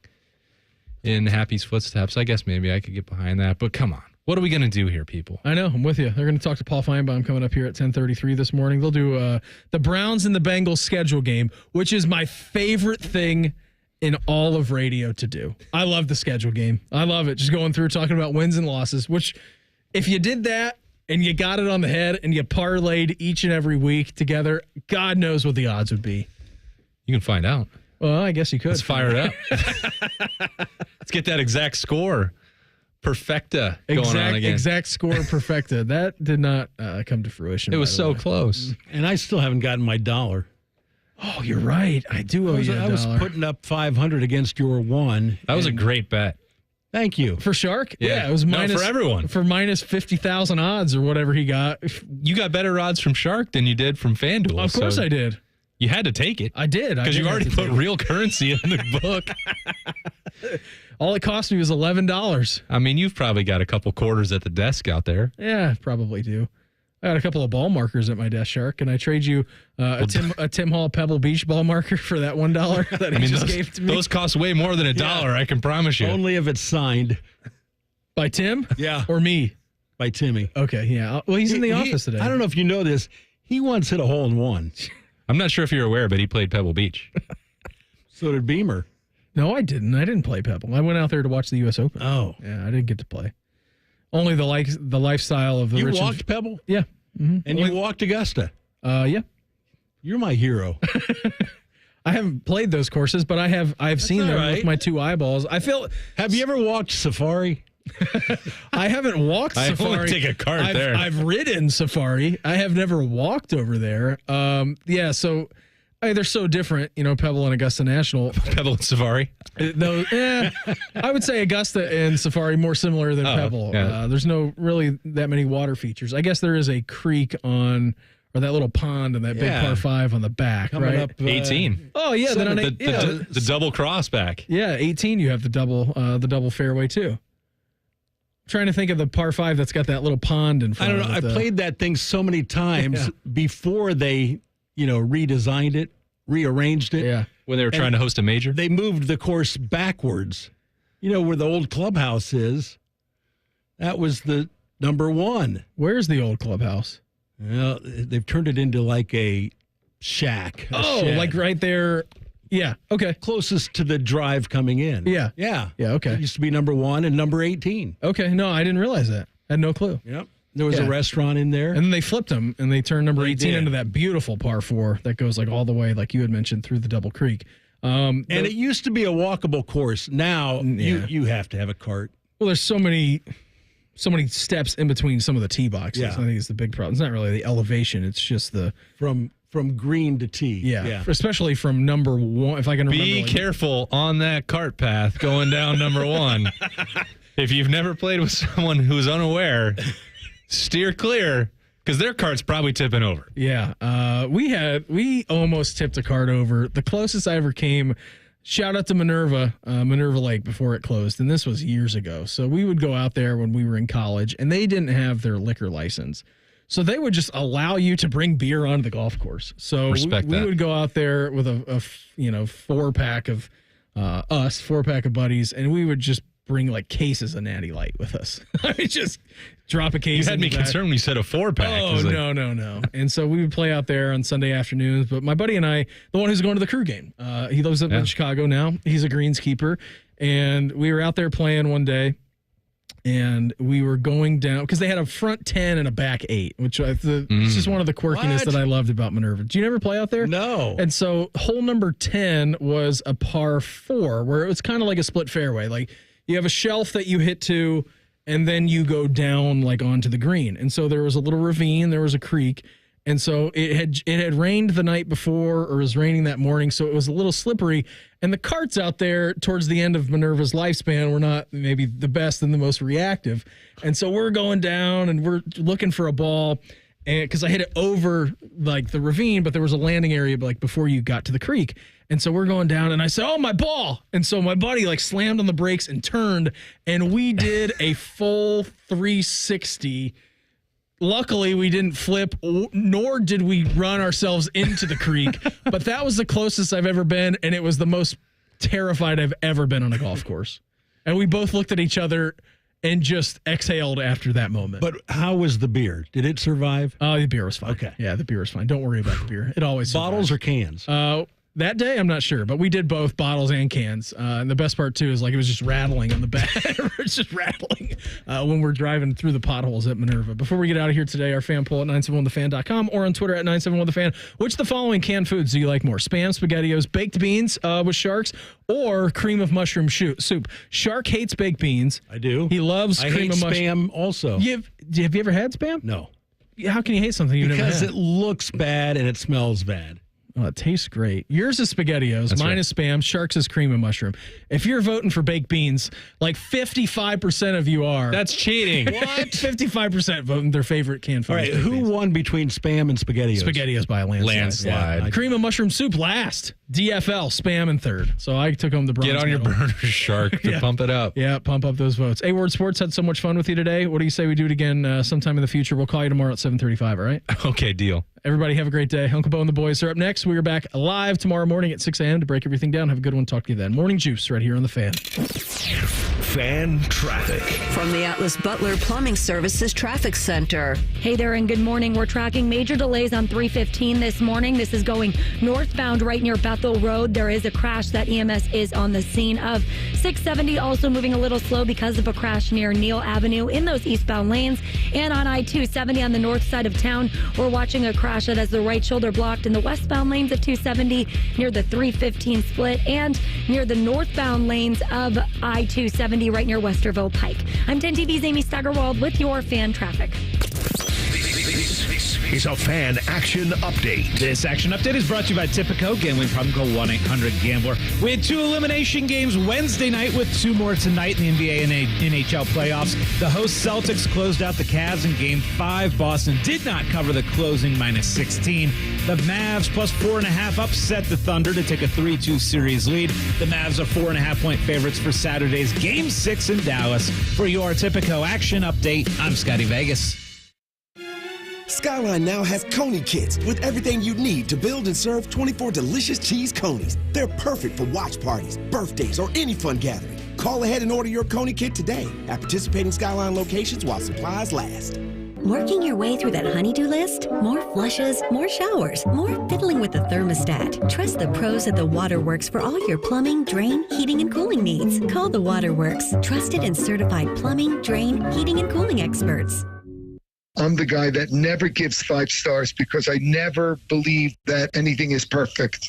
in Happy's footsteps. I guess maybe I could get behind that, but come on. What are we going to do here, people? I know. I'm with you. They're going to talk to Paul Feinbaum coming up here at 10:33 this morning. They'll do the Browns and the Bengals schedule game, which is my favorite thing in all of radio to do. I love the schedule game. I love it. Just going through talking about wins and losses, which if you did that and you got it on the head and you parlayed each and every week together, God knows what the odds would be. You can find out. Well, I guess you could. Let's fire it up. Let's get that exact score. Perfecta going on again. Exact score perfecta. That did not come to fruition. It was so close. And I still haven't gotten my $1. Oh, you're right. I do owe you $1. I was putting up 500 against your one. That was a great bet. Thank you. For Shark? Yeah. It was No, minus for everyone. For minus 50,000 odds or whatever he got. You got better odds from Shark than you did from FanDuel. Of course so I did. You had to take it. I did. Because you already put real currency in the book. All it cost me was $11. I mean, you've probably got a couple quarters at the desk out there. Yeah, probably do. I got a couple of ball markers at my desk, Shark. Can I trade you a Tim Hall Pebble Beach ball marker for that $1 that he just gave to me? Those cost way more than $1, I can promise you. Only if it's signed. By Tim? Yeah. Or me? By Timmy. Okay, yeah. Well, he's in the office today. I don't know if you know this. He once hit a hole in one. I'm not sure if you're aware, but he played Pebble Beach. So did Beamer. No, I didn't. I didn't play Pebble. I went out there to watch the U.S. Open. Oh. Yeah, I didn't get to play. Only the lifestyle of the rich. You walked Pebble? Yeah. Mm-hmm. And you walked Augusta? Yeah. You're my hero. I haven't played those courses, but I've seen them with my two eyeballs. Have you ever walked Safari? I haven't walked Safari. I only take a cart there. I've ridden Safari. I have never walked over there. Yeah, so they're so different, Pebble and Augusta National. Pebble and Safari? I would say Augusta and Safari more similar than Pebble. Yeah. There's no really that many water features. I guess there is a creek or that little pond and that big par 5 on the back, Coming right? up, 18. Oh, yeah. Then on the double cross back. Yeah, 18 you have the double fairway too. I'm trying to think of the par 5 that's got that little pond in front I don't know. I played that thing so many times before they, redesigned it, rearranged it. Yeah. When they were trying to host a major? They moved the course backwards. Where the old clubhouse is. That was the number 1. Where's the old clubhouse? Well, they've turned it into like a shack. Shed. Like right there. Yeah. Okay. Closest to the drive coming in. Yeah. Yeah. Yeah. Okay. It used to be number 1 and number 18. Okay. No, I didn't realize that. I had no clue. Yep. There was a restaurant in there. And then they flipped them and they turned number 18 into that beautiful par 4 that goes like all the way, like you had mentioned, through the Double Creek. And it used to be a walkable course. Now you have to have a cart. Well, there's so many steps in between some of the tee boxes. Yeah. I think it's the big problem. It's not really the elevation. It's just the from green to tee. Yeah. Especially from number 1. If I can remember. Be careful on that cart path going down number 1. If you've never played with someone who's unaware, steer clear because their cart's probably tipping over. Yeah. We almost tipped a cart over. The closest I ever came. Shout out to Minerva Lake before it closed. And this was years ago. So we would go out there when we were in college and they didn't have their liquor license. So they would just allow you to bring beer onto the golf course. So we would go out there with a 4-pack of us, 4-pack of buddies, and we would just bring like cases of Natty Light with us. I mean, just drop a case. You had me concerned when you said a 4-pack. Oh, no. And so we would play out there on Sunday afternoons. But my buddy and I, the one who's going to the crew game, he lives up in Chicago now. He's a greenskeeper. And we were out there playing one day. And we were going down because they had a front 10 and a back 8, which it's just one of the quirkiness that I loved about Minerva. Do you ever play out there? No. And so hole number 10 was a par 4 where it was kind of like a split fairway. Like you have a shelf that you hit to, and then you go down like onto the green. And so there was a little ravine, there was a creek. And so it had rained the night before, or it was raining that morning, so it was a little slippery. And the carts out there towards the end of Minerva's lifespan were not maybe the best and the most reactive. And so we're going down and we're looking for a ball, and because I hit it over like the ravine, but there was a landing area like before you got to the creek. And so we're going down, and I said, "Oh, my ball!" And so my buddy like slammed on the brakes and turned, and we did a full 360. Luckily, we didn't flip, nor did we run ourselves into the creek. But that was the closest I've ever been, and it was the most terrified I've ever been on a golf course. And we both looked at each other and just exhaled after that moment. But how was the beer? Did it survive? The beer was fine. Okay. Yeah, the beer was fine. Don't worry about the beer. It always bottles survives. or cans? That day, I'm not sure, but we did both bottles and cans. And the best part, too, is like it was just rattling on the back. It's just rattling when we're driving through the potholes at Minerva. Before we get out of here today, our fan poll at 971thefan.com or on Twitter at 971thefan. Which of the following canned foods do you like more? Spam, SpaghettiOs, baked beans with sharks, or cream of mushroom soup? Shark hates baked beans. I do. He loves cream of mushroom. Spam also. Have you ever had Spam? No. How can you hate something you've never had? Because it looks bad and it smells bad. Oh, it tastes great. Yours is SpaghettiOs. That's Mine right. is Spam. Sharks is cream and mushroom. If you're voting for baked beans, like 55% of you are. That's cheating. What? 55% voting their favorite canned food. All right, who won between Spam and SpaghettiOs? SpaghettiOs by a landslide. Yeah. Cream and mushroom soup last. DFL, Spam in third. So I took home the bronze Get on your medal. burner, Shark, to pump it up. Yeah, pump up those votes. Hey, Word Sports had so much fun with you today. What do you say we do it again sometime in the future? We'll call you tomorrow at 7:35, all right? Okay, deal. Everybody have a great day. Uncle Bo and the boys are up next. We are back live tomorrow morning at 6 a.m. to break everything down. Have a good one. Talk to you then. Morning Juice right here on The Fan. Fan traffic. From the Atlas Butler Plumbing Services Traffic Center. Hey there and good morning. We're tracking major delays on 315 this morning. This is going northbound right near Bethel Road. There is a crash that EMS is on the scene of. 670 also moving a little slow because of a crash near Neal Avenue in those eastbound lanes. And on I-270 on the north side of town, we're watching a crash that has the right shoulder blocked in the westbound lanes of 270 near the 315 split and near the northbound lanes of I-270 right near Westerville Pike. I'm 10 TV's Amy Steigerwald with your fan traffic. This is a Fan Action Update. This action update is brought to you by Tipico. Gambling problem, call 1-800-GAMBLER. We had 2 elimination games Wednesday night with 2 more tonight in the NBA and NHL playoffs. The host Celtics closed out the Cavs in Game 5. Boston did not cover the closing -16. The Mavs plus 4.5 upset the Thunder to take a 3-2 series lead. The Mavs are 4.5-point favorites for Saturday's Game 6 in Dallas. For your Tipico action update, I'm Scotty Vegas. Skyline now has Coney Kits with everything you need to build and serve 24 delicious cheese conies. They're perfect for watch parties, birthdays, or any fun gathering. Call ahead and order your Coney Kit today at participating Skyline locations while supplies last. Working your way through that honey-do list? More flushes, more showers, more fiddling with the thermostat. Trust the pros at the Waterworks for all your plumbing, drain, heating, and cooling needs. Call the Waterworks, trusted and certified plumbing, drain, heating, and cooling experts. I'm the guy that never gives 5 stars because I never believe that anything is perfect.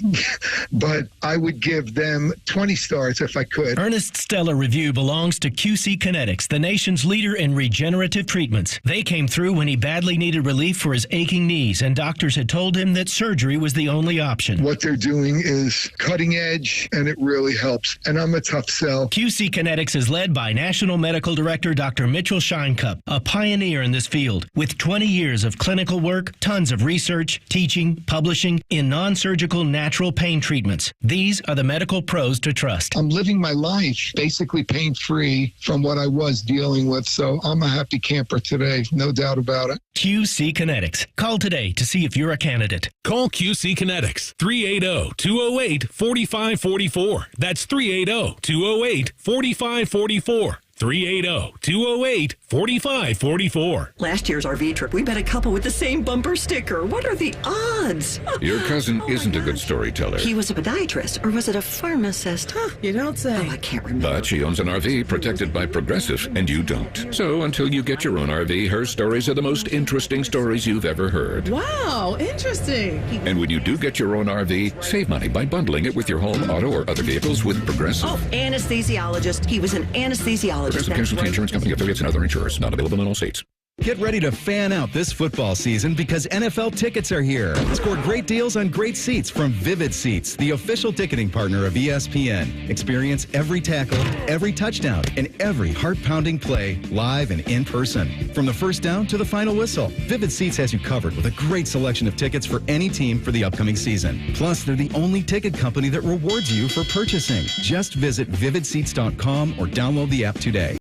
But I would give them 20 stars if I could. Ernest Stellar Review belongs to QC Kinetics, the nation's leader in regenerative treatments. They came through when he badly needed relief for his aching knees, and doctors had told him that surgery was the only option. What they're doing is cutting edge, and it really helps. And I'm a tough sell. QC Kinetics is led by National Medical Director Dr. Mitchell Scheinkup, a pioneer in this field. With 20 years of clinical work, tons of research, teaching, publishing in non-surgical natural pain treatments. These are the medical pros to trust. I'm living my life basically pain-free from what I was dealing with, so I'm a happy camper today, no doubt about it. QC Kinetics. Call today to see if you're a candidate. Call QC Kinetics, 380-208-4544. That's 380-208-4544. 380-208-4544. Last year's RV trip, we met a couple with the same bumper sticker. What are the odds? Your cousin isn't a good storyteller. He was a podiatrist, or was it a pharmacist? You don't say. Oh, I can't remember. But she owns an RV protected by Progressive, and you don't. So until you get your own RV, her stories are the most interesting stories you've ever heard. Wow, interesting. And when you do get your own RV, save money by bundling it with your home, auto, or other vehicles with Progressive. Oh, anesthesiologist. He was an anesthesiologist. Progressive Casualty Insurance Company, affiliates, and other insurers. Not available in all states. Get ready to fan out this football season because NFL tickets are here. Score great deals on great seats from Vivid Seats, the official ticketing partner of ESPN. Experience every tackle, every touchdown, and every heart-pounding play live and in person. From the first down to the final whistle, Vivid Seats has you covered with a great selection of tickets for any team for the upcoming season. Plus, they're the only ticket company that rewards you for purchasing. Just visit vividseats.com or download the app today.